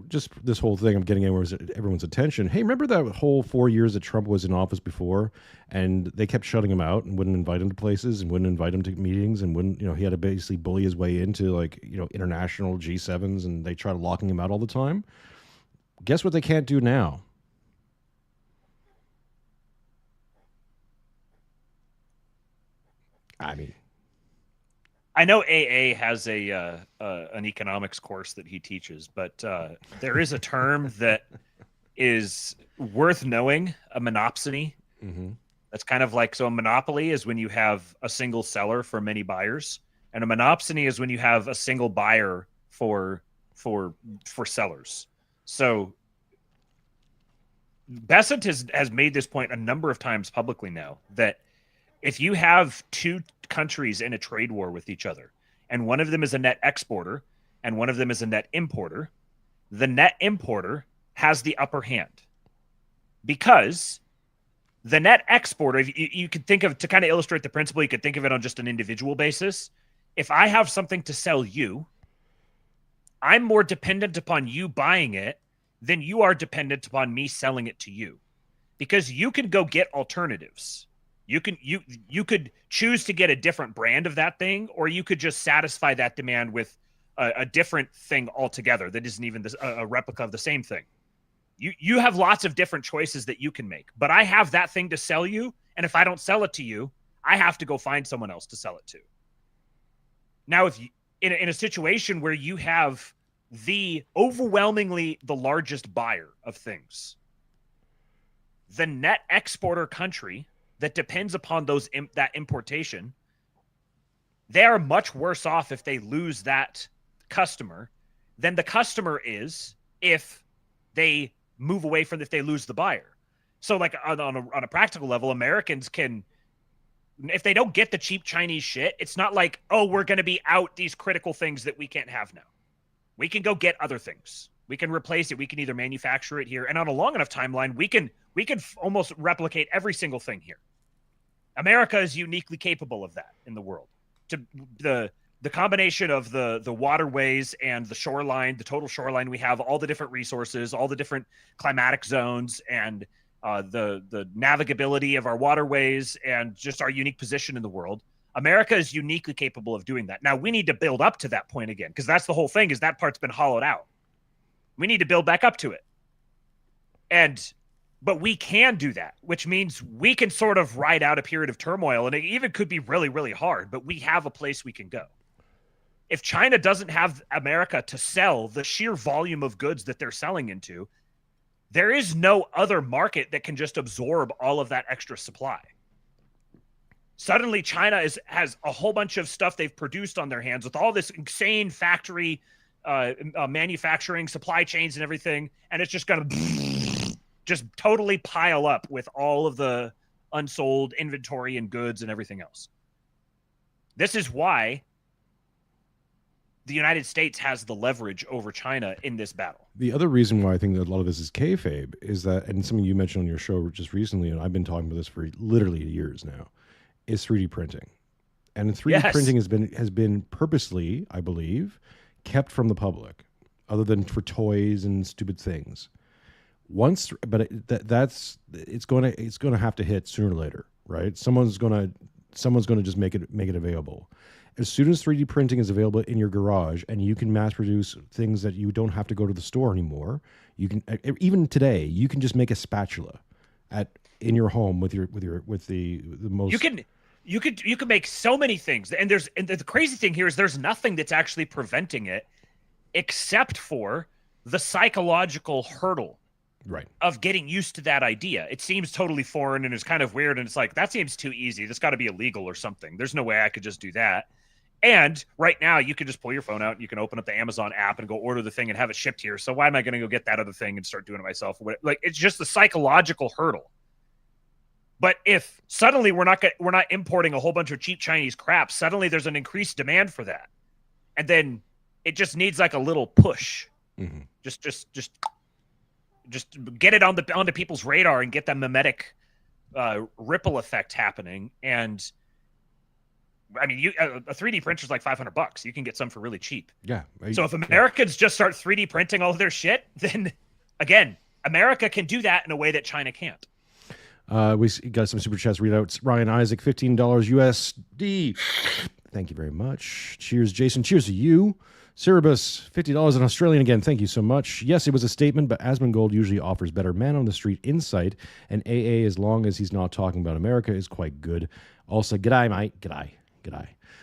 just this whole thing I'm getting everyone's attention. Hey, remember that whole 4 years that Trump was in office before, and they kept shutting him out and wouldn't invite him to places and wouldn't invite him to meetings and wouldn't, he had to basically bully his way into international G7s, and they tried locking him out all the time. Guess what they can't do now? I mean, I know AA has an economics course that he teaches, but there is a term that is worth knowing, a monopsony. Mm-hmm. That's kind of like, so a monopoly is when you have a single seller for many buyers, and a monopsony is when you have a single buyer for sellers. So Bessent has made this point a number of times publicly now, that if you have two countries in a trade war with each other, and one of them is a net exporter and one of them is a net importer, the net importer has the upper hand, because the net exporter, you could think of, to kind of illustrate the principle, you could think of it on just an individual basis. If I have something to sell you, I'm more dependent upon you buying it than you are dependent upon me selling it to you, because you can go get alternatives. You could choose to get a different brand of that thing, or you could just satisfy that demand with a different thing altogether that isn't even a replica of the same thing. You have lots of different choices that you can make, but I have that thing to sell you, and if I don't sell it to you, I have to go find someone else to sell it to. Now, if you, in a situation where you have the overwhelmingly the largest buyer of things, the net exporter country that depends upon that importation, they are much worse off if they lose that customer than the customer is if they move away from, if they lose the buyer. So like on a practical level, Americans can, if they don't get the cheap Chinese shit, it's not like, oh, we're going to be out these critical things that we can't have now. We can go get other things. We can replace it. We can either manufacture it here, and on a long enough timeline, we can almost replicate every single thing here. America is uniquely capable of that in the world. To the combination of the waterways and the shoreline, the total shoreline we have, all the different resources, all the different climatic zones, and the navigability of our waterways, and just our unique position in the world. America is uniquely capable of doing that. Now, we need to build up to that point again, because that's the whole thing, is that part's been hollowed out. We need to build back up to it. But we can do that, which means we can sort of ride out a period of turmoil, and it even could be really, really hard, but we have a place we can go. If China doesn't have America to sell the sheer volume of goods that they're selling into, there is no other market that can just absorb all of that extra supply. Suddenly China has a whole bunch of stuff they've produced on their hands with all this insane factory manufacturing, supply chains and everything, and it's just going to just totally pile up with all of the unsold inventory and goods and everything else. This is why the United States has the leverage over China in this battle. The other reason why I think that a lot of this is kayfabe is that, and something you mentioned on your show just recently, and I've been talking about this for literally years now, is 3D printing. And 3D printing has been purposely, I believe, kept from the public, other than for toys and stupid things. It's going to have to hit sooner or later, right? Someone's going to just make it available. As soon as 3D printing is available in your garage and you can mass produce things that you don't have to go to the store anymore, you can, even today, you can just make a spatula in your home with the most. You could make so many things, and the crazy thing here is there's nothing that's actually preventing it, except for the psychological hurdle, right, of getting used to that idea. It seems totally foreign and it's kind of weird, and it's like, that seems too easy. That's got to be illegal or something. There's no way I could just do that. And right now, you can just pull your phone out and you can open up the Amazon app and go order the thing and have it shipped here. So why am I going to go get that other thing and start doing it myself? Like, it's just the psychological hurdle. But if suddenly we're not importing a whole bunch of cheap Chinese crap, suddenly there's an increased demand for that, and then it just needs like a little push. Mm-hmm. Just get it onto people's radar and get that mimetic ripple effect happening. And I mean, a 3D printer is like $500. You can get some for really cheap. Yeah. So if Americans just start 3D printing all of their shit, then again, America can do that in a way that China can't. We got some super chats readouts. Ryan Isaac, $15 USD. Thank you very much. Cheers, Jason. Cheers to you. Cerebus, $50 in Australian again. Thank you so much. Yes, it was a statement, but Asmongold usually offers better man on the street insight, and AA, as long as he's not talking about America, is quite good. Also, g'day, mate. G'day.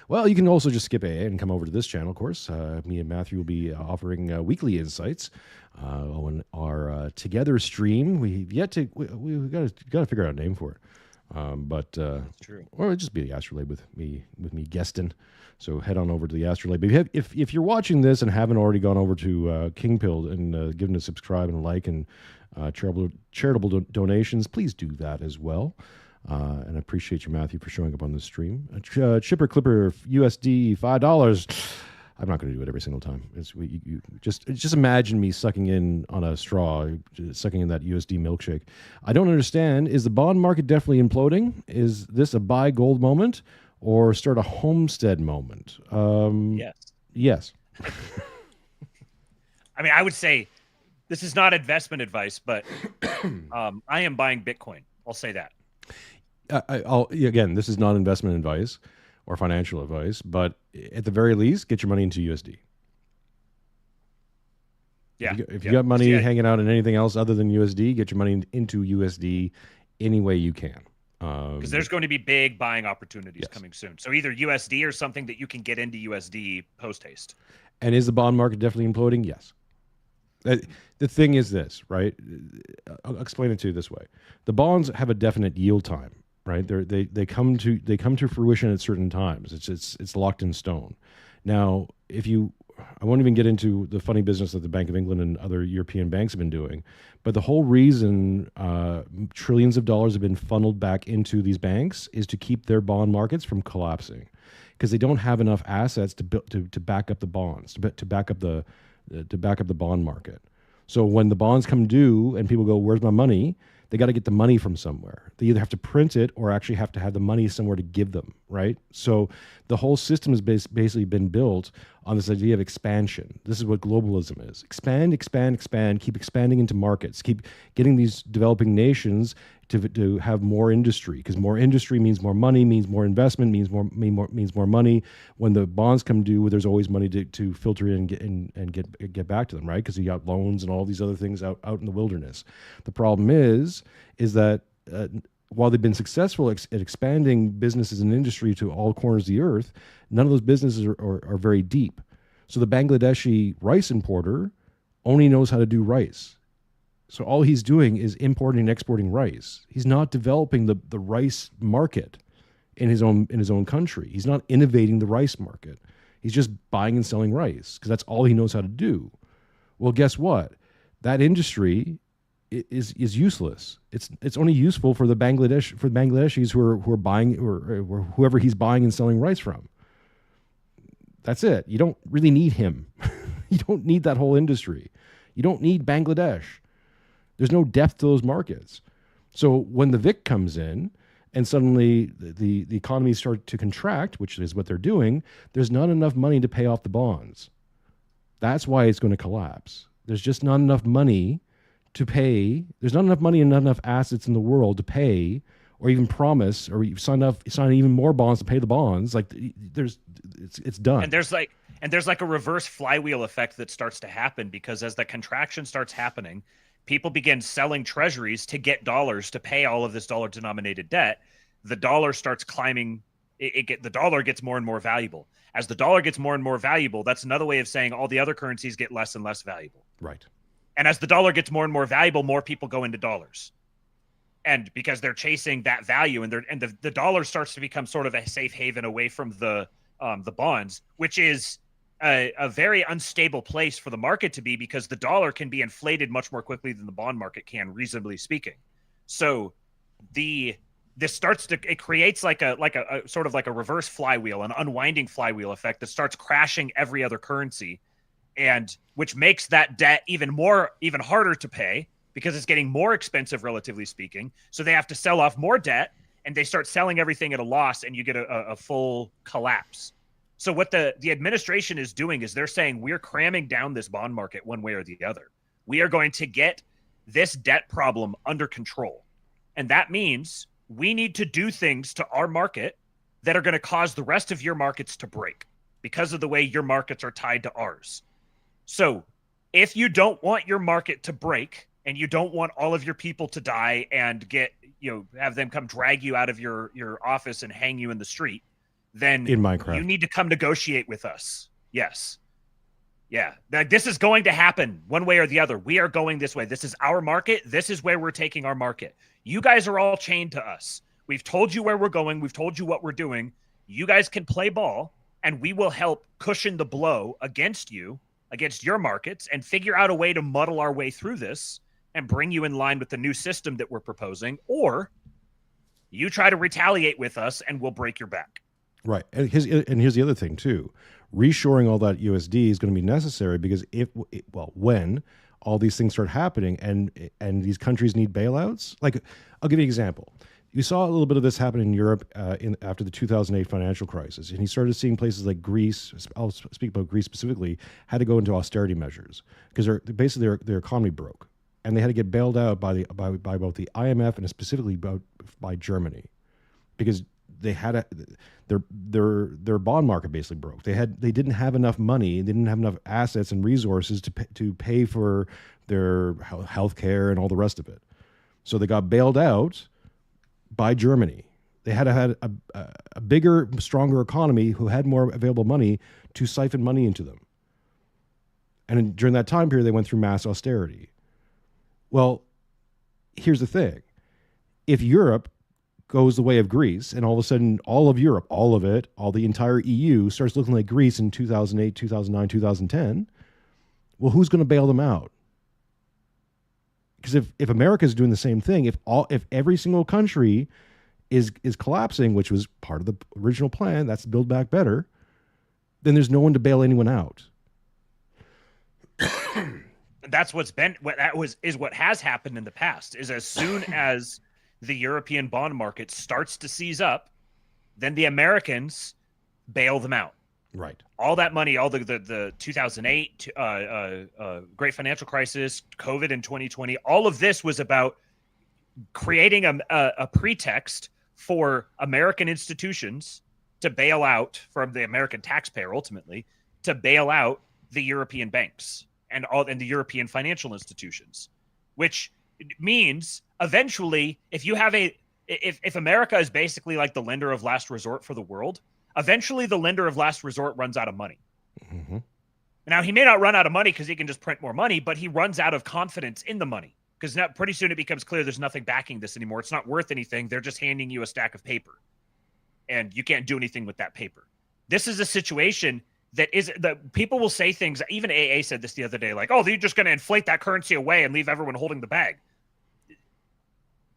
Well, you can also just skip AA and come over to this channel, of course. Me and Matthew will be offering weekly insights on our Together stream. We've got to figure out a name for it. But that's true. Or it'll just be the Astrolabe with me guesting. So head on over to the Astrolabe. But if you're watching this and haven't already gone over to Kingpill and given a subscribe and a like and charitable donations, please do that as well. And I appreciate you, Matthew, for showing up on this stream. Chipper Clipper USD $5. I'm not going to do it every single time. Just imagine me sucking in on a straw, sucking in that USD milkshake. I don't understand. Is the bond market definitely imploding? Is this a buy gold moment or start a homestead moment? Yes. I mean, I would say this is not investment advice, but I am buying Bitcoin. I'll say that. Again, this is not investment advice or financial advice, but at the very least, get your money into USD. Yeah. If you got money hanging out in anything else other than USD, get your money into USD any way you can. Because there's going to be big buying opportunities coming soon. So either USD or something that you can get into USD post haste. And is the bond market definitely imploding? Yes. The thing is this, right? I'll explain it to you this way. The bonds have a definite yield time. Right, they come to fruition at certain times. It's locked in stone. Now, I won't even get into the funny business that the Bank of England and other European banks have been doing, but the whole reason trillions of dollars have been funneled back into these banks is to keep their bond markets from collapsing, because they don't have enough assets to back up the bonds, to back up the bond market. So when the bonds come due and people go, "Where's my money?" They got to get the money from somewhere. They either have to print it or actually have to have the money somewhere to give them, right? So the whole system has basically been built on this idea of expansion. This is what globalism is. Expand, keep expanding into markets, keep getting these developing nations to have more industry, because more industry means more money, means more investment, means more money. When the bonds come due, there's always money to filter in and get back to them, right? Because you got loans and all these other things out in the wilderness. The problem is that while they've been successful at expanding businesses and industry to all corners of the earth, none of those businesses are very deep. So the Bangladeshi rice importer only knows how to do rice. So all he's doing is importing and exporting rice. He's not developing the rice market. in his own country. He's not innovating the rice market. He's just buying and selling rice because that's all he knows how to do. Well, guess what? That industry is useless. It's only useful for the Bangladeshis who are buying or whoever he's buying and selling rice from. That's it. You don't really need him. You don't need that whole industry. You don't need Bangladesh. There's no depth to those markets. So when the VIC comes in and suddenly the economies start to contract, which is what they're doing, there's not enough money to pay off the bonds. That's why it's going to collapse. There's just not enough money to pay. There's not enough money and not enough assets in the world to pay or even promise or sign even more bonds to pay the bonds. Like it's done. And there's like a reverse flywheel effect that starts to happen because as the contraction starts happening, people begin selling treasuries to get dollars to pay all of this dollar denominated debt. The dollar starts climbing. The dollar gets more and more valuable. As the dollar gets more and more valuable, that's another way of saying all the other currencies get less and less valuable. Right. And as the dollar gets more and more valuable, more people go into dollars. And because they're chasing that value and the dollar starts to become sort of a safe haven away from the bonds, which is a very unstable place for the market to be because the dollar can be inflated much more quickly than the bond market can, reasonably speaking. So it creates like a sort of like a reverse flywheel, an unwinding flywheel effect that starts crashing every other currency, and which makes that debt even harder to pay because it's getting more expensive, relatively speaking. So they have to sell off more debt and they start selling everything at a loss and you get a full collapse. So what the administration is doing is they're saying we're cramming down this bond market one way or the other. We are going to get this debt problem under control. And that means we need to do things to our market that are going to cause the rest of your markets to break because of the way your markets are tied to ours. So if you don't want your market to break and you don't want all of your people to die and have them come drag you out of your office and hang you in the street, then in Minecraft, you need to come negotiate with us. Yes. Yeah. This is going to happen one way or the other. We are going this way. This is our market. This is where we're taking our market. You guys are all chained to us. We've told you where we're going. We've told you what we're doing. You guys can play ball and we will help cushion the blow against you, against your markets, and figure out a way to muddle our way through this and bring you in line with the new system that we're proposing, or you try to retaliate with us and we'll break your back. Right. And here's the other thing too. Reshoring all that USD is going to be necessary because when all these things start happening and these countries need bailouts, like I'll give you an example. You saw a little bit of this happen in Europe after the 2008 financial crisis, and you started seeing places like Greece, I'll speak about Greece specifically, had to go into austerity measures because their economy broke. And they had to get bailed out by both the IMF and specifically by Germany, because they had their bond market basically broke. They didn't have enough money, they didn't have enough assets and resources to pay for their health care and all the rest of it. So they got bailed out by Germany. They had a bigger, stronger economy who had more available money to siphon money into them. And during that time period, they went through mass austerity. Well, here's the thing. If Europe goes the way of Greece and all of a sudden all of Europe, all of it, all the entire EU starts looking like Greece in 2008, 2009, 2010, well, who's going to bail them out? Because if America is doing the same thing, if every single country is collapsing, which was part of the original plan, that's Build Back Better, then there's no one to bail anyone out. That's what has happened in the past. Is as soon as the European bond market starts to seize up, then the Americans bail them out. Right. All that money, all the 2008 great financial crisis, COVID in 2020, all of this was about creating a pretext for American institutions to bail out, from the American taxpayer ultimately, to bail out the European banks and the European financial institutions, which means eventually if America is basically like the lender of last resort for the world, eventually the lender of last resort runs out of money. Mm-hmm. Now, he may not run out of money because he can just print more money, but he runs out of confidence in the money because now pretty soon it becomes clear there's nothing backing this anymore. It's not worth anything. They're just handing you a stack of paper. and you can't do anything with that paper. This is a situation that people will say things. Even AA said this the other day, like, oh, they're just going to inflate that currency away and leave everyone holding the bag.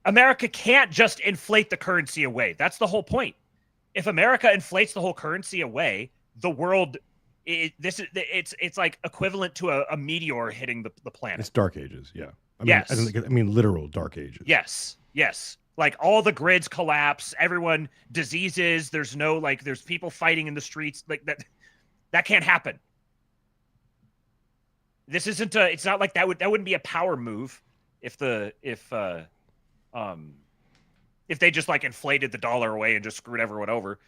America can't just inflate the currency away. That's the whole point. If America inflates the whole currency away, the world, it's like equivalent to a meteor hitting the planet. It's Dark Ages, yeah. Yes. I mean literal Dark Ages. Yes. Like all the grids collapse, everyone diseases. There's people fighting in the streets. Like that can't happen. This isn't it's not like that wouldn't be a power move if they just like inflated the dollar away and just screwed everyone over.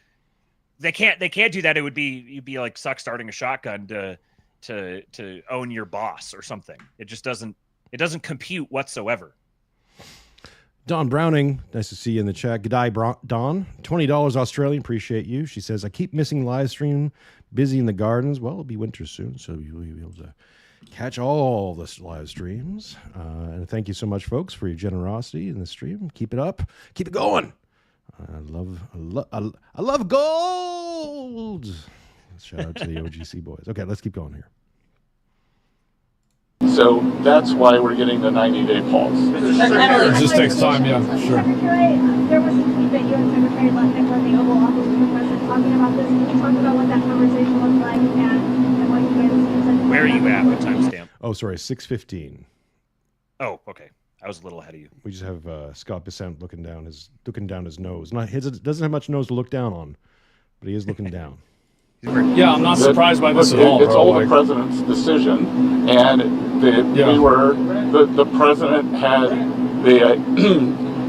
They can't do that. You'd be like Suck starting a shotgun to own your boss or something. It just doesn't compute whatsoever. Don Browning, nice to see you in the chat. G'day, Don. $20 Australian, appreciate you. She says, I keep missing live stream, busy in the gardens. Well, it'll be winter soon, so you'll be able to catch all the live streams. And thank you so much, folks, for your generosity in the stream. Keep it up. Keep it going. I love gold. Shout out to the OGC boys. Okay, let's keep going here. So that's why we're getting the 90-day pause. It just takes time, yeah, sure. Secretary, there was a tweet that you and Secretary Lutnick were in the Oval Office with the president talking about this. Can you talk about what that conversation looked like and what you guys said? Where are you at? What timestamp? Oh, sorry, 6:15. Oh, okay. I was a little ahead of you. We just have Scott Bissent looking down his nose. Doesn't have much nose to look down on, but he is looking down. Yeah, I'm not surprised by this at all. It's all the president's decision, and the president had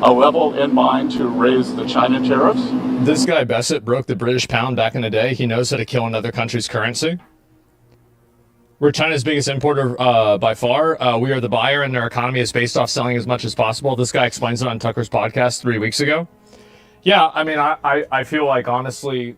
a level in mind to raise the China tariffs. This guy Bessett broke the British pound back in the day. He knows how to kill another country's currency. We're China's biggest importer by far. We are the buyer, and their economy is based off selling as much as possible. This guy explains it on Tucker's podcast 3 weeks ago. Yeah, I mean, I feel like, honestly,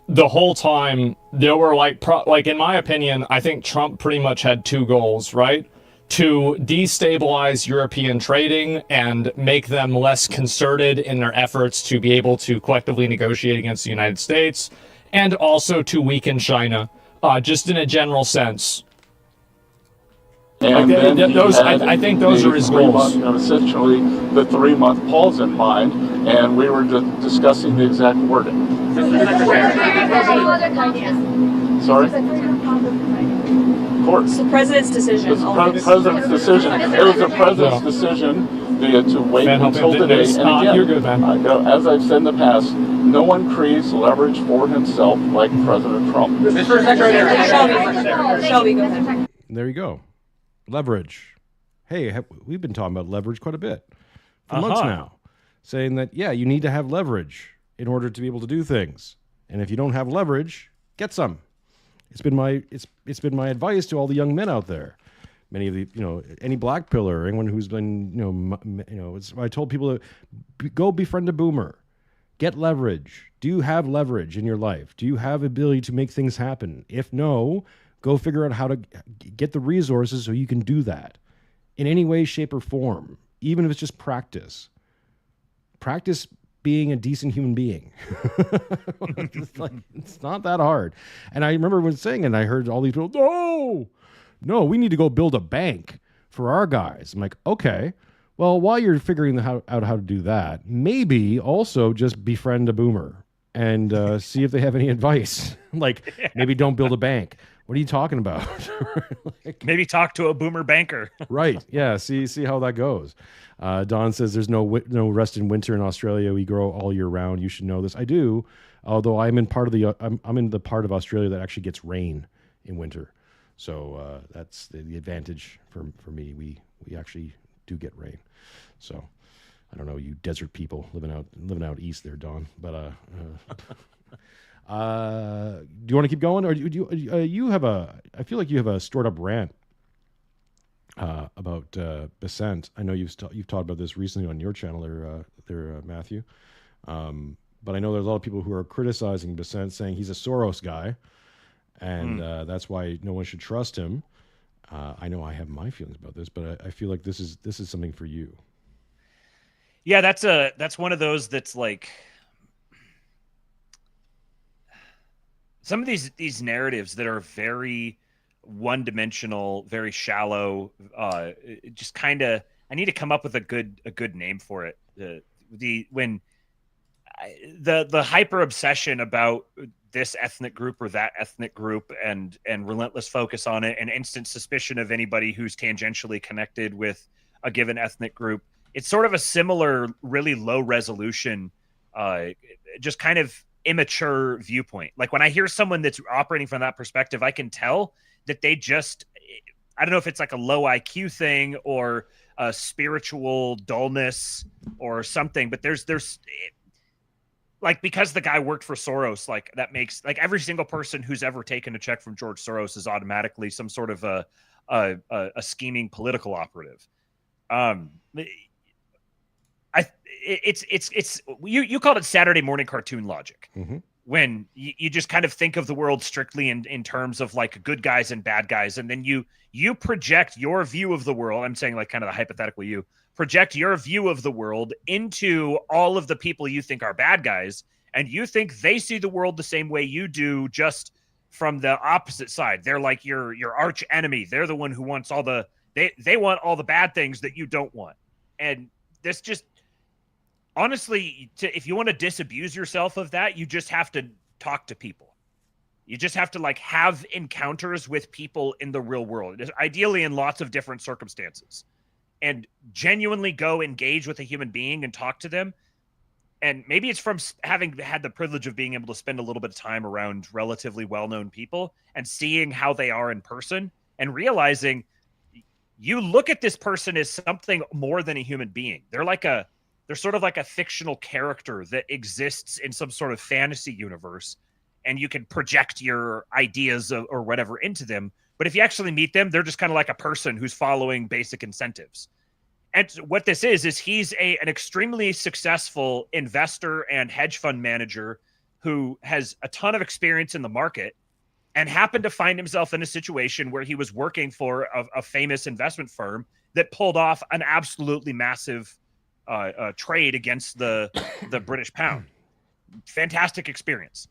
the whole time there were like in my opinion, I think Trump pretty much had two goals, right? To destabilize European trading and make them less concerted in their efforts to be able to collectively negotiate against the United States, and also to weaken China, just in a general sense. And I think those are his goals. Essentially, the 3-month pause in mind, and we were discussing the exact wording. Sorry? Of course. It's the president's decision. It's the president's decision. It was the president's decision to wait until today. And again, you're good, man. As I've said in the past, no one creates leverage for himself like President Trump. Shelby, go ahead. There you go. Leverage. Hey, we've been talking about leverage quite a bit for months now, saying that, yeah, you need to have leverage in order to be able to do things. And if you don't have leverage, get some. It's been my advice to all the young men out there. Many of the, any black pillar, anyone who's been, I told people to go befriend a boomer, get leverage. Do you have leverage in your life? Do you have ability to make things happen? If no, go figure out how to get the resources so you can do that in any way, shape, or form, even if it's just practice. Practice being a decent human being. It's not that hard. And I remember when saying it, and I heard all these people, no, we need to go build a bank for our guys. I'm like, okay, well, while you're figuring out how to do that, maybe also just befriend a boomer and see if they have any advice. Maybe don't build a bank. What are you talking about? Maybe talk to a boomer banker. Right. Yeah. See how that goes. Don says there's no rest in winter in Australia. We grow all year round. You should know this. I do, although I'm in I'm in the part of Australia that actually gets rain in winter. So that's the advantage for me. We actually do get rain. So I don't know, you desert people living out east there, Don. But do you want to keep going, or do you have I feel like you have a stored up rant about Bissent. I know you've talked about this recently on your channel there, Matthew. But I know there's a lot of people who are criticizing Bissent, saying he's a Soros guy, and that's why no one should trust him. I know I have my feelings about this, but I feel like this is something for you. Yeah, that's one of those that's like, some of these narratives that are very one-dimensional, very shallow, just kind of, I need to come up with a good name for it. The hyper obsession about this ethnic group or that ethnic group, and relentless focus on it, and instant suspicion of anybody who's tangentially connected with a given ethnic group. It's sort of a similar, really low resolution, just kind of immature viewpoint. Like when I hear someone that's operating from that perspective, I can tell that they just, I don't know if it's like a low IQ thing or a spiritual dullness or something, but there's like, because the guy worked for Soros, like that makes, like, every single person who's ever taken a check from George Soros is automatically some sort of a scheming political operative. It's you called it Saturday morning cartoon logic. Mm-hmm. When you just kind of think of the world strictly in terms of like good guys and bad guys, and then you project your view of the world. I'm saying like kind of the hypothetical, you project your view of the world into all of the people you think are bad guys, and you think they see the world the same way you do, just from the opposite side. They're like your arch enemy. They're the one who wants all the they want all the bad things that you don't want. And this just, honestly, if you want to disabuse yourself of that, you just have to talk to people. You just have to like have encounters with people in the real world, ideally in lots of different circumstances, and genuinely go engage with a human being and talk to them. And maybe it's from having had the privilege of being able to spend a little bit of time around relatively well-known people and seeing how they are in person and realizing you look at this person as something more than a human being. They're sort of like a fictional character that exists in some sort of fantasy universe, and you can project your ideas or whatever into them. But if you actually meet them, they're just kind of like a person who's following basic incentives. And what this is he's an extremely successful investor and hedge fund manager who has a ton of experience in the market and happened to find himself in a situation where he was working for a famous investment firm that pulled off an absolutely massive trade against the British pound. Fantastic experience.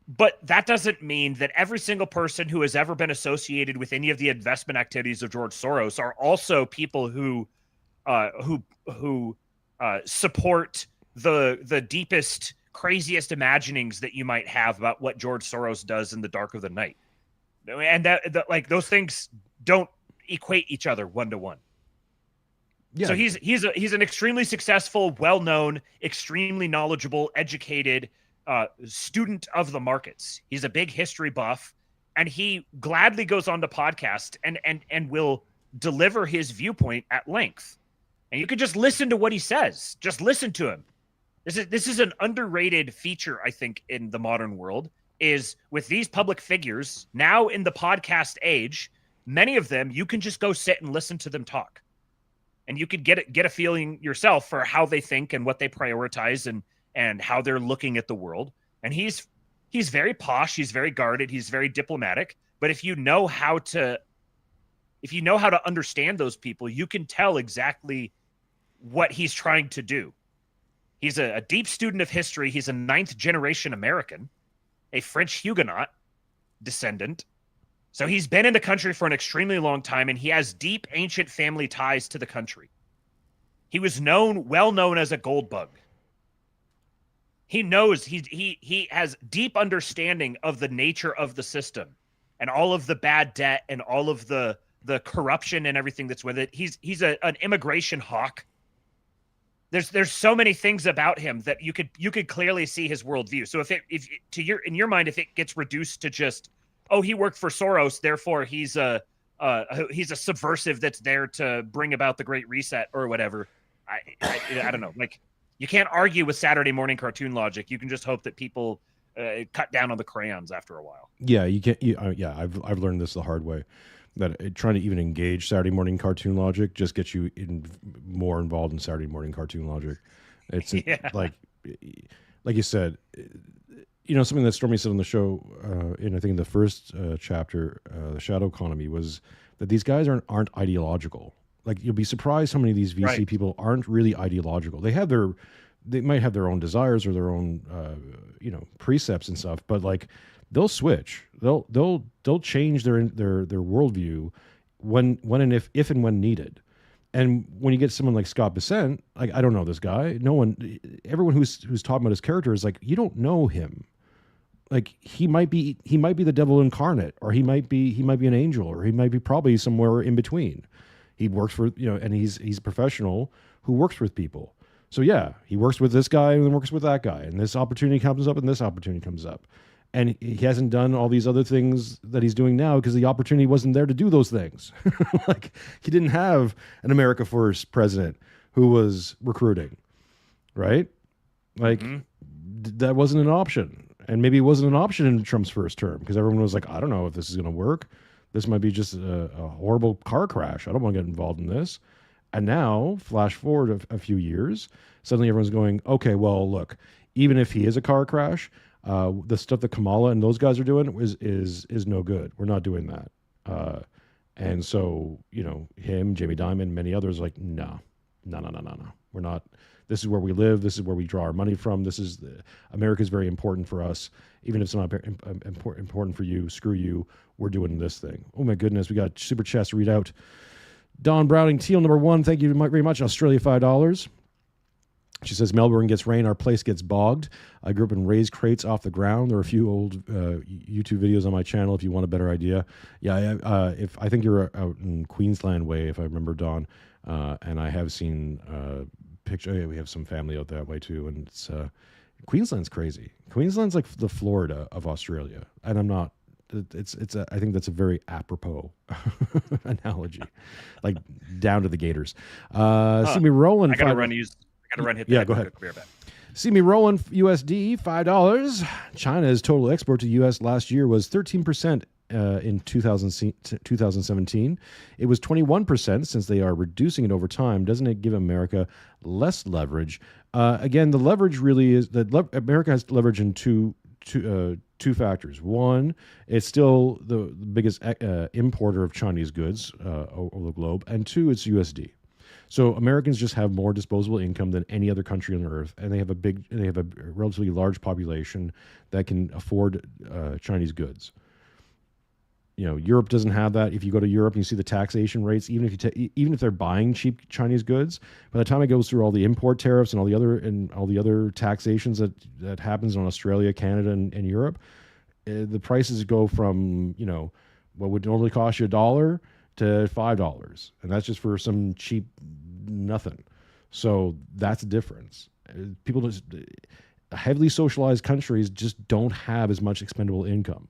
But that doesn't mean that every single person who has ever been associated with any of the investment activities of George Soros are also people who support the deepest, craziest imaginings that you might have about what George Soros does in the dark of the night. And that like those things don't equate each other one to one. Yeah. So he's an extremely successful, well-known, extremely knowledgeable, educated student of the markets. He's a big history buff, and he gladly goes on to podcast and will deliver his viewpoint at length. And you can just listen to what he says. Just listen to him. This is an underrated feature, I think, in the modern world, is with these public figures now in the podcast age, many of them, you can just go sit and listen to them talk. And you could get a feeling yourself for how they think and what they prioritize and how they're looking at the world. And he's very posh, he's very guarded, he's very diplomatic. But if you know how to understand those people, you can tell exactly what he's trying to do. He's a deep student of history. He's a 9th generation American, a French Huguenot descendant. So he's been in the country for an extremely long time, and he has deep ancient family ties to the country. He was well known as a gold bug. He knows he has deep understanding of the nature of the system and all of the bad debt and all of the corruption and everything that's with it. He's an immigration hawk. There's so many things about him that you could clearly see his worldview. So in your mind, if it gets reduced to just, oh, he worked for Soros, therefore he's a subversive that's there to bring about the Great Reset or whatever. I don't know. Like, you can't argue with Saturday morning cartoon logic. You can just hope that people cut down on the crayons after a while. Yeah, you can't. I've learned this the hard way. That trying to even engage Saturday morning cartoon logic just gets you more involved in Saturday morning cartoon logic. It's like you said, something that Stormy said on the show, I think in the first chapter, the Shadow Economy, was that these guys aren't ideological. Like, you'll be surprised how many of these VC people aren't really ideological. They have they might have their own desires or their own precepts and stuff, but like they'll switch. They'll change their worldview when and if and when needed. And when you get someone like Scott Bessent, like I don't know this guy. Everyone who's talking about his character is like, you don't know him. Like he might be the devil incarnate, or he might be an angel, or he might be probably somewhere in between. He works for and he's a professional who works with people. So yeah, he works with this guy and then works with that guy, and this opportunity comes up and this opportunity comes up. And he hasn't done all these other things that he's doing now because the opportunity wasn't there to do those things. Like he didn't have an America First president who was recruiting, right? Like that wasn't an option. And maybe it wasn't an option in Trump's first term because everyone was like, I don't know if this is going to work. This might be just a horrible car crash. I don't want to get involved in this. And now, flash forward a few years, suddenly everyone's going, okay, well, look, even if he is a car crash, the stuff that Kamala and those guys are doing is no good. We're not doing that. And so, him, Jamie Dimon, many others are like, no. We're not. This is where we live. This is where we draw our money from. America is very important for us. Even if it's not important for you, screw you. We're doing this thing. Oh my goodness, we got super chats to read out. Don Browning Teal, number 1. Thank you very much. Australia, $5. She says, Melbourne gets rain, our place gets bogged. I grew up in raised crates off the ground. There are a few old YouTube videos on my channel if you want a better idea. Yeah, I think you're out in Queensland way, if I remember, Don. And I have seen picture. Yeah, we have some family out that way too, and it's Queensland's crazy. Queensland's like the Florida of Australia, and I'm not. I think that's a very apropos analogy, like down to the Gators. See me rolling. I gotta run. Hit. Yeah, go ahead. See me rolling. USD $5. China's total export to U.S. last year was 13% in 2017. It was 21% since they are reducing it over time. Doesn't it give America less leverage? Again, the leverage really is that America has leverage in two factors. One, it's still the biggest importer of Chinese goods over the globe, and two, it's USD. So Americans just have more disposable income than any other country on earth, and they have a relatively large population that can afford Chinese goods. Europe doesn't have that. If you go to Europe and you see the taxation rates, even if they're buying cheap Chinese goods, by the time it goes through all the import tariffs and all the other taxations that happens in Australia, Canada, and Europe, the prices go from what would normally cost you $1 to $5, and that's just for some cheap nothing. So that's a difference. Heavily socialized countries just don't have as much expendable income.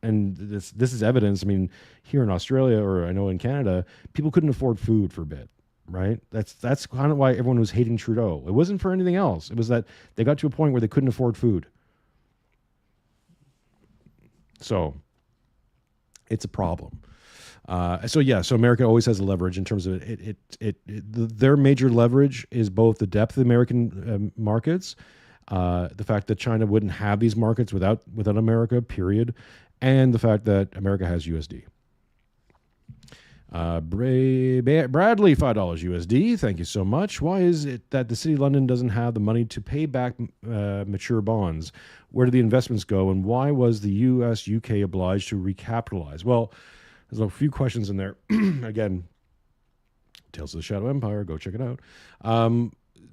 And this is evidence. I mean, here in Australia, or I know in Canada, people couldn't afford food for a bit, right? That's kind of why everyone was hating Trudeau. It wasn't for anything else. It was that they got to a point where they couldn't afford food. So it's a problem. So America always has a leverage in terms of their major leverage is both the depth of the American markets, the fact that China wouldn't have these markets without America, period, and the fact that America has USD. Bradley, $5 USD. Thank you so much. Why is it that the City of London doesn't have the money to pay back mature bonds? Where do the investments go? And why was the US, UK obliged to recapitalize? Well, there's a few questions in there. Again, Tales of the Shadow Empire. Go check it out.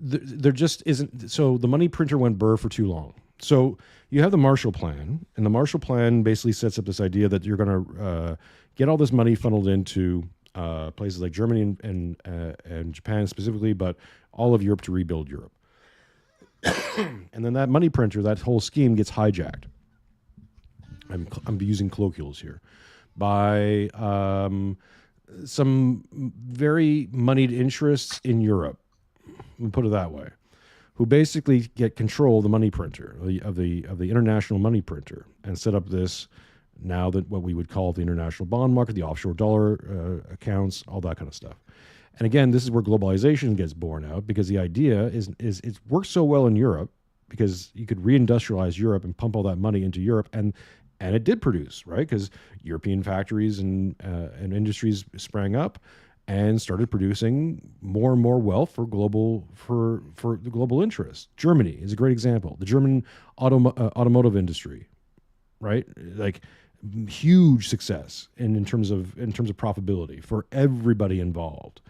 There just isn't. So the money printer went burr for too long. So you have the Marshall Plan, and the Marshall Plan basically sets up this idea that you're going to get all this money funneled into places like Germany and Japan specifically, but all of Europe to rebuild Europe. And then that money printer, that whole scheme gets hijacked. I'm using colloquials here by some very moneyed interests in Europe. We'll put it that way. Who basically get control of the money printer, of the international money printer, and set up this now that what we would call the international bond market, the offshore dollar accounts, all that kind of stuff. And again, this is where globalization gets born out, because the idea is it works so well in Europe because you could reindustrialize Europe and pump all that money into Europe, and it did produce, right? Because European factories and industries sprang up, and started producing more and more wealth for the global interest. Germany is a great example. The German automotive industry, right? Like huge success in terms of profitability for everybody involved.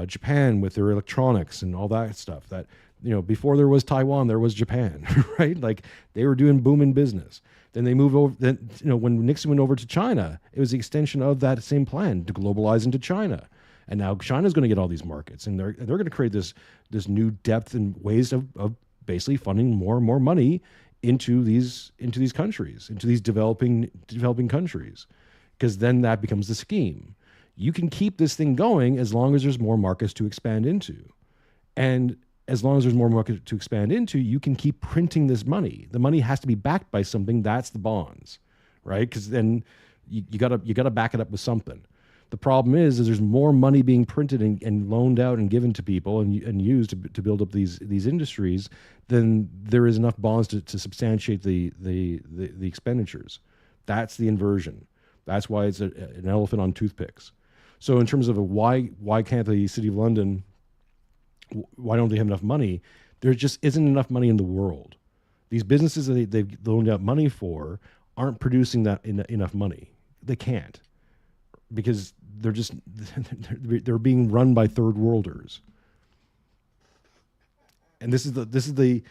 Japan with their electronics and all that stuff. That, you know, before there was Taiwan, there was Japan, right? Like they were doing booming business. Then they moved over. Then, you know, when Nixon went over to China, it was the extension of that same plan to globalize into China. And now China's going to get all these markets, and they're going to create this new depth and ways of basically funding more and more money into these countries, into these developing countries, because then that becomes the scheme. You can keep this thing going as long as there's more markets to expand into, and as long as there's more market to expand into, you can keep printing this money. The money has to be backed by something. That's the bonds, right? Because then you gotta back it up with something. The problem is there's more money being printed and loaned out and given to people and used to build up these industries than there is enough bonds to substantiate the expenditures. That's the inversion. That's why it's an elephant on toothpicks. So in terms of why can't the City of London, why don't they have enough money? There just isn't enough money in the world. These businesses that they've loaned out money for aren't producing that enough money. They can't, because they're being run by third worlders. And this is the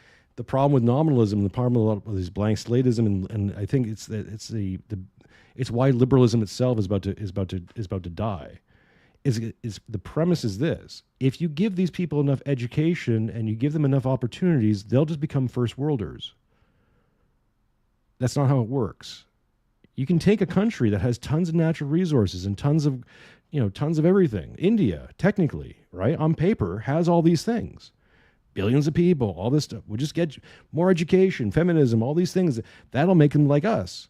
problem with nominalism, the problem with a lot of these blank slatism, and I think it's why liberalism itself is about to die. Is the premise is this: if you give these people enough education and you give them enough opportunities, they'll just become first worlders. That's not how it works. You can take a country that has tons of natural resources and tons of everything. India, technically, right, on paper, has all these things. Billions of people, all this stuff. We'll just get more education, feminism, all these things. That'll make them like us.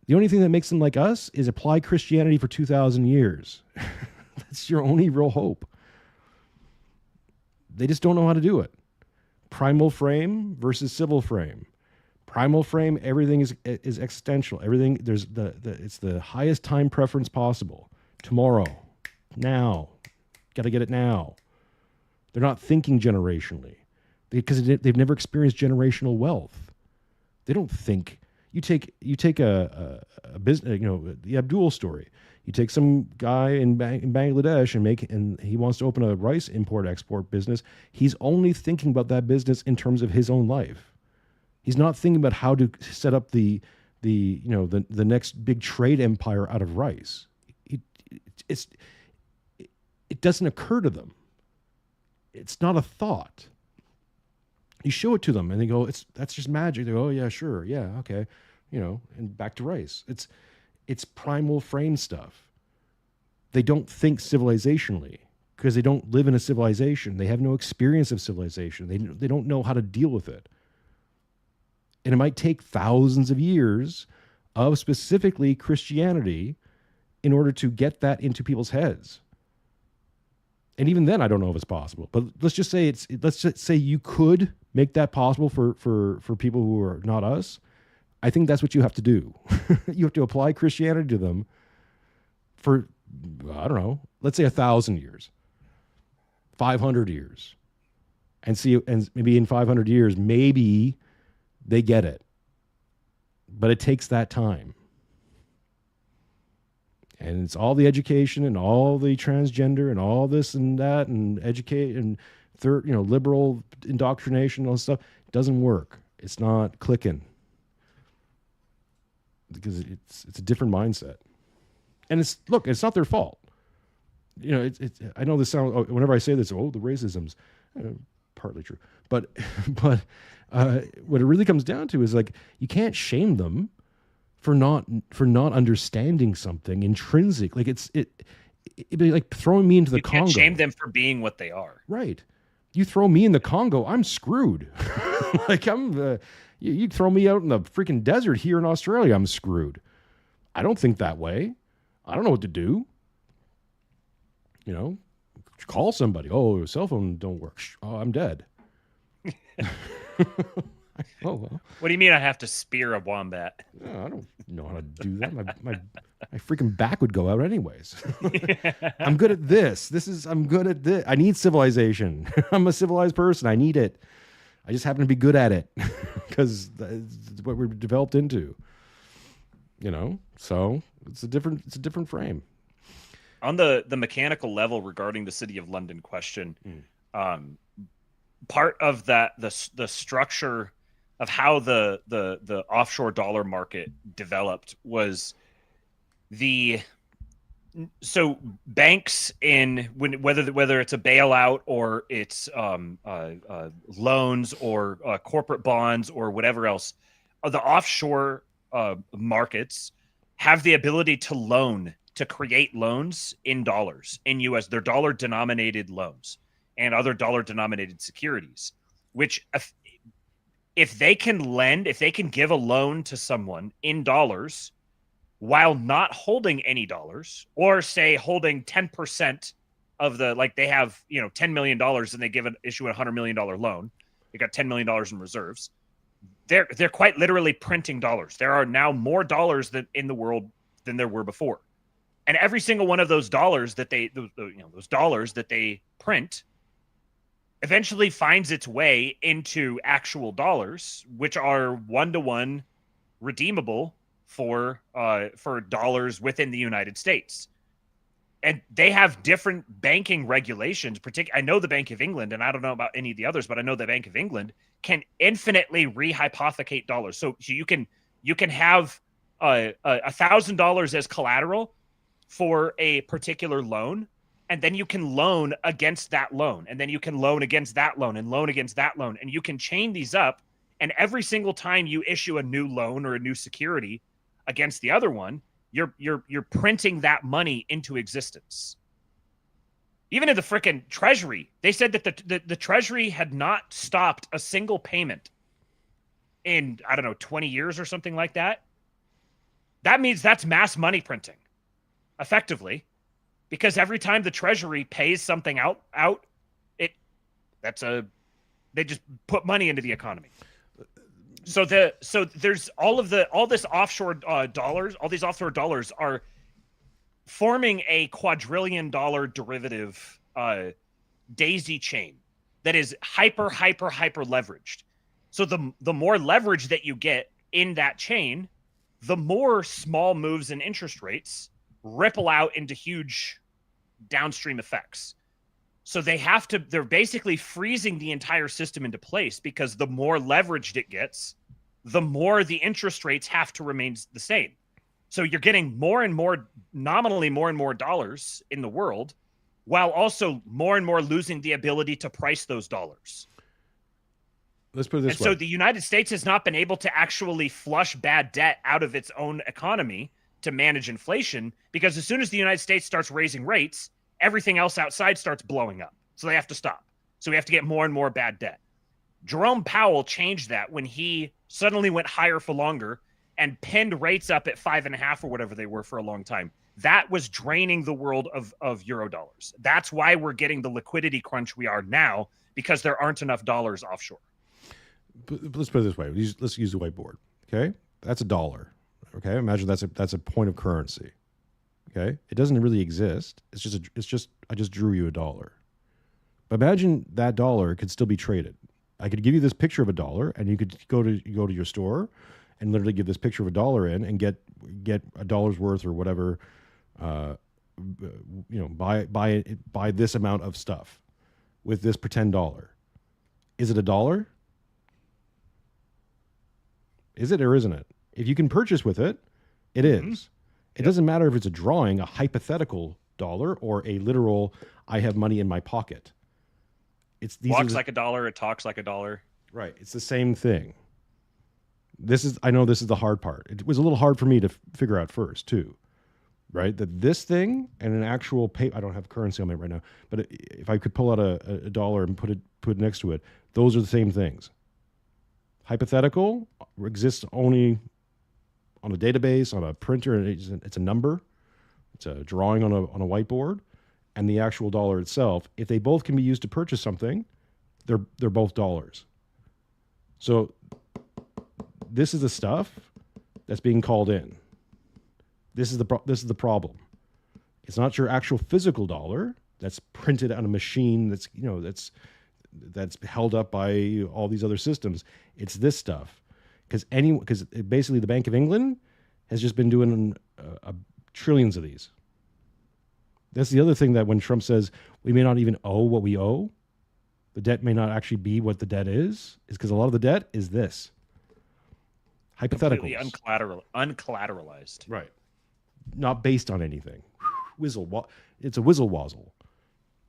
The only thing that makes them like us is apply Christianity for 2,000 years. That's your only real hope. They just don't know how to do it. Primal frame versus civil frame. Primal frame, everything is existential. Everything, it's the highest time preference possible. Tomorrow, now, got to get it now. They're not thinking generationally because they've never experienced generational wealth. They don't think. You take a business, the Abdul story. You take some guy in Bangladesh and he wants to open a rice import-export business. He's only thinking about that business in terms of his own life. He's not thinking about how to set up the next big trade empire out of rice. It doesn't occur to them. It's not a thought. You show it to them and they go, that's just magic. They go, oh yeah, sure, yeah, okay, and back to rice. It's primal frame stuff. They don't think civilizationally because they don't live in a civilization. They have no experience of civilization. They don't know how to deal with it. And it might take thousands of years of specifically Christianity in order to get that into people's heads. And even then, I don't know if it's possible. But let's just say you could make that possible for people who are not us. I think that's what you have to do. You have to apply Christianity to them for, I don't know, let's say 1,000 years, 500 years, and maybe in 500 years, maybe they get it. But it takes that time. And it's all the education and all the transgender and all this and that and educate and liberal indoctrination and all this stuff. It doesn't work. It's not clicking because it's a different mindset. And it's not their fault. I know this sounds, whenever I say this, the racism's partly true. But what it really comes down to is like, you can't shame them for not understanding something intrinsic. Like it'd be like throwing me into the Congo. You can't shame them for being what they are. Right. You throw me in the Congo, I'm screwed. Like you throw me out in the freaking desert here in Australia, I'm screwed. I don't think that way. I don't know what to do. Call somebody. Oh, cell phone don't work. Oh, I'm dead. Oh well. What do you mean I have to spear a wombat? No, I don't know how to do that. My freaking back would go out anyways. I'm good at this. I'm good at this. I need civilization. I'm a civilized person. I need it. I just happen to be good at it because it's what we're developed into. So it's a different frame. On the mechanical level regarding the City of London question, part of that the structure of how the offshore dollar market developed was so banks whether it's a bailout or it's loans or corporate bonds or whatever else, the offshore markets have the ability to create loans in dollars in US. They're dollar denominated loans and other dollar denominated securities, which if they can give a loan to someone in dollars while not holding any dollars, or say holding 10% of they have, $10 million and they issue a $100 million loan. They got $10 million in reserves. They're quite literally printing dollars. There are now more dollars in the world than there were before. And every single one of those dollars that those dollars that they print eventually finds its way into actual dollars, which are 1-to-1 redeemable for dollars within the United States. And they have different banking regulations. I know the Bank of England, and I don't know about any of the others, but I know the Bank of England can infinitely rehypothecate dollars. So you can have $1,000 as collateral for a particular loan, and then you can loan against that loan, and then you can loan against that loan, and loan against that loan, and you can chain these up. And every single time you issue a new loan or a new security against the other one, you're printing that money into existence. Even in the frickin' Treasury, they said that the Treasury had not stopped a single payment in, 20 years or something like that. That means that's mass money printing, effectively, because every time the Treasury pays something out, they just put money into the economy. So there's all this offshore dollars, all these offshore dollars are forming a quadrillion dollar derivative daisy chain that is hyper leveraged. So the more leverage that you get in that chain, the more small moves in interest rates ripple out into huge downstream effects. So they're basically freezing the entire system into place, because the more leveraged it gets, the more the interest rates have to remain the same. So you're getting nominally more and more dollars in the world, while also more and more losing the ability to price those dollars. Let's put it this way. So the United States has not been able to actually flush bad debt out of its own economy to manage inflation, because as soon as the United States starts raising rates, everything else outside starts blowing up. So they have to stop. So we have to get more and more bad debt. Jerome Powell changed that when he suddenly went higher for longer and pinned rates up at 5.5 or whatever they were for a long time. That was draining the world of euro dollars. That's why we're getting the liquidity crunch we are now, because there aren't enough dollars offshore. But let's put it this way. Let's use the whiteboard. Okay, that's a dollar. Okay, imagine that's a point of currency. Okay, it doesn't really exist. It's just I just drew you a dollar. But imagine that dollar could still be traded. I could give you this picture of a dollar, and you could go to your store and literally give this picture of a dollar in and get a dollar's worth or whatever. Buy this amount of stuff with this pretend dollar. Is it a dollar? Is it or isn't it? If you can purchase with it, it is. It doesn't matter if it's a drawing, a hypothetical dollar, or a literal, I have money in my pocket. Walks like a dollar, it talks like a dollar. Right. It's the same thing. I know this is the hard part. It was a little hard for me to figure out first, too. Right? That this thing and an actual I don't have currency on me right now, but if I could pull out a dollar and put it next to it, those are the same things. Hypothetical exists only on a database, on a printer, and it's a number. It's a drawing on a whiteboard. And the actual dollar itself, if they both can be used to purchase something, they're both dollars. So this is the stuff that's being called in. This is the problem. It's not your actual physical dollar that's printed on a machine that's that's held up by all these other systems. It's this stuff because basically the Bank of England has just been doing trillions of these. That's the other thing, that when Trump says we may not even owe what we owe, the debt may not actually be what the debt is because a lot of the debt is this. Hypotheticals. Completely uncollateralized. Right. Not based on anything. It's a whizzle-wazzle.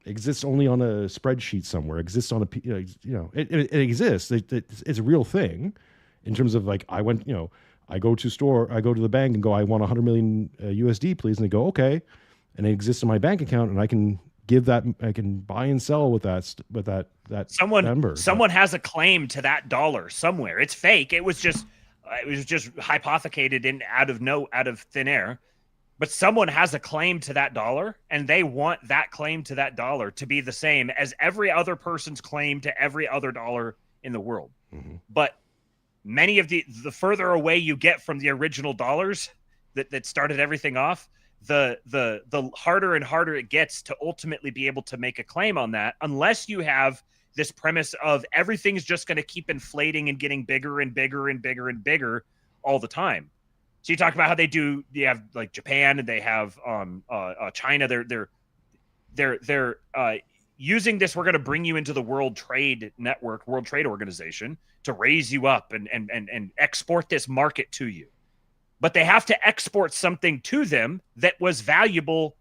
It exists only on a spreadsheet somewhere. It exists on it exists. It's a real thing in terms of like, I go to the bank and go, I want 100 million USD, please. And they go, okay. And it exists in my bank account, and I can I can buy and sell with that number. Someone has a claim to that dollar somewhere. It's fake. It was just hypothecated out of thin air. But someone has a claim to that dollar, and they want that claim to that dollar to be the same as every other person's claim to every other dollar in the world. Mm-hmm. But many of the further away you get from the original dollars that started everything off, the harder and harder it gets to ultimately be able to make a claim on that, unless you have this premise of everything's just going to keep inflating and getting bigger and bigger and bigger and bigger all the time. So you talk about how you have like Japan, and they have China. They're using this. We're going to bring you into the World Trade Network, World Trade Organization, to raise you up and export this market to you. But they have to export something to them that was valuable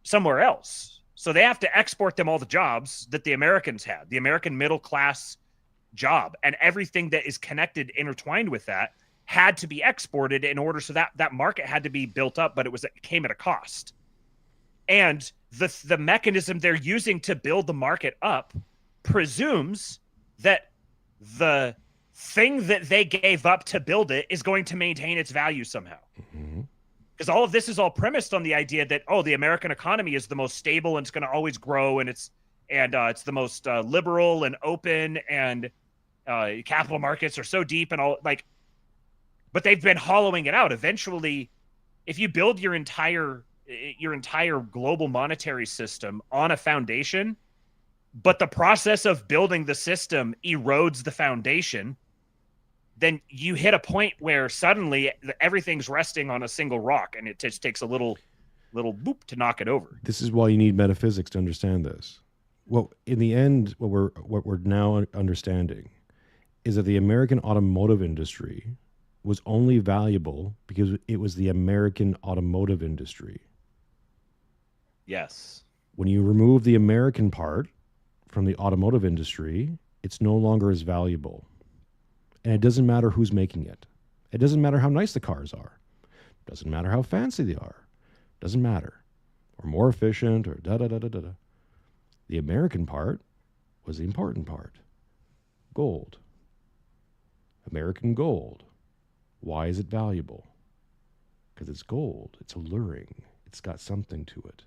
somewhere else. So they have to export them all the jobs that the Americans had, the American middle class job, and everything that is connected, intertwined with that, had to be exported in order, so that market had to be built up, but it came at a cost. And the mechanism they're using to build the market up presumes that the thing that they gave up to build it is going to maintain its value somehow. Because all of this is all premised on the idea that, the American economy is the most stable and it's going to always grow, and it's the most liberal and open, and capital markets are so deep and all, like. But they've been hollowing it out. Eventually, if you build your entire global monetary system on a foundation, but the process of building the system erodes the foundation, then you hit a point where suddenly everything's resting on a single rock, and it just takes a little boop to knock it over. This is why you need metaphysics to understand this. Well, in the end, what we're now understanding is that the American automotive industry was only valuable because it was the American automotive industry. Yes. When you remove the American part from the automotive industry, it's no longer as valuable. And it doesn't matter who's making it. It doesn't matter how nice the cars are. It doesn't matter how fancy they are. It doesn't matter. Or more efficient, or da-da-da-da-da-da. The American part was the important part. Gold. American gold. Why is it valuable? Because it's gold. It's alluring. It's got something to it.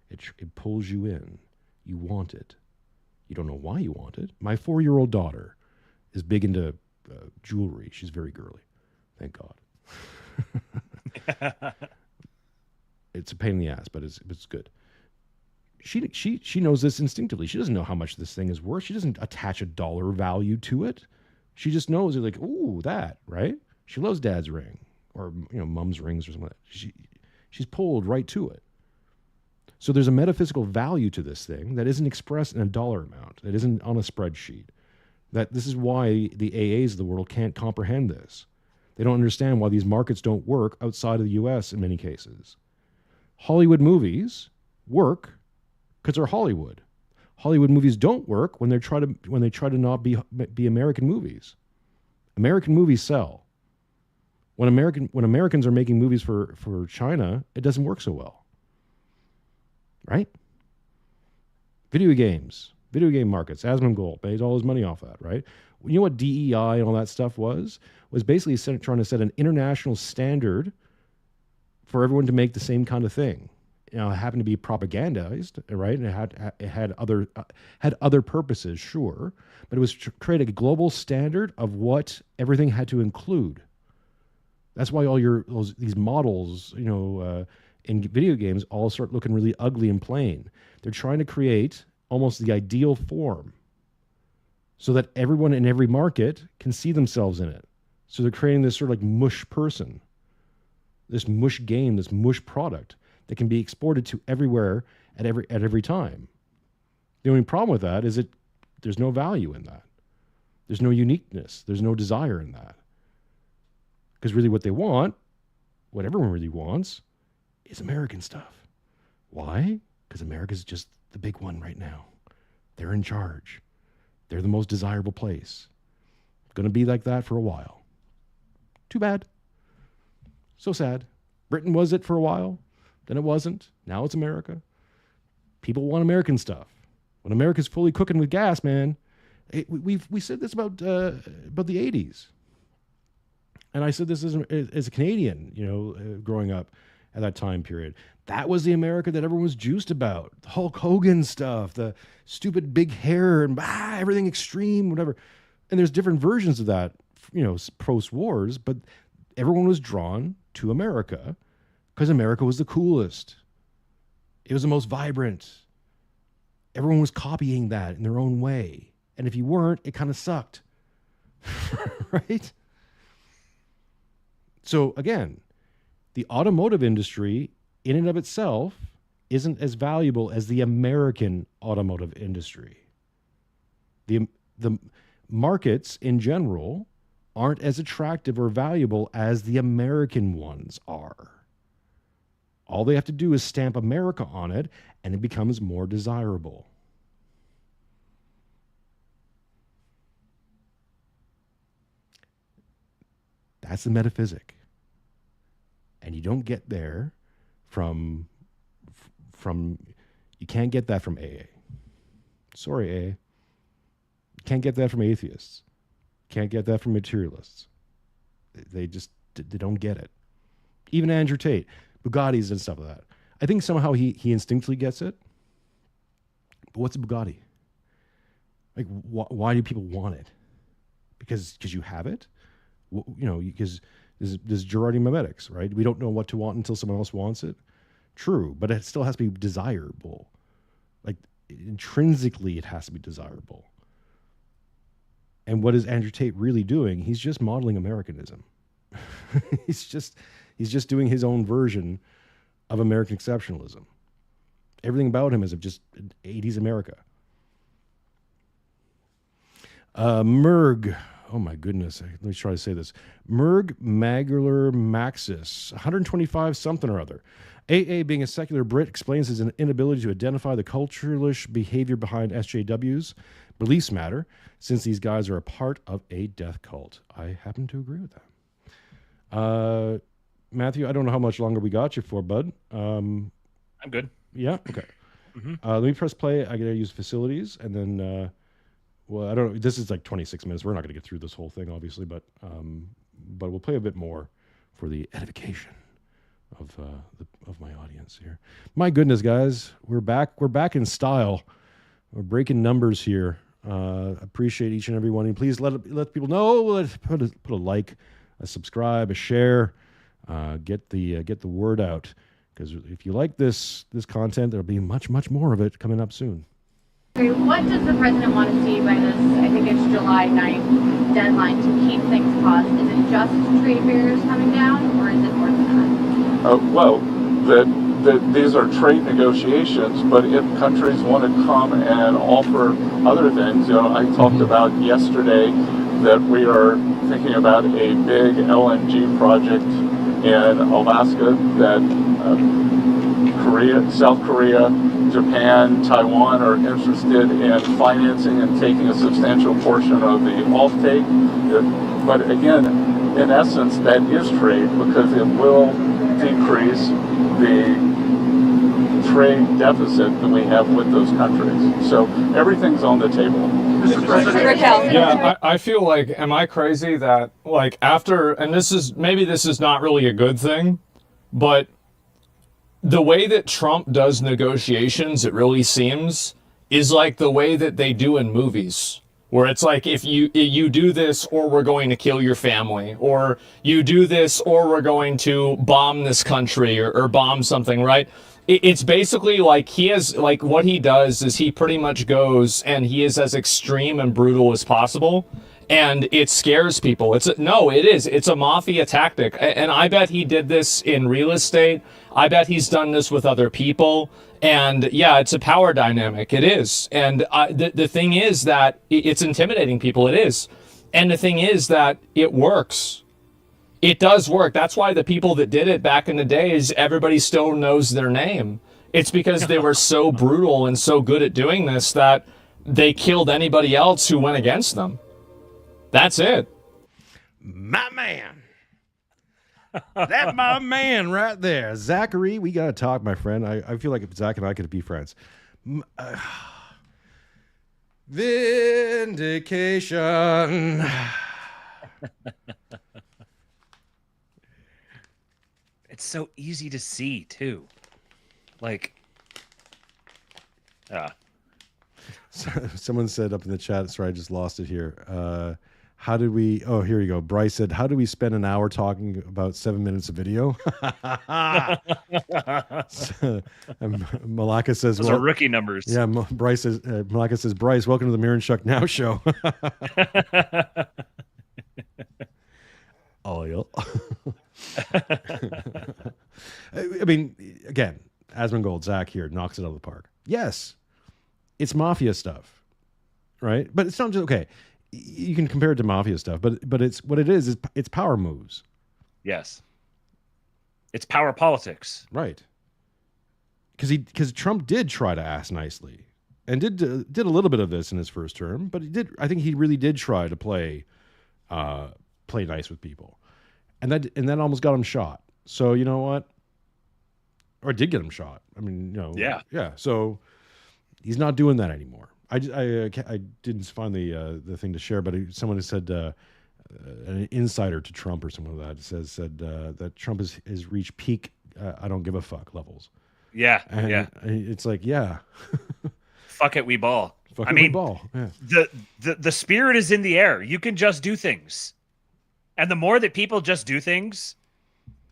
It pulls you in. You want it. You don't know why you want it. My 4-year-old daughter is big into jewelry. She's very girly. Thank God. It's a pain in the ass, but it's good. She knows this instinctively. She doesn't know how much this thing is worth. She doesn't attach a dollar value to it. She just knows, like, ooh, that, right? She loves dad's ring, or mom's rings or something like that. She's pulled right to it. So there's a metaphysical value to this thing that isn't expressed in a dollar amount. That isn't on a spreadsheet. This is why the AAs of the world can't comprehend this. They don't understand why these markets don't work outside of the U.S. in many cases. Hollywood movies work because they're Hollywood. Hollywood movies don't work when they try to not be American movies. American movies sell. When Americans are making movies for China, it doesn't work so well. Right? Video game markets. Asmongold made all his money off that, right? You know what DEI and all that stuff was? Was basically trying to set an international standard for everyone to make the same kind of thing happened to be propagandized, right? And it had other purposes, sure, but it was to create a global standard of what everything had to include. That's why all these models, in video games all start looking really ugly and plain. They're trying to create almost the ideal form so that everyone in every market can see themselves in it. So they're creating this sort of like mush person, this mush game, this mush product that can be exported to everywhere at every time. The only problem with that is there's no value in that. There's no uniqueness. There's no desire in that. Because really what they want, what everyone really wants, is American stuff. Why? Because America's just the big one right now. They're in charge. They're the most desirable place. Going to be like that for a while. Too bad. So sad. Britain was it for a while. Then it wasn't. Now it's America. People want American stuff. When America's fully cooking with gas, man. We said this about the 80s. And I said this as a Canadian, growing up at that time period. That was the America that everyone was juiced about. The Hulk Hogan stuff, the stupid big hair and everything extreme, whatever. And there's different versions of that, post-wars, but everyone was drawn to America because America was the coolest. It was the most vibrant. Everyone was copying that in their own way. And if you weren't, it kind of sucked. Right? So again, the automotive industry in and of itself isn't as valuable as the American automotive industry. The markets in general aren't as attractive or valuable as the American ones are. All they have to do is stamp America on it, and it becomes more desirable. That's the metaphysic. And you don't get there from you can't get that from AA. Sorry, AA. You can't get that from atheists. Can't get that from materialists. They don't get it. Even Andrew Tate, Bugattis and stuff like that. I think somehow he instinctively gets it. But what's a Bugatti? Like, why do people want it? Because you have it? Because there's Girardi mimetics, right? We don't know what to want until someone else wants it. True, but it still has to be desirable. Like, intrinsically, it has to be desirable. And what is Andrew Tate really doing? He's just modeling Americanism. he's just doing his own version of American exceptionalism. Everything about him is of just 80s America. Merg. Oh my goodness. Let me try to say this. Merg Magular Maxis, 125 something or other. AA, being a secular Brit, explains his inability to identify the culturalish behavior behind SJWs. Beliefs matter, since these guys are a part of a death cult. I happen to agree with that. Matthew, I don't know how much longer we got you for, bud. I'm good. Yeah? Okay. Let me press play. I got to use facilities, and then... well, I don't know. This is like 26 minutes. We're not going to get through this whole thing, obviously, but we'll play a bit more for the edification of my audience here. My goodness, guys, we're back. We're back in style. We're breaking numbers here. Appreciate each and every one. And please let people know. Put a like, a subscribe, a share. Get the word out, because if you like this content, there'll be much more of it coming up soon. What does the president want to see by this, I think it's July 9th, deadline to keep things paused? Is it just trade barriers coming down, or is it more than that? These are trade negotiations, but if countries want to come and offer other things, I talked about yesterday that we are thinking about a big LNG project in Alaska that South Korea, Japan, Taiwan are interested in financing and taking a substantial portion of the offtake. But again, in essence, that is trade, because it will decrease the trade deficit that we have with those countries. So everything's on the table. Mr. President. Yeah, I feel like, am I crazy that, like, after, and this is not really a good thing, but the way that Trump does negotiations, it really seems, is like the way that they do in movies, where it's like, if you do this or we're going to kill your family, or you do this or we're going to bomb this country or bomb something, right? It's basically like he has, like, what he does is he pretty much goes and he is as extreme and brutal as possible, and it scares people. It's a mafia tactic, and I bet he did this in real estate. I bet he's done this with other people, and yeah, it's a power dynamic. It is, and the thing is that it's intimidating people. It is, and the thing is that it works. It does work. That's why the people that did it back in the days, everybody still knows their name. It's because they were so brutal and so good at doing this that they killed anybody else who went against them. That's it. My man. That's my man right there. Zachary, we got to talk, my friend. I feel like if Zach and I could be friends. Vindication. It's so easy to see, too. Like, someone said up in the chat, sorry, I just lost it here. How did we, oh, here you go. Bryce said, how do we spend an hour talking about 7 minutes of video? Malaka says, those are rookie numbers. Yeah, Bryce says, Malaka says, Bryce, welcome to the MIRONCHUCK Now show. Oil. I mean, again, Asmongold, Zach here knocks it out of the park. Yes, it's mafia stuff, right? But it's not just, okay, you can compare it to mafia stuff, but it's what it is it's power moves. Yes. It's power politics. Right. Because Trump did try to ask nicely and did a little bit of this in his first term, but I think he really did try to play nice with people. And that almost got him shot. So you know what? Or it did get him shot. I mean, you know. Yeah. So he's not doing that anymore. I didn't find the thing to share, but someone has said an insider to Trump or something like that said that Trump has reached peak I don't give a fuck levels. Yeah. And yeah. It's like, yeah. Fuck it, we ball. Fuck it, we ball. Yeah. The spirit is in the air. You can just do things. And the more that people just do things,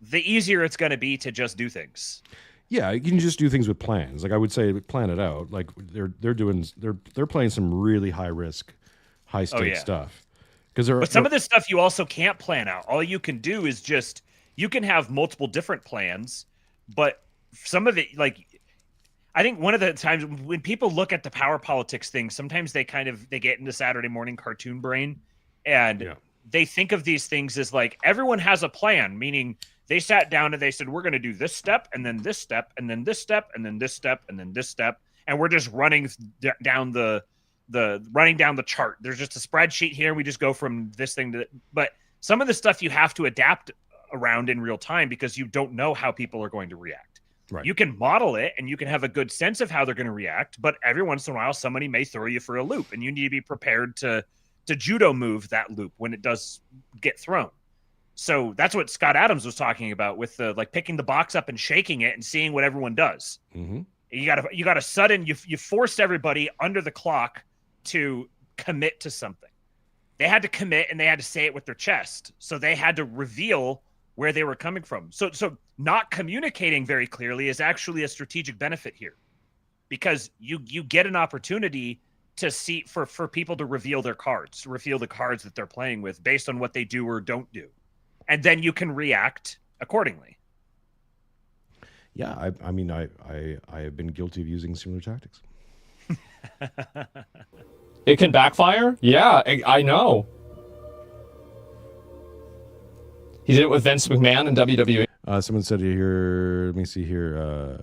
the easier it's going to be to just do things. Yeah, you can just do things with plans. Like I would say, plan it out. Like they're playing some really high risk, high stake stuff. But some of this stuff you also can't plan out. All you can do is you can have multiple different plans, but some of it, like, I think one of the times when people look at the power politics thing, sometimes they get into Saturday morning cartoon brain, and they think of these things as like everyone has a plan, meaning they sat down and they said, we're going to do this step and then this step and then this step and then this step and then this step. And we're just running down the chart. There's just a spreadsheet here. We just go from this thing to, but some of the stuff you have to adapt around in real time because you don't know how people are going to react. Right. You can model it and you can have a good sense of how they're going to react, but every once in a while, somebody may throw you for a loop and you need to be prepared to judo move that loop when it does get thrown. So that's what Scott Adams was talking about with the, like, picking the box up and shaking it and seeing what everyone does. Mm-hmm. You got a sudden, you forced everybody under the clock to commit to something. They had to commit and they had to say it with their chest. So they had to reveal where they were coming from. So not communicating very clearly is actually a strategic benefit here, because you get an opportunity to see for people to reveal their cards, reveal the cards that they're playing with based on what they do or don't do. And then you can react accordingly. Yeah, I mean, I have been guilty of using similar tactics. It can backfire? Yeah, I know. He did it with Vince McMahon in WWE. Someone said here, let me see here.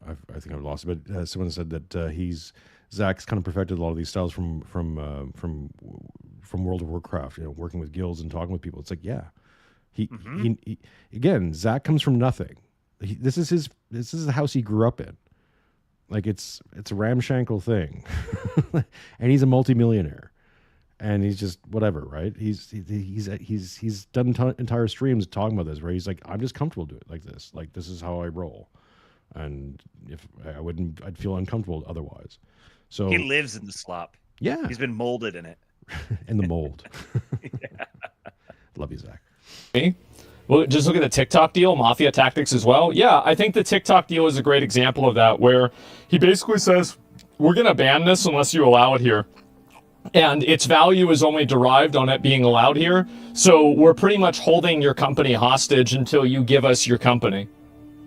I think I've lost it, but someone said that Zach's kind of perfected a lot of these styles from World of Warcraft, you know, working with guilds and talking with people. It's like, yeah. He again, Zach comes from nothing. This is the house he grew up in. Like it's a ramshackle thing, and he's a multimillionaire, and he's just whatever, right? He's done entire streams talking about this, where he's like, I'm just comfortable doing it like this. Like this is how I roll, and if I wouldn't, I'd feel uncomfortable otherwise. So he lives in the slop. Yeah, he's been molded in it. In the mold. Love you, Zach. Me? Well, just look at the TikTok deal, mafia tactics as well. Yeah, I think the TikTok deal is a great example of that, where he basically says, we're going to ban this unless you allow it here. And its value is only derived on it being allowed here. So we're pretty much holding your company hostage until you give us your company.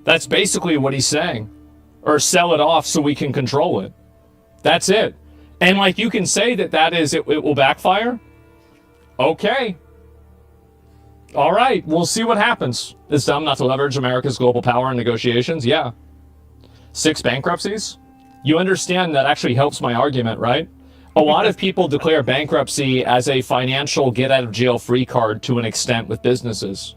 That's basically what he's saying. Or sell it off so we can control it. That's it. And like you can say that it will backfire. Okay. All right, we'll see what happens. It's dumb not to leverage America's global power in negotiations. Yeah. 6 bankruptcies. You understand that actually helps my argument, right? A lot of people declare bankruptcy as a financial get-out-of-jail-free card to an extent with businesses.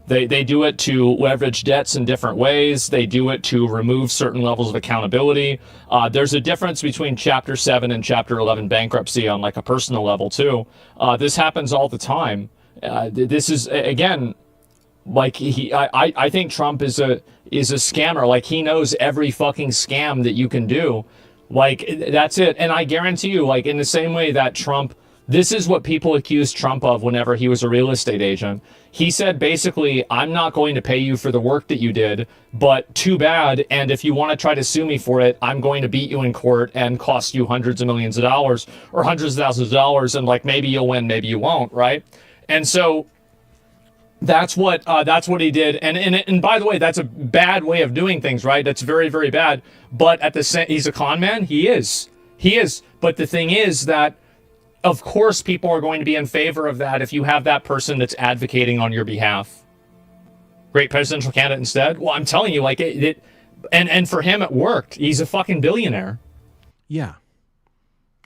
They do it to leverage debts in different ways. They do it to remove certain levels of accountability. There's a difference between Chapter 7 and Chapter 11 bankruptcy on like a personal level too. This happens all the time. This is, again, like I think Trump is a scammer. Like he knows every fucking scam that you can do. Like that's it. And I guarantee you, like in the same way that Trump, this is what people accused Trump of whenever he was a real estate agent. He said, basically, I'm not going to pay you for the work that you did, but too bad. And if you want to try to sue me for it, I'm going to beat you in court and cost you hundreds of millions of dollars or hundreds of thousands of dollars. And like, maybe you'll win, maybe you won't. Right. And so that's what he did. And by the way, that's a bad way of doing things, right? That's very, very bad. But at the same, he's a con man. He is. But the thing is that, of course, people are going to be in favor of that if you have that person that's advocating on your behalf. Great presidential candidate instead. Well, I'm telling you, like and for him, it worked. He's a fucking billionaire. Yeah.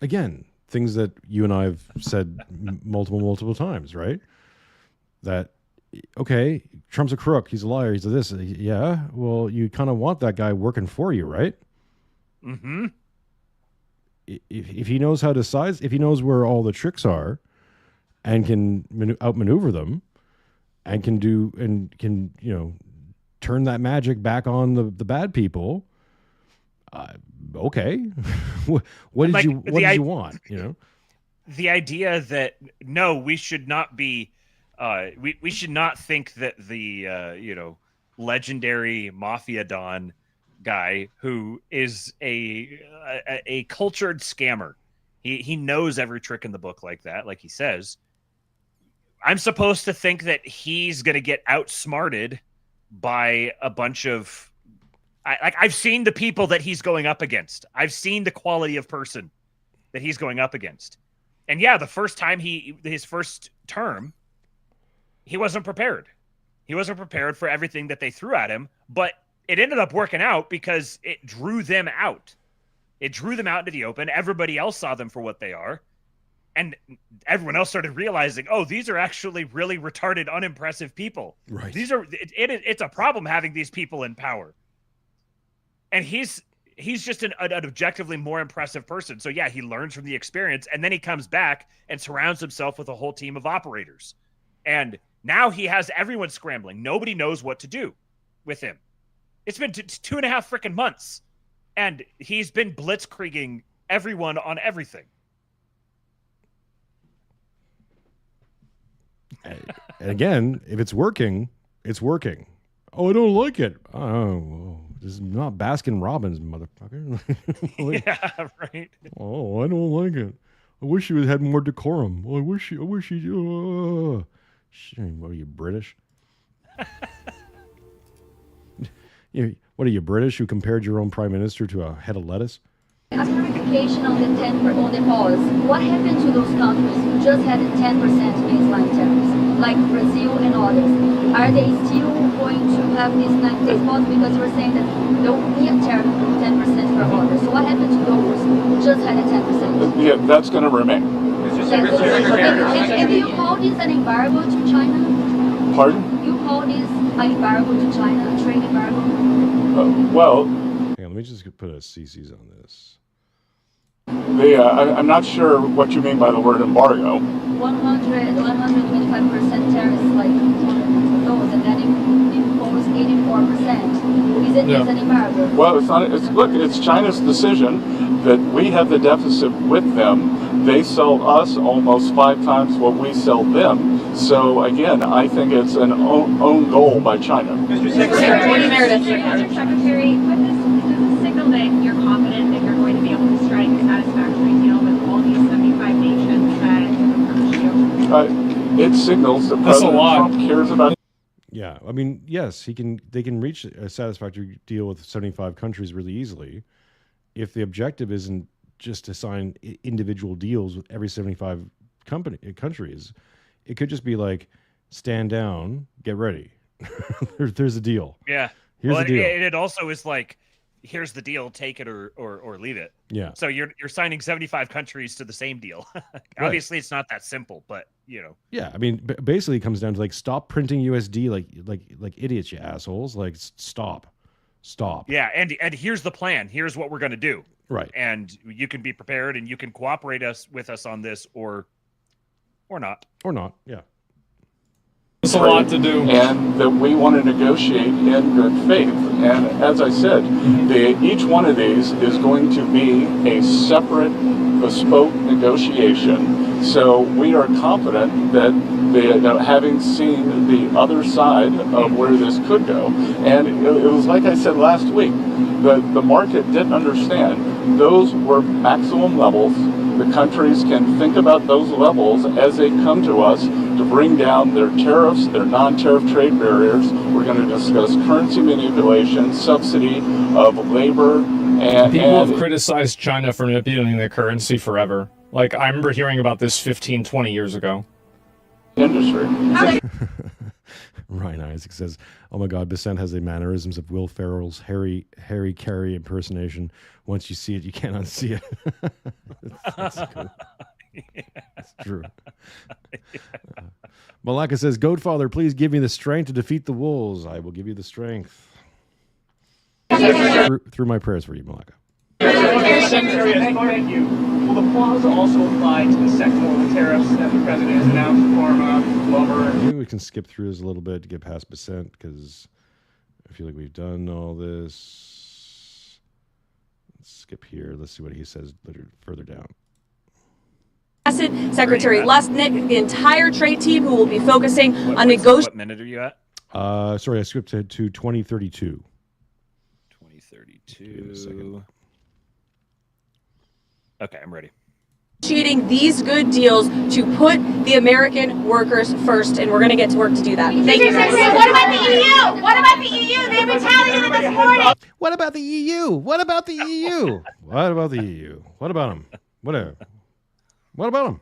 Again, things that you and I have said multiple times, right? That, okay, Trump's a crook. He's a liar. He's a this. Yeah. Well, you kind of want that guy working for you, right? Mm-hmm. If he knows how to size, if he knows where all the tricks are, and can outmaneuver them, and can turn that magic back on the bad people, okay, what did you want? The idea that no, we should not be, we should not think that the legendary mafia don guy who is a cultured scammer. He knows every trick in the book like that, like he says. I'm supposed to think that he's going to get outsmarted by a bunch of... I've seen the people that he's going up against. I've seen the quality of person that he's going up against. And yeah, the first time his first term, he wasn't prepared. He wasn't prepared for everything that they threw at him, but it ended up working out because it drew them out. It drew them out into the open. Everybody else saw them for what they are. And everyone else started realizing, oh, these are actually really retarded, unimpressive people. Right. It's a problem having these people in power. And he's just an objectively more impressive person. So yeah, he learns from the experience, and then he comes back and surrounds himself with a whole team of operators. And now he has everyone scrambling. Nobody knows what to do with him. It's been 2.5 freaking months, and he's been blitzkrieging everyone on everything. And again, if it's working, it's working. Oh, I don't like it. Oh, well, this is not Baskin Robbins, motherfucker. Yeah, right. Oh, I don't like it. I wish you had more decorum. I wish you. Shame. What are you, British? What are you, British, who compared your own prime minister to a head of lettuce? As clarification on the pause, what happened to those countries who just had 10% baseline tariffs, like Brazil and others? Are they still going to have this 90-day pause? Because you were saying that there will be a tariff of 10% for others. So what happened to those who just had a 10%? Yeah, that's going to remain. And do you call this an embargo to China? Pardon? You call this an embargo to China, a trade embargo? Well... Hang on, let me just put a CC's on this. I'm not sure what you mean by the word embargo. 125% tariffs, like on those, and then it impose 84%. Is it is an embargo? Well, it's not. It's China's decision that we have the deficit with them. They sell us almost 5 times what we sell them. So again, I think it's an own goal by China. Mr. Secretary, with this, does this signal that you're confident that you're going to be able to strike a satisfactory deal with all these 75 nations that approach you? It signals that President Trump cares about. Yeah, I mean, yes, they can reach a satisfactory deal with 75 countries really easily if the objective isn't just to sign individual deals with every 75 countries. It could just be like, stand down, get ready. There's a deal. Yeah. Here's the deal. It also is like, here's the deal, take it or leave it. Yeah. So you're signing 75 countries to the same deal. Obviously, it's not that simple, but you know. Yeah, I mean, basically, it comes down to like, stop printing USD like idiots, you assholes. Like, stop. Yeah, and here's the plan. Here's what we're going to do. Right. And you can be prepared, and you can cooperate with us on this, or not. Or not. Yeah. It's a lot to do. And that we want to negotiate in good faith. And as I said, each one of these is going to be a separate, bespoke negotiation. So we are confident that having seen the other side of where this could go, and it was like I said last week, the market didn't understand. Those were maximum levels. The countries can think about those levels as they come to us to bring down their tariffs, their non-tariff trade barriers. We're going to discuss currency manipulation, subsidy of labor, and people have criticized China for manipulating the currency forever. Like, I remember hearing about this 15, 20 years ago. Industry. Ryan Isaac says, "Oh my God, Bissent has the mannerisms of Will Ferrell's Harry Carey impersonation. Once you see it, you can't unsee it." That's cool. Yeah. That's true. Malaka says, "Goatfather, please give me the strength to defeat the wolves. I will give you the strength." Through my prayers for you, Malaka. Secretary, thank you. Will the clause also apply to the sectoral tariffs that the president has announced, pharma, lumber? Maybe we can skip through this a little bit to get past Bissent, because I feel like we've done all this. Let's skip here. Let's see what he says further down. Secretary Lustnick, the entire trade team who will be focusing on negotiating. What minute are you at? Sorry, I skipped to 2032. 2032. Okay, I'm ready. Negotiating these good deals to put the American workers first, and we're going to get to work to do that. Thank you. What about the EU? What about the EU? They retaliated this morning. What about the EU? What about the EU? What about the EU? What about them? Whatever. What about them?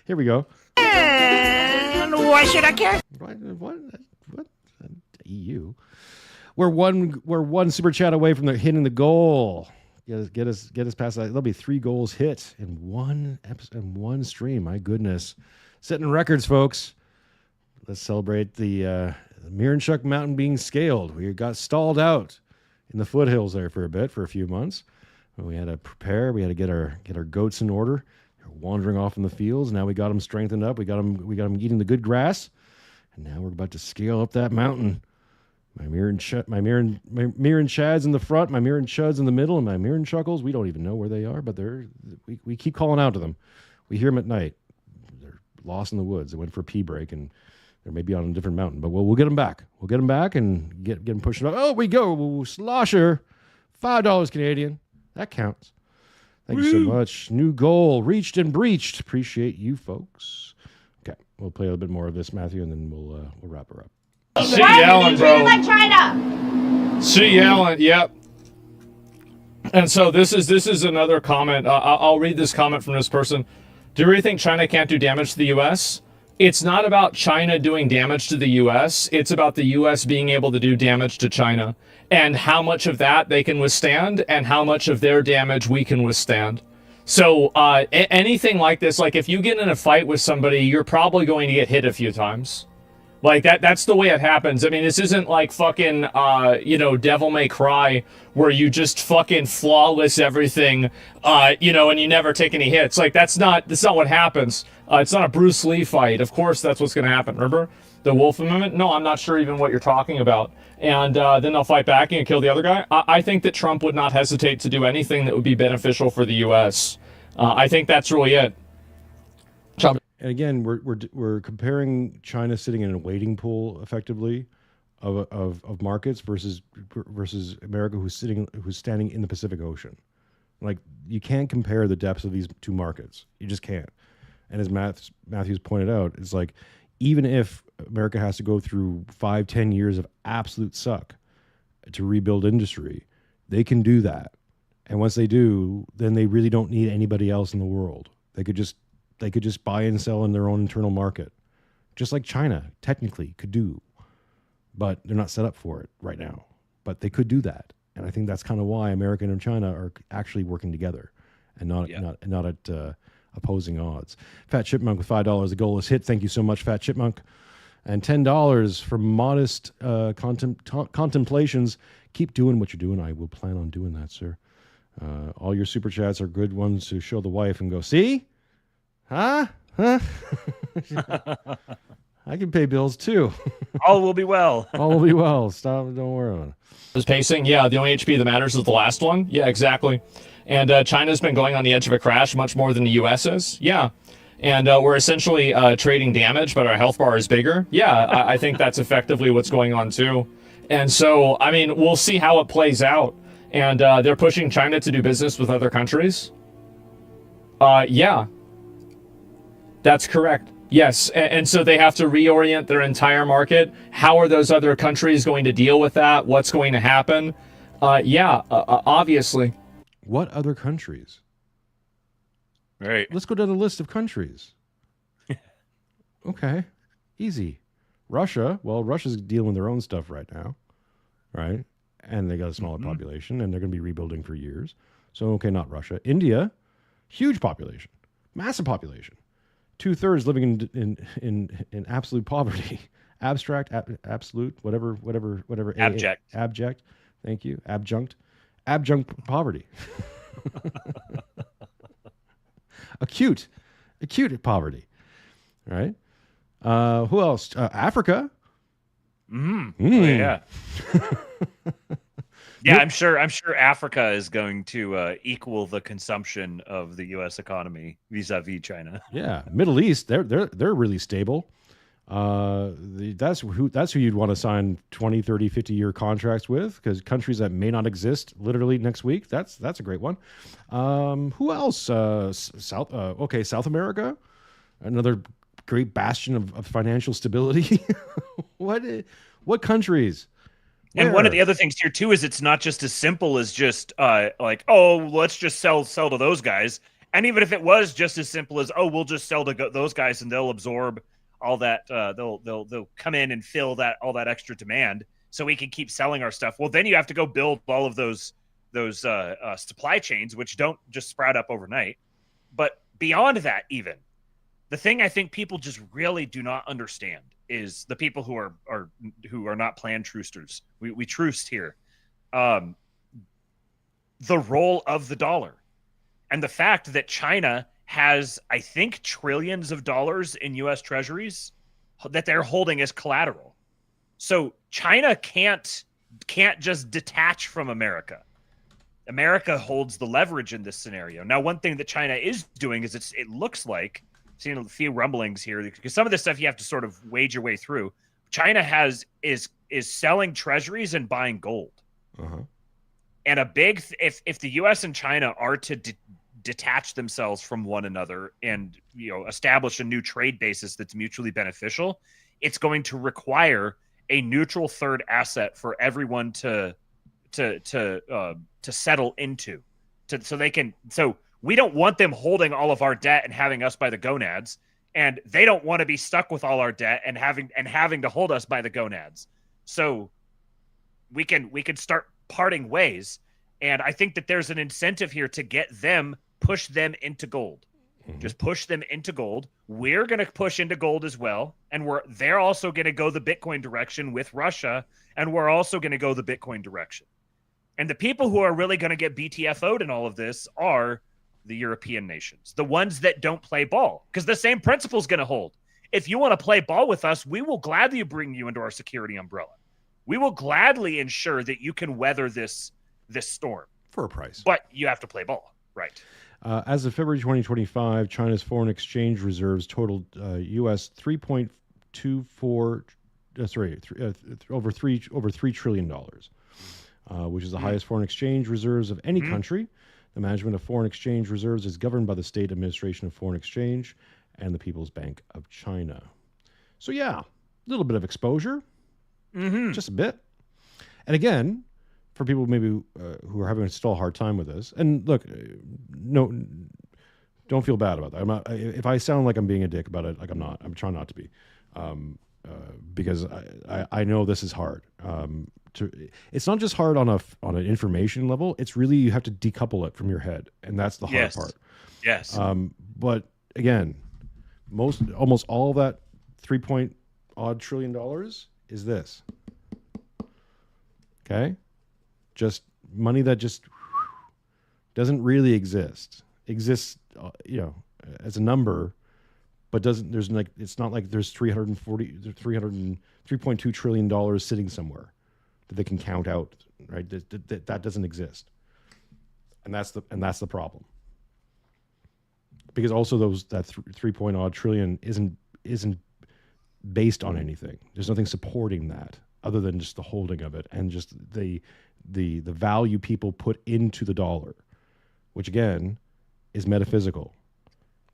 Here we go. And why should I care? What? EU? We're one super chat away from hitting the goal. Get us past that. There'll be 3 goals hit in one episode, in one stream. My goodness, setting records, folks. Let's celebrate the MIRONCHUCK mountain being scaled. We got stalled out in the foothills there for a few months. We had to prepare. We had to get our goats in order. They're wandering off in the fields. Now we got them strengthened up. We got them eating the good grass, and now we're about to scale up that mountain. My Miron Chads in the front, my Miron Chuds in the middle, and my MIRONCHUCKles. We don't even know where they are, but we keep calling out to them. We hear them at night. They're lost in the woods. They went for a pee break, and they're maybe on a different mountain. But we'll get them back. We'll get them back and get them pushing up. Oh, we go. Slosher. $5 Canadian. That counts. Thank you so much. New goal. Reached and breached. Appreciate you, folks. Okay. We'll play a little bit more of this, Matthew, and then we'll wrap her up. She yelling, bro. Like China. She yelling, yep. And so this is another comment. I'll read this comment from this person. Do you really think China can't do damage to the U.S.? It's not about China doing damage to the U.S. It's about the U.S. being able to do damage to China, and how much of that they can withstand and how much of their damage we can withstand. So anything like this, like if you get in a fight with somebody, you're probably going to get hit a few times. Like that's the way it happens. I mean, this isn't like fucking Devil May Cry where you just fucking flawless everything, and you never take any hits. Like that's not what happens. It's not a Bruce Lee fight. Of course that's what's gonna happen. Remember the Wolf Amendment? No, I'm not sure even what you're talking about. And then they'll fight back and kill the other guy. I think that Trump would not hesitate to do anything that would be beneficial for the U.S. I think that's really it. And again, we're comparing China sitting in a waiting pool effectively of markets versus America who's standing in the Pacific Ocean. Like you can't compare the depths of these two markets. You just can't. And as Matthews pointed out, it's like even if America has to go through 5-10 years of absolute suck to rebuild industry, they can do that. And once they do, then they really don't need anybody else in the world. They could just buy and sell in their own internal market, just like China technically could do, but they're not set up for it right now. But they could do that, and I think that's kind of why America and China are actually working together, and not at opposing odds. Fat Chipmunk with $5. The goal is hit. Thank you so much, Fat Chipmunk, and $10 for modest contemplations. Keep doing what you're doing. I will plan on doing that, sir. All your super chats are good ones to show the wife and go, see. Huh? I can pay bills too. All will be well. All will be well. Stop. Don't worry about it. This pacing, yeah. The only HP that matters is the last one. Yeah, exactly. And China's been going on the edge of a crash much more than the U.S. is. Yeah. And we're essentially trading damage, but our health bar is bigger. Yeah, I think that's effectively what's going on too. And so, I mean, we'll see how it plays out. And they're pushing China to do business with other countries. Yeah. That's correct. Yes. And so they have to reorient their entire market. How are those other countries going to deal with that? What's going to happen? Obviously. What other countries? Right. Let's go down the list of countries. Okay. Easy. Russia. Well, Russia's dealing with their own stuff right now. Right? And they got a smaller population, and they're going to be rebuilding for years. So, okay, not Russia. India, huge population. Massive population. 2/3 living in absolute poverty, absolute, whatever. Abject. Abject. Thank you. Abjunct poverty. Acute poverty. Right. Who else? Africa. Oh, yeah. Yeah, I'm sure Africa is going to equal the consumption of the U.S. economy vis-a-vis China. Yeah, Middle East, they're really stable. That's who you'd want to sign 20, 30, 50-year contracts with, because countries that may not exist literally next week. That's a great one. Who else? South America, another great bastion of financial stability. What countries? And one of the other things here too is it's not just as simple as just let's just sell to those guys. And even if it was just as simple as we'll just sell to those guys and they'll absorb all that, they'll come in and fill all that extra demand, so we can keep selling our stuff. Well, then you have to go build all of those supply chains, which don't just sprout up overnight. But beyond that, even the thing I think people just really do not understand is the people who are not planned trucers. We truced here. The role of the dollar and the fact that China has, I think, trillions of dollars in U.S. treasuries that they're holding as collateral. So China can't just detach from America. America holds the leverage in this scenario. Now, one thing that China is doing is it looks like, seen a few rumblings here, because some of this stuff you have to sort of wade your way through. China is selling treasuries and buying gold. And a big if the U.S. and China are to detach themselves from one another and establish a new trade basis that's mutually beneficial, it's going to require a neutral third asset for everyone to settle into, so we don't want them holding all of our debt and having us by the gonads, and they don't want to be stuck with all our debt and having to hold us by the gonads. So we can start parting ways, and I think that there's an incentive here to push them into gold. Just push them into gold. We're going to push into gold as well, and they're also going to go the Bitcoin direction with Russia, and we're also going to go the Bitcoin direction. And the people who are really going to get BTFO'd in all of this are the European nations, the ones that don't play ball, because the same principle is going to hold. If you want to play ball with us, we will gladly bring you into our security umbrella. We will gladly ensure that you can weather this storm for a price. But you have to play ball, right? As of February 2025, China's foreign exchange reserves totaled US 3.24, over $3 trillion, which is the highest foreign exchange reserves of any country. The management of foreign exchange reserves is governed by the State Administration of Foreign Exchange and the People's Bank of China. So yeah, a little bit of exposure, just a bit. And again, for people maybe who are having still a hard time with this, and look, no, don't feel bad about that. I'm not. If I sound like I'm being a dick about it, like I'm not. I'm trying not to be, because I know this is hard. It's not just hard on an information level. It's really you have to decouple it from your head, and that's the hard part. Yes. But again, almost all that $3 trillion is this. Okay. Just money that just doesn't really exists. Exists, as a number, but doesn't. There's like it's not like there's $3.2 trillion sitting somewhere that they can count out. Right, that doesn't exist, and that's the problem. Because also that 3 trillion isn't based on anything. There's nothing supporting that other than just the holding of it and just the value people put into the dollar, which again is metaphysical.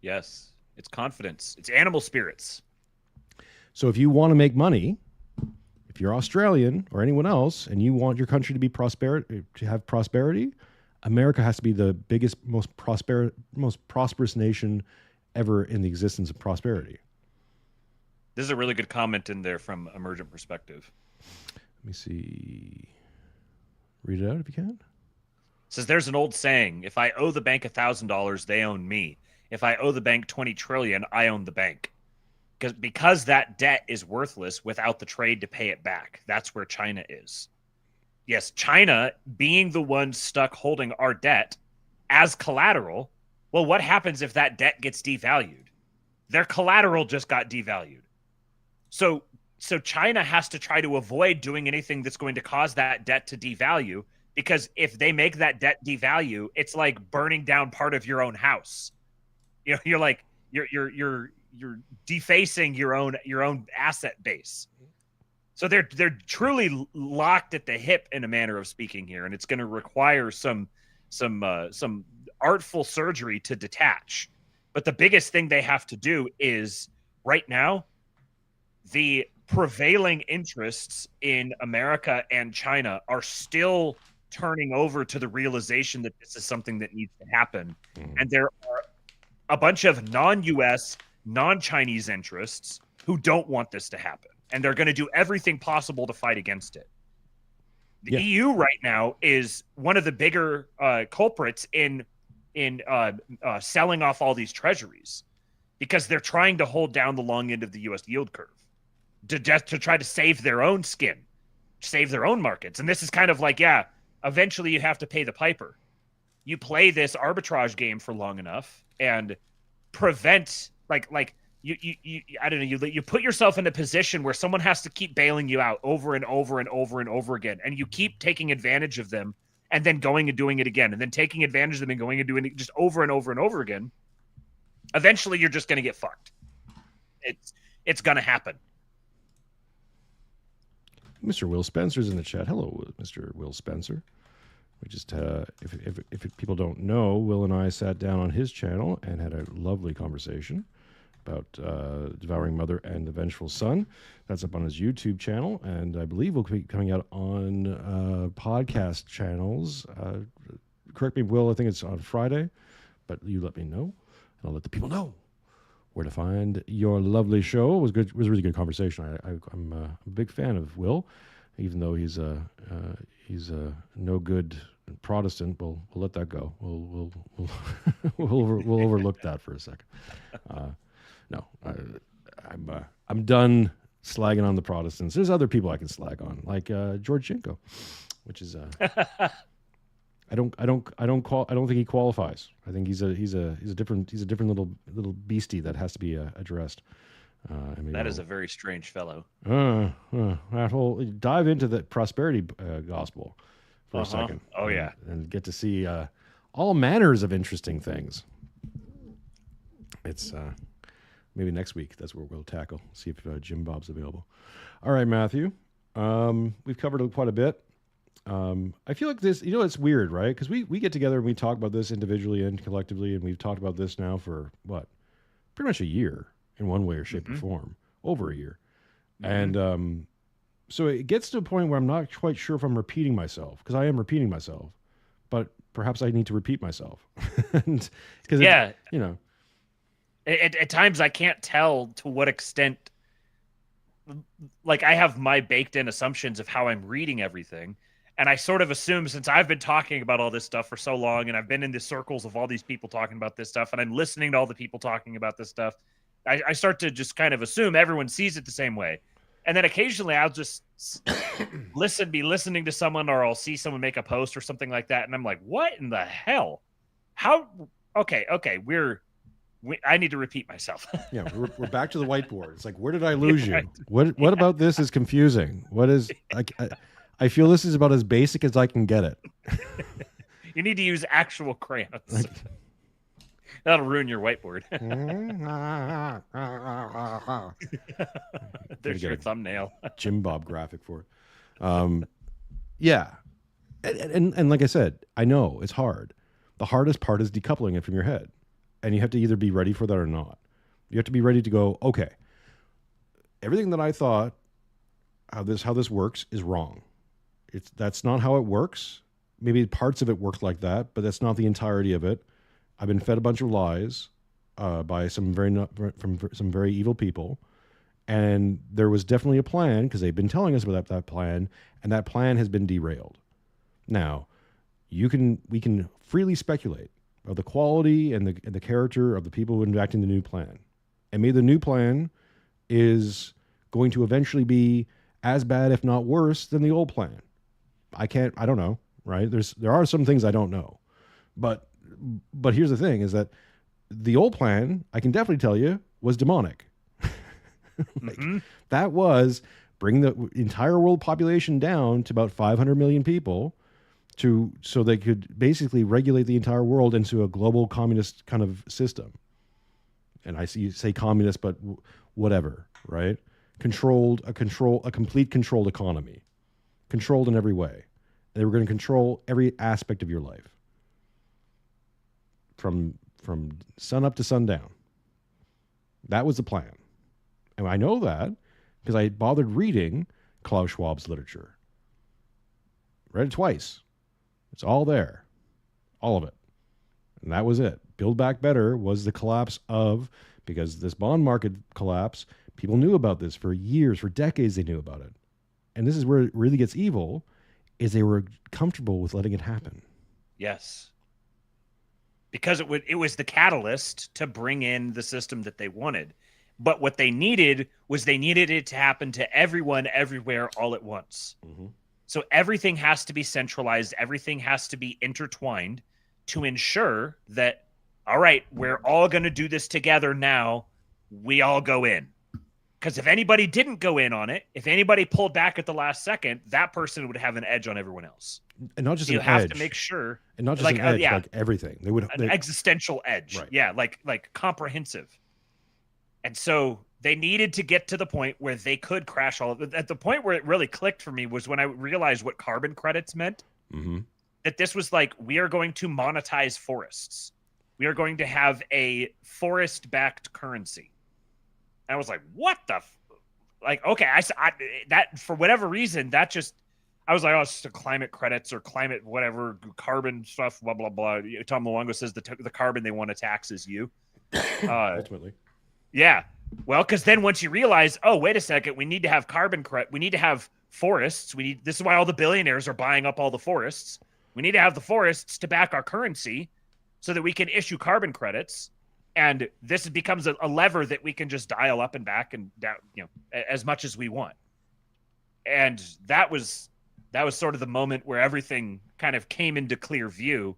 Yes, it's confidence. It's animal spirits. So if you want to make money, if you're Australian or anyone else, and you want your country to be have prosperity, America has to be the biggest, most prosperous nation ever in the existence of prosperity. This is a really good comment in there from Emergent Perspective. Let me see. Read it out if you can. It says there's an old saying: if I owe the bank $1,000, they own me. If I owe the bank 20 trillion, I own the bank. Because that debt is worthless without the trade to pay it back. That's where China is. Yes, China being the one stuck holding our debt as collateral. Well, what happens if that debt gets devalued? Their collateral just got devalued. So China has to try to avoid doing anything that's going to cause that debt to devalue, because if they make that debt devalue, it's like burning down part of your own house. You're like you're defacing your own asset base. So they're truly locked at the hip in a manner of speaking here, and it's going to require some artful surgery to detach. But the biggest thing they have to do is right now, the prevailing interests in America and China are still turning over to the realization that this is something that needs to happen. And there are a bunch of non-US, non-Chinese interests who don't want this to happen. And they're going to do everything possible to fight against it. The EU right now is one of the bigger culprits in selling off all these treasuries, because they're trying to hold down the long end of the U.S. yield curve to try to save their own skin, save their own markets. And this is kind of like, eventually you have to pay the piper. You play this arbitrage game for long enough and prevent you put yourself in a position where someone has to keep bailing you out over and over and over and over again, and you keep taking advantage of them and then going and doing it again, and then taking advantage of them and going and doing it just over and over and over again. Eventually you're just going to get fucked. It's going to happen. Mr. Will Spencer's in the chat. Hello, Mr. Will Spencer. We just, if people don't know, Will and I sat down on his channel and had a lovely conversation about Devouring Mother and the Vengeful Son. That's up on his YouTube channel, and I believe will be coming out on podcast channels. Correct me, Will, I think it's on Friday, but you let me know, and I'll let the people know where to find your lovely show. It was good. It was a really good conversation. I'm a big fan of Will, even though he's a no good Protestant. We'll let that go. We'll overlook that for a second. No, I'm done slagging on the Protestants. There's other people I can slag on, like George Shinko, which is I don't think he qualifies. I think he's a different little beastie that has to be addressed. That is a very strange fellow. That whole dive into the prosperity gospel for a second. Oh yeah, and get to see all manners of interesting things. It's maybe next week. That's what we'll tackle. See if Jim Bob's available. All right, Matthew. We've covered quite a bit. I feel like this. It's weird, right? Because we get together and we talk about this individually and collectively, and we've talked about this now for pretty much a year. In one way or shape or form, over a year. And so it gets to a point where I'm not quite sure if I'm repeating myself, because I am repeating myself, but perhaps I need to repeat myself. At times I can't tell to what extent, like I have my baked in assumptions of how I'm reading everything. And I sort of assume, since I've been talking about all this stuff for so long, and I've been in the circles of all these people talking about this stuff, and I'm listening to all the people talking about this stuff, I start to just kind of assume everyone sees it the same way. And then occasionally I'll just be listening to someone, or I'll see someone make a post or something like that. And I'm like, what in the hell? How? Okay. I need to repeat myself. Yeah. We're back to the whiteboard. It's like, where did I lose you? What about this is confusing? What is, I feel this is about as basic as I can get it. You need to use actual crayons. That'll ruin your whiteboard. There's your thumbnail. Jim Bob graphic for it. Yeah. And like I said, I know it's hard. The hardest part is decoupling it from your head. And you have to either be ready for that or not. You have to be ready to go, okay, everything that I thought how this works is wrong. That's not how it works. Maybe parts of it work like that, but that's not the entirety of it. I've been fed a bunch of lies by some very evil people, and there was definitely a plan, because they've been telling us about that plan, and that plan has been derailed. Now, we can freely speculate of the quality and the character of the people who enacting the new plan, and maybe the new plan is going to eventually be as bad, if not worse, than the old plan. I don't know, right? There are some things I don't know, but here's the thing: is that the old plan, I can definitely tell you, was demonic. That was bring the entire world population down to about 500 million people, so they could basically regulate the entire world into a global communist kind of system. And I say communist, but whatever, right? A complete controlled economy, controlled in every way. They were going to control every aspect of your life. From sun up to sundown. That was the plan. And I know that because I bothered reading Klaus Schwab's literature. Read it twice. It's all there. All of it. And that was it. Build Back Better was the collapse because this bond market collapse, people knew about this for years, for decades they knew about it. And this is where it really gets evil, is they were comfortable with letting it happen. Yes. Because it was the catalyst to bring in the system that they wanted. But what they needed it to happen to everyone, everywhere, all at once. Mm-hmm. So everything has to be centralized. Everything has to be intertwined to ensure that, all right, we're all going to do this together now. We all go in. Because if anybody didn't go in on it, if anybody pulled back at the last second, that person would have an edge on everyone else. And not just so an edge. You have to make sure. And not just an edge, like everything. An existential edge. Right. Yeah, like comprehensive. And so they needed to get to the point where they could crash all of it. At the point where it really clicked for me was when I realized what carbon credits meant. Mm-hmm. That this was like, we are going to monetize forests. We are going to have a forest-backed currency. And I was like, what the? Okay, I that for whatever reason, that just, I was like, oh, it's just a climate credits or climate whatever, carbon stuff, blah, blah, blah. Tom Luongo says the carbon they want to tax is you. Ultimately. Yeah. Well, because then once you realize, oh, wait a second, we need to have carbon credit. We need to have forests. This is why all the billionaires are buying up all the forests. We need to have the forests to back our currency so that we can issue carbon credits. And this becomes a lever that we can just dial up and back and down, as much as we want. And that was sort of the moment where everything kind of came into clear view,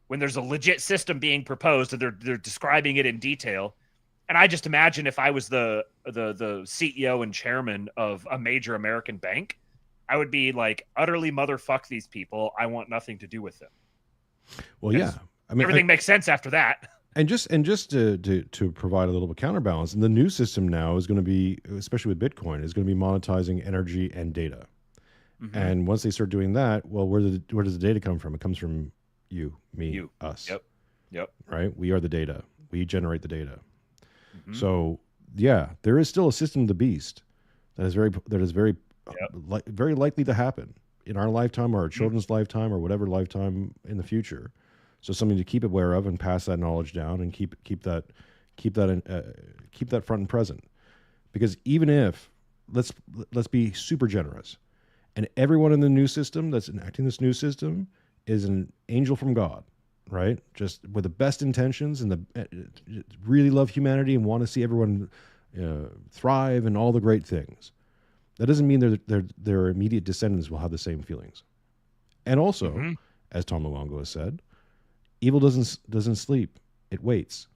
when there's a legit system being proposed and they're describing it in detail. And I just imagine if I was the CEO and chairman of a major American bank, I would be like, utterly motherfuck these people. I want nothing to do with them. Well, yeah. I mean, everything makes sense after that. And just to provide a little bit of counterbalance, and the new system now is going to be, especially with Bitcoin, is going to be monetizing energy and data. Mm-hmm. And once they start doing that, well, where does the data come from? It comes from you, me, us. Yep. Right? We are the data. We generate the data. Mm-hmm. So yeah, there is still a system of the beast that is very very likely to happen in our lifetime or our children's lifetime or whatever lifetime in the future. So something to keep aware of and pass that knowledge down and keep that front and present. Because even if let's be super generous, and everyone in the new system that's enacting this new system is an angel from God, right? Just with the best intentions and really love humanity and want to see everyone thrive and all the great things. That doesn't mean their immediate descendants will have the same feelings. And also, as Tom Luongo has said, evil doesn't sleep; it waits.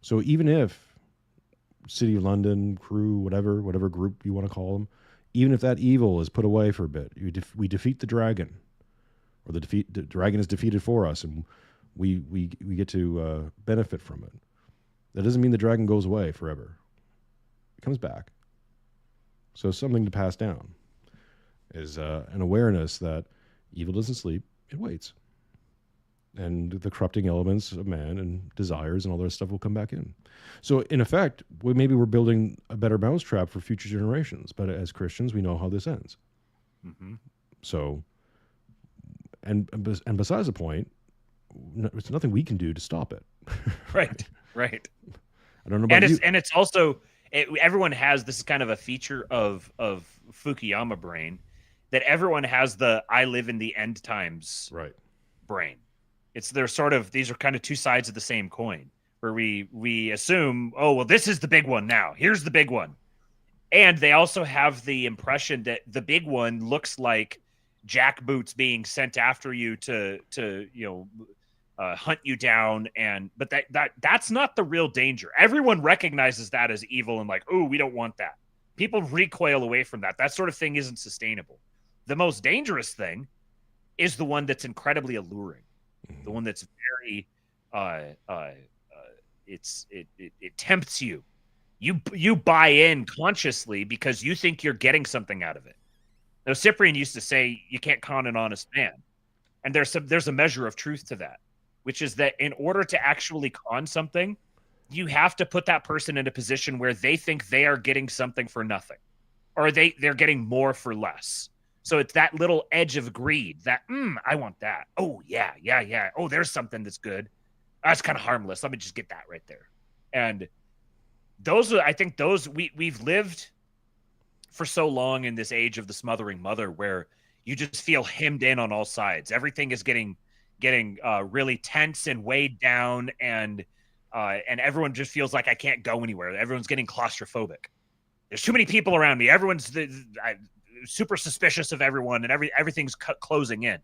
So even if City of London, crew, whatever group you want to call them, even if that evil is put away for a bit, we defeat the dragon, or the dragon is defeated for us, and we get to benefit from it. That doesn't mean the dragon goes away forever. It comes back. So something to pass down is an awareness that evil doesn't sleep; it waits. And the corrupting elements of man and desires and all that stuff will come back in. So in effect, maybe we're building a better mousetrap for future generations. But as Christians, we know how this ends. Mm-hmm. So, and besides the point, it's nothing we can do to stop it. Right. I don't know about you. And it's also, everyone has, this is kind of a feature of Fukuyama brain, that everyone has the I live in the end times brain. These are kind of two sides of the same coin, where we assume, oh, well, this is the big one now. Here's the big one. And they also have the impression that the big one looks like jackboots being sent after you to hunt you down. But that's not the real danger. Everyone recognizes that as evil and like, oh, we don't want that. People recoil away from that. That sort of thing isn't sustainable. The most dangerous thing is the one that's incredibly alluring. The one that's very, it tempts you. You buy in consciously because you think you're getting something out of it. Now, Cyprian used to say, you can't con an honest man. And there's a measure of truth to that, which is that in order to actually con something, you have to put that person in a position where they think they are getting something for nothing, or they're getting more for less. So it's that little edge of greed that, I want that. Oh, yeah. Oh, there's something that's good. That's kind of harmless. Let me just get that right there. And we've lived for so long in this age of the smothering mother where you just feel hemmed in on all sides. Everything is getting really tense and weighed down, and everyone just feels like I can't go anywhere. Everyone's getting claustrophobic. There's too many people around me. Everyone's super suspicious of everyone, and everything's closing in.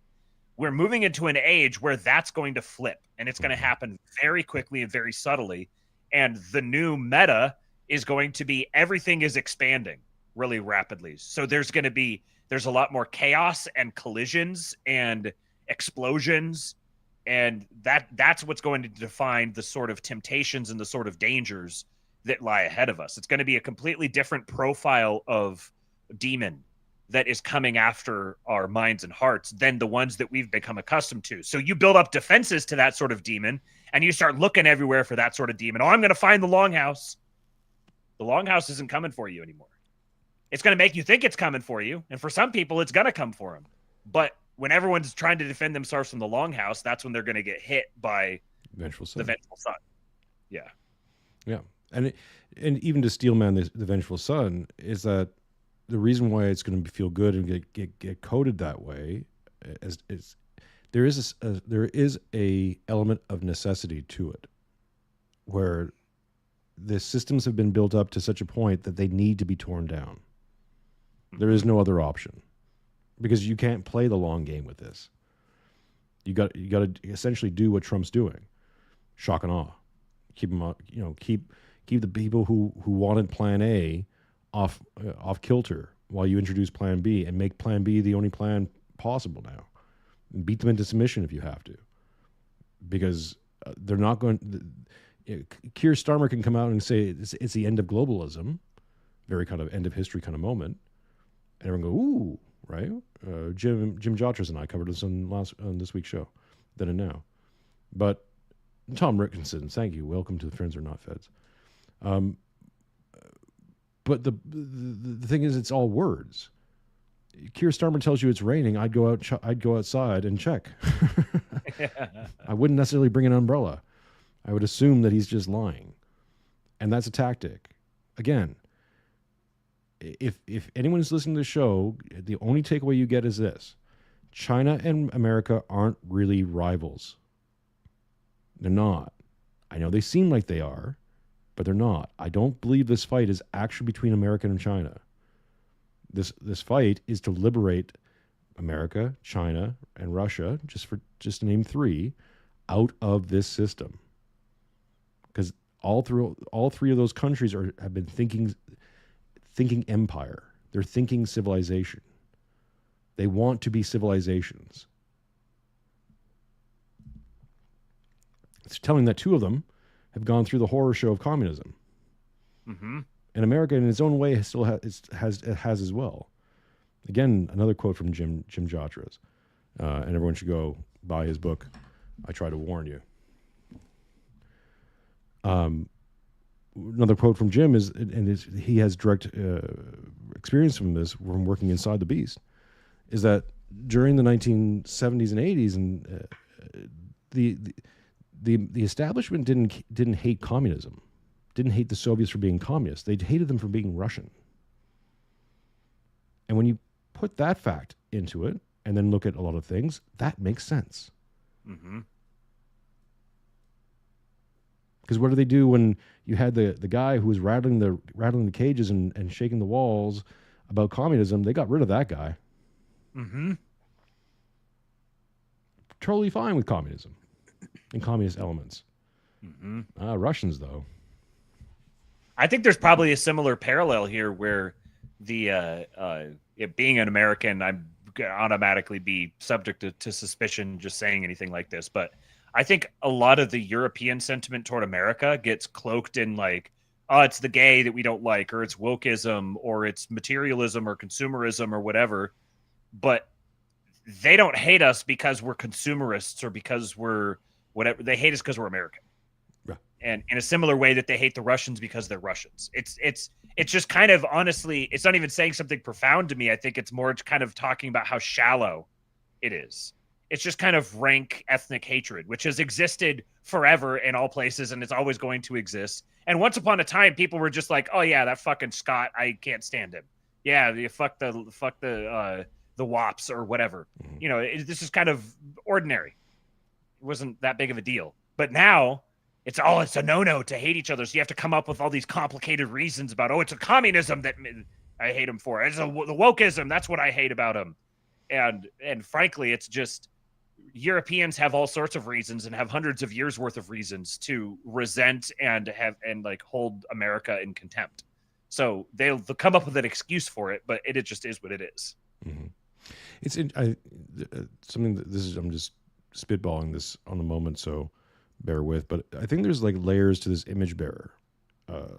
We're moving into an age where that's going to flip, and it's going to happen very quickly and very subtly. And the new meta is going to be everything is expanding really rapidly. So there's a lot more chaos and collisions and explosions, and that's what's going to define the sort of temptations and the sort of dangers that lie ahead of us. It's going to be a completely different profile of demon that is coming after our minds and hearts than the ones that we've become accustomed to. So you build up defenses to that sort of demon, and you start looking everywhere for that sort of demon. Oh, I'm going to find the longhouse. The longhouse isn't coming for you anymore. It's going to make you think it's coming for you, and for some people, it's going to come for them. But when everyone's trying to defend themselves from the longhouse, that's when they're going to get hit by the vengeful sun. Yeah. And even to Steelman, the vengeful son, is that the reason why it's going to feel good and get coded that way is there is a element of necessity to it, where the systems have been built up to such a point that they need to be torn down. There is no other option, because you can't play the long game with this. You got to essentially do what Trump's doing, shock and awe, keep them, keep the people who wanted Plan A off kilter while you introduce Plan B, and make Plan B the only plan possible now. And beat them into submission if you have to, because they're not going. Keir Starmer can come out and say it's the end of globalism, very kind of end of history kind of moment, and everyone go, ooh, right? Jim Jotras and I covered this on this week's show, Then and Now. But Tom Rickinson, thank you. Welcome to the Friends Are Not Feds. But the thing is, it's all words. Keir Starmer tells you it's raining. I'd go outside and check. I wouldn't necessarily bring an umbrella. I would assume that he's just lying, and that's a tactic. Again, if anyone's listening to the show, the only takeaway you get is this: China and America aren't really rivals. They're not. I know they seem like they are, but they're not. I don't believe this fight is actually between America and China. This fight is to liberate America, China, and Russia, just to name three, out of this system. Because all three of those countries have been thinking empire. They're thinking civilization. They want to be civilizations. It's telling that two of them have gone through the horror show of communism. Mm-hmm. And America, in its own way, still has as well. Again, another quote from Jim Jotras, and everyone should go buy his book. I try to warn you. Another quote from Jim is, he has direct experience from this from working inside the beast, is that during the 1970s and 80s, and the establishment didn't hate communism. Didn't hate the Soviets for being communists. They hated them for being Russian. And when you put that fact into it, and then look at a lot of things, that makes sense. Mm-hmm. Because what do they do when you had the guy who was rattling the cages and shaking the walls about communism? They got rid of that guy. Mm-hmm. Totally fine with communism and communist elements. Mm-hmm. Russians, though. I think there's probably a similar parallel here where the being an American, I'm going to automatically be subject to suspicion just saying anything like this. But I think a lot of the European sentiment toward America gets cloaked in like, oh, it's the gay that we don't like, or it's wokeism, or it's materialism or consumerism or whatever. But they don't hate us because we're consumerists or because we're whatever. They hate us because we're American. And in a similar way that they hate the Russians because they're Russians. It's just kind of, honestly, it's not even saying something profound to me. I think it's more kind of talking about how shallow it is. It's just kind of rank ethnic hatred, which has existed forever in all places, and it's always going to exist. And once upon a time, people were just like, "Oh yeah, that fucking Scott, I can't stand him. Yeah, you fuck the wops or whatever." You know, this is kind of ordinary. It wasn't that big of a deal. But now it's a no-no to hate each other. So you have to come up with all these complicated reasons about, oh, it's a communism that I hate him for. It's the wokeism. That's what I hate about him. And frankly, it's just Europeans have all sorts of reasons and have hundreds of years worth of reasons to resent and hold America in contempt. So they'll come up with an excuse for it, but it just is what it is. Mm-hmm. It's something that I'm just spitballing this on the moment, so bear with, but I think there's like layers to this image bearer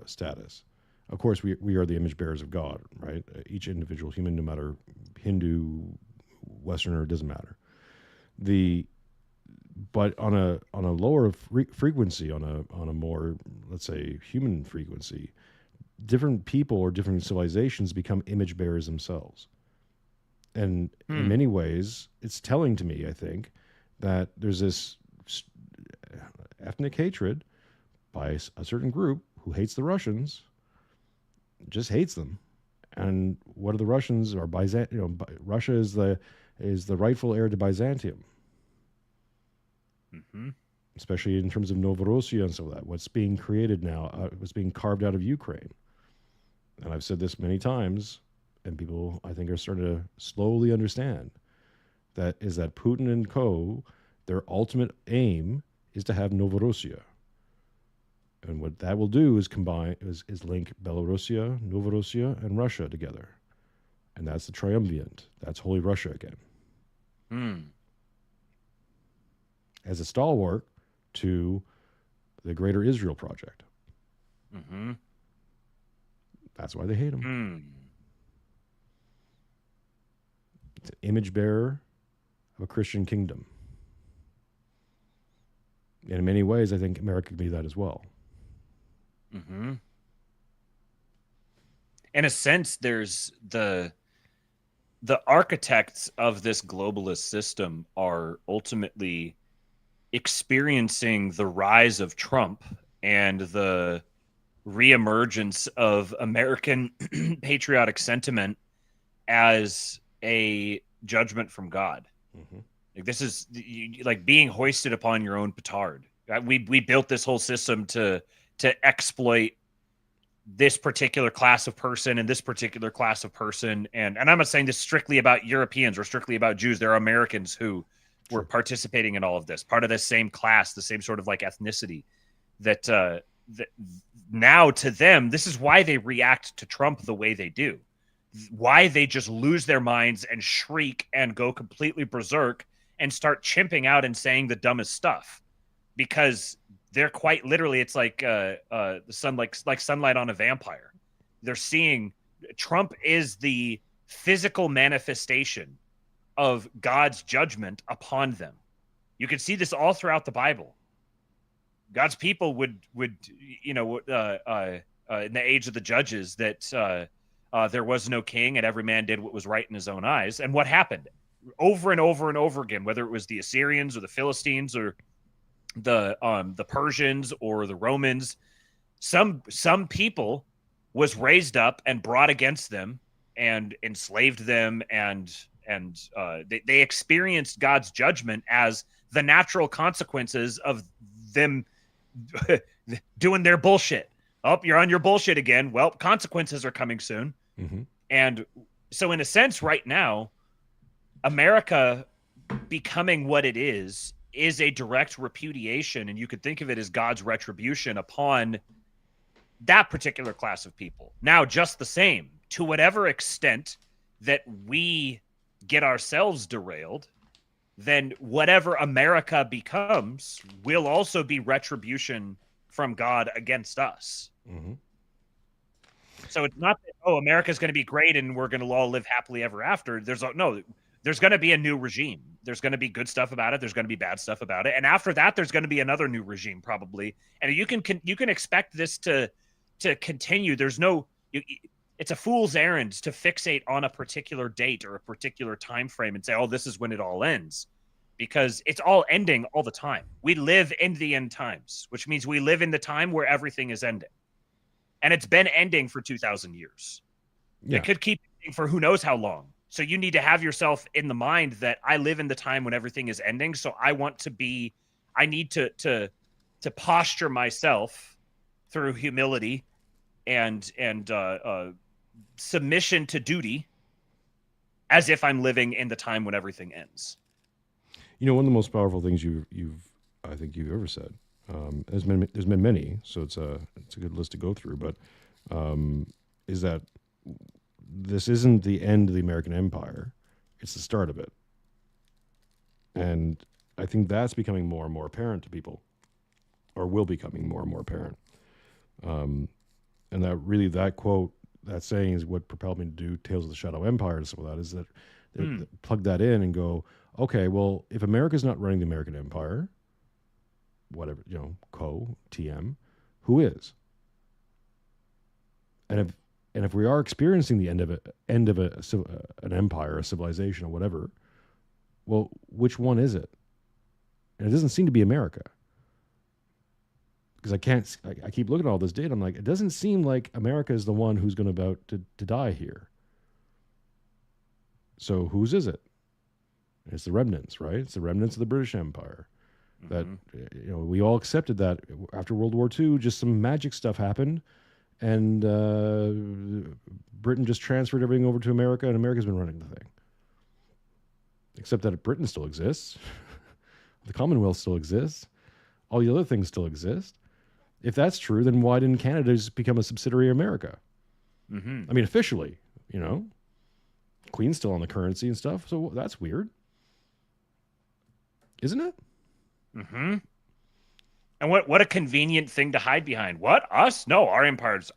status. Of course, we are the image bearers of God, right? Each individual human, no matter Hindu, Westerner, it doesn't matter. But on a lower frequency, on a more, let's say, human frequency, different people or different civilizations become image bearers themselves. And in many ways, it's telling to me, I think, that there's this ethnic hatred by a certain group who hates the Russians, just hates them, And what are the Russians or Russia is the rightful heir to Byzantium. Mm-hmm. Especially in terms of Novorossiya and so that. What's being created now, what's being carved out of Ukraine. And I've said this many times, and people, I think, are starting to slowly understand that Putin and co., their ultimate aim is to have Novorossiya. And what that will do is is link Belarusia, Novorossiya, and Russia together. And that's the triumvirate. That's Holy Russia again. As a stalwart to the Greater Israel Project. Mm-hmm. That's why they hate him. It's an image bearer of a Christian kingdom. And in many ways, I think America can be that as well. Mm-hmm. In a sense, there's the architects of this globalist system are ultimately experiencing the rise of Trump and the reemergence of American patriotic sentiment as a judgment from God. Mm-hmm. Like this is like being hoisted upon your own petard. We built this whole system to exploit this particular class of person and this particular class of person. And I'm not saying this strictly about Europeans or strictly about Jews. There are Americans who were participating in all of this, part of the same class, the same sort of like ethnicity that now to them, this is why they react to Trump the way they do, why they just lose their minds and shriek and go completely berserk and start chimping out and saying the dumbest stuff, because they're quite literally, it's like the sun, like sunlight on a vampire. They're seeing Trump is the physical manifestation of God's judgment upon them. You can see this all throughout the Bible. God's people would in the age of the judges that there was no king and every man did what was right in his own eyes. And what happened over and over and over again, whether it was the Assyrians or the Philistines or the Persians or the Romans, some people was raised up and brought against them and enslaved them, and they experienced God's judgment as the natural consequences of them doing their bullshit. Oh, you're on your bullshit again. Well, consequences are coming soon. Mm-hmm. And so in a sense right now, America becoming what it is a direct repudiation, and you could think of it as God's retribution upon that particular class of people. Now, just the same, to whatever extent that we get ourselves derailed, then whatever America becomes will also be retribution from God against us. Mm-hmm. So it's not that, oh, America's going to be great and we're going to all live happily ever after. There's going to be a new regime. There's going to be good stuff about it. There's going to be bad stuff about it. And after that, there's going to be another new regime probably. And you can expect this to continue. It's a fool's errand to fixate on a particular date or a particular time frame and say, oh, this is when it all ends, because it's all ending all the time. We live in the end times, which means we live in the time where everything is ending. And it's been ending for 2,000 years. Yeah. It could keep ending for who knows how long. So you need to have yourself in the mind that I live in the time when everything is ending. So I need to posture myself through humility and submission to duty as if I'm living in the time when everything ends. You know, one of the most powerful things I think you've ever said. There's been many, so it's a good list to go through. But is that this isn't the end of the American empire; it's the start of it. And I think that's becoming more and more apparent to people, or will becoming more and more apparent. And that quote, that saying, is what propelled me to do Tales of the Shadow Empire and stuff like that. Is that plug that in and go, okay, well, if America's not running the American empire, whatever, TM, who is? And if we are experiencing the end of an empire, a civilization, or whatever, well, which one is it? And it doesn't seem to be America, because because I keep looking at all this data. I'm like, it doesn't seem like America is the one who's going to die here. So whose is it? It's the remnants, right? It's the remnants of the British Empire. That we all accepted that after World War II, just some magic stuff happened, and Britain just transferred everything over to America, and America's been running the thing. Except that Britain still exists, the Commonwealth still exists, all the other things still exist. If that's true, then why didn't Canada just become a subsidiary of America? I mean, officially, Queen's still on the currency and stuff, so that's weird, isn't it? And what a convenient thing to hide behind. What? Us? No, our empire's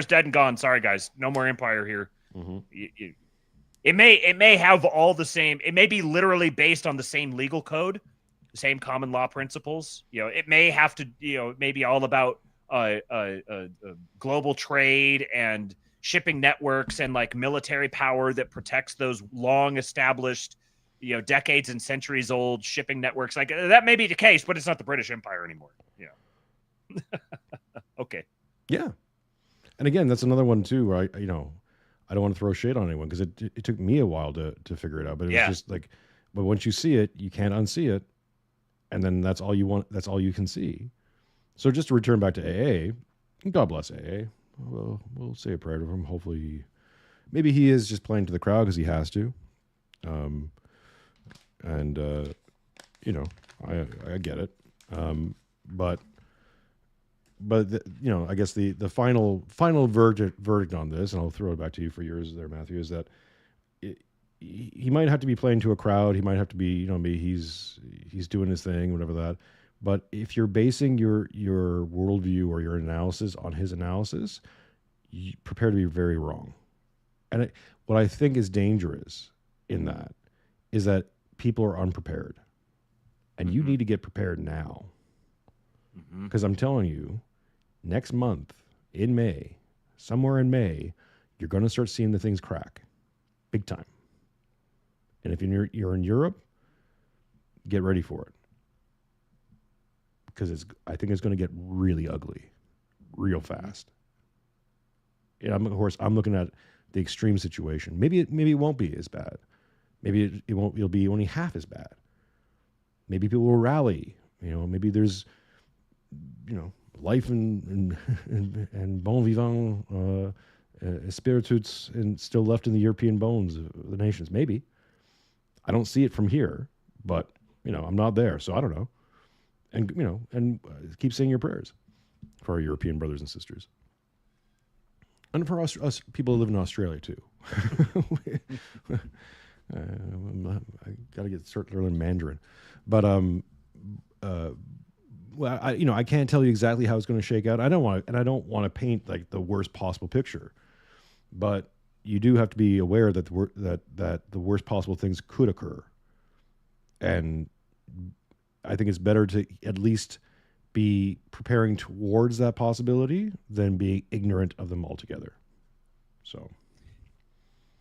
dead and gone. Sorry, guys, no more empire here. It may have all the same. It may be literally based on the same legal code, the same common law principles. It may have to. It may be all about global trade and shipping networks and like military power that protects those long established, decades and centuries old shipping networks. Like that may be the case, but it's not the British Empire anymore. Okay. Yeah. And again, that's another one too, where I don't want to throw shade on anyone because it took me a while to figure it out, but it was just like, but once you see it, you can't unsee it. And then that's all you want. That's all you can see. So just to return back to AA, God bless AA. We'll say a prayer to him. Hopefully, maybe he is just playing to the crowd because he has to. I get it. But I guess the final verdict on this, and I'll throw it back to you for yours there, Matthew, is that he might have to be playing to a crowd. He might have to be, maybe he's doing his thing, whatever that. But if you're basing your worldview or your analysis on his analysis, you prepare to be very wrong. And what I think is dangerous in that is that people are unprepared. And you need to get prepared now. Because I'm telling you, next month, in May, somewhere in May, you're going to start seeing the things crack. Big time. And if you're in Europe, get ready for it. Because I think it's going to get really ugly, real fast. Of course, I'm looking at the extreme situation. Maybe it won't be as bad. Maybe it'll be only half as bad. Maybe people will rally. Maybe there's, life and bon vivant spiritudes and still left in the European bones of the nations. Maybe. I don't see it from here, but I'm not there, so I don't know. And keep saying your prayers for our European brothers and sisters, and for us people who live in Australia too. I got to start learning Mandarin, but I can't tell you exactly how it's going to shake out. I don't want to paint like the worst possible picture, but you do have to be aware that the worst possible things could occur, and I think it's better to at least be preparing towards that possibility than being ignorant of them altogether. So.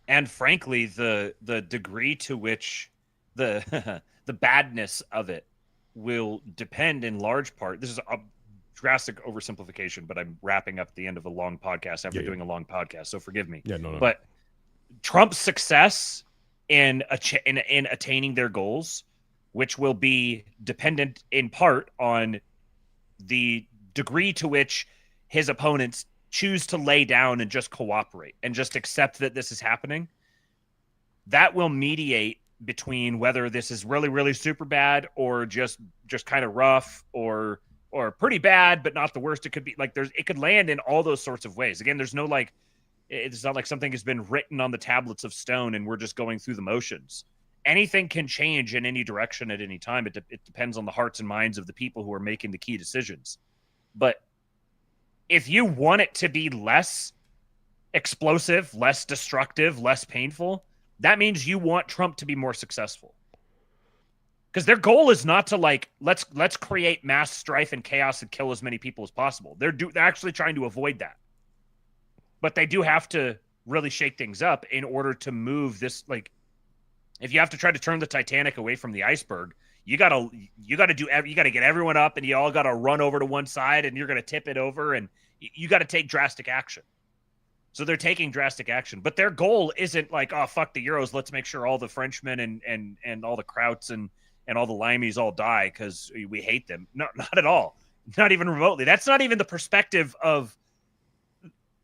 And frankly, the degree to which the badness of it will depend in large part. This is a drastic oversimplification, but I'm wrapping up the end of a long podcast after doing a long podcast, so forgive me. Yeah, no. But Trump's success in attaining their goals, which will be dependent in part on the degree to which his opponents choose to lay down and just cooperate and just accept that this is happening, that will mediate between whether this is really, really super bad or just kind of rough or pretty bad, but not the worst. It could be like it could land in all those sorts of ways. Again, there's no it's not like something has been written on the tablets of stone and we're just going through the motions. Anything can change in any direction at any time. It depends on the hearts and minds of the people who are making the key decisions. But if you want it to be less explosive, less destructive, less painful, that means you want Trump to be more successful. Because their goal is not to let's create mass strife and chaos and kill as many people as possible. They're actually trying to avoid that. But they do have to really shake things up in order to move this. If you have to try to turn the Titanic away from the iceberg, you gotta get everyone up, and you all gotta run over to one side, and you're gonna tip it over, and you gotta take drastic action. So they're taking drastic action, but their goal isn't like, oh fuck the Euros, let's make sure all the Frenchmen and all the Krauts and all the Limeys all die because we hate them. No, not at all. Not even remotely. That's not even the perspective of,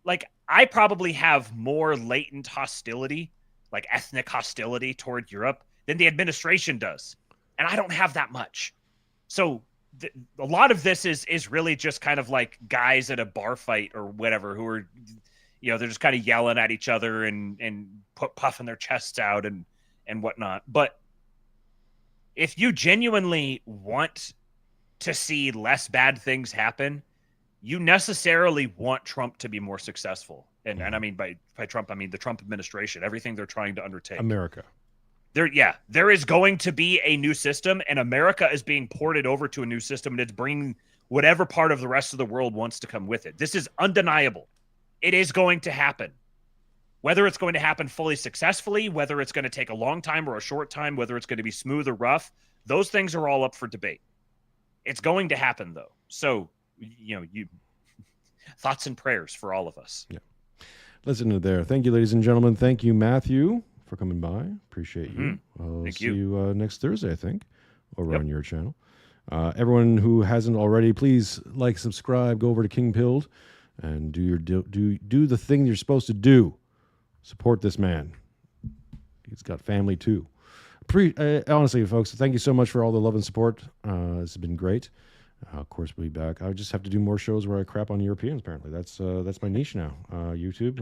like, I probably have more latent hostility, like ethnic hostility toward Europe than the administration does. And I don't have that much. So a lot of this is really just kind of like guys at a bar fight or whatever who are, they're just kind of yelling at each other and puffing their chests out and whatnot. But if you genuinely want to see less bad things happen, you necessarily want Trump to be more successful. And I mean, by Trump, I mean the Trump administration, everything they're trying to undertake. America. There is going to be a new system, and America is being ported over to a new system, and it's bringing whatever part of the rest of the world wants to come with it. This is undeniable. It is going to happen. Whether it's going to happen fully successfully, whether it's going to take a long time or a short time, whether it's going to be smooth or rough, those things are all up for debate. It's going to happen, though. So, thoughts and prayers for all of us. Yeah. Listen to there. Thank you, ladies and gentlemen. Thank you, Matthew, for coming by. Appreciate you. I'll see you next Thursday, I think, over on your channel. Everyone who hasn't already, please like, subscribe, go over to King Pilled, and do the thing you're supposed to do. Support this man. He's got family too. Honestly, folks, thank you so much for all the love and support. This has been great. Of course, we'll be back. I just have to do more shows where I crap on Europeans. Apparently, that's my niche now. YouTube.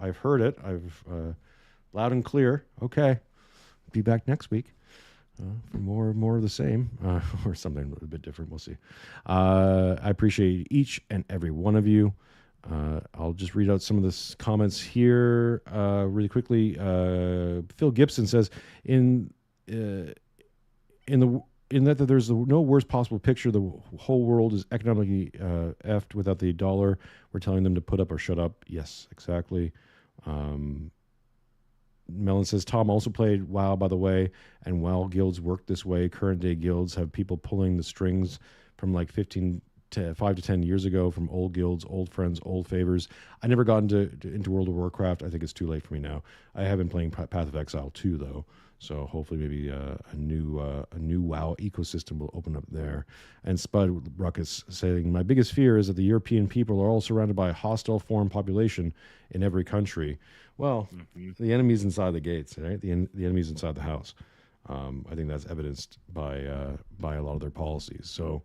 I've heard it. I've loud and clear. Okay, be back next week for more of the same or something a little bit different. We'll see. I appreciate each and every one of you. I'll just read out some of the comments here really quickly. Phil Gibson says, in that there's no worst possible picture. The whole world is economically effed without the dollar. We're telling them to put up or shut up. Yes, exactly. Mellon says, Tom also played WoW, by the way, and WoW guilds work this way. Current day guilds have people pulling the strings from like 5 to 10 years ago from old guilds, old friends, old favors. I never got into World of Warcraft. I think it's too late for me now. I have been playing Path of Exile 2, though. So hopefully maybe a new WoW ecosystem will open up there. And Spud Ruckus saying, my biggest fear is that the European people are all surrounded by a hostile foreign population in every country. Well, the enemy's inside the gates, right? The enemy's inside the house. I think that's evidenced by a lot of their policies. So,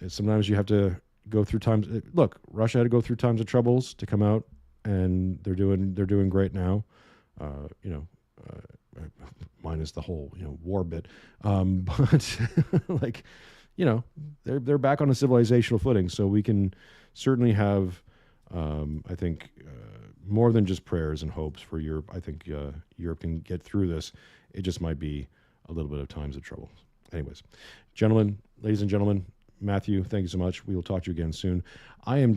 sometimes you have to go through times. Look, Russia had to go through times of troubles to come out, and they're doing great now. Minus the whole war bit, but like they're back on a civilizational footing. So we can certainly have, I think, more than just prayers and hopes for Europe. I think Europe can get through this. It just might be a little bit of times of trouble. Anyways, ladies and gentlemen, Matthew, thank you so much. We will talk to you again soon. I am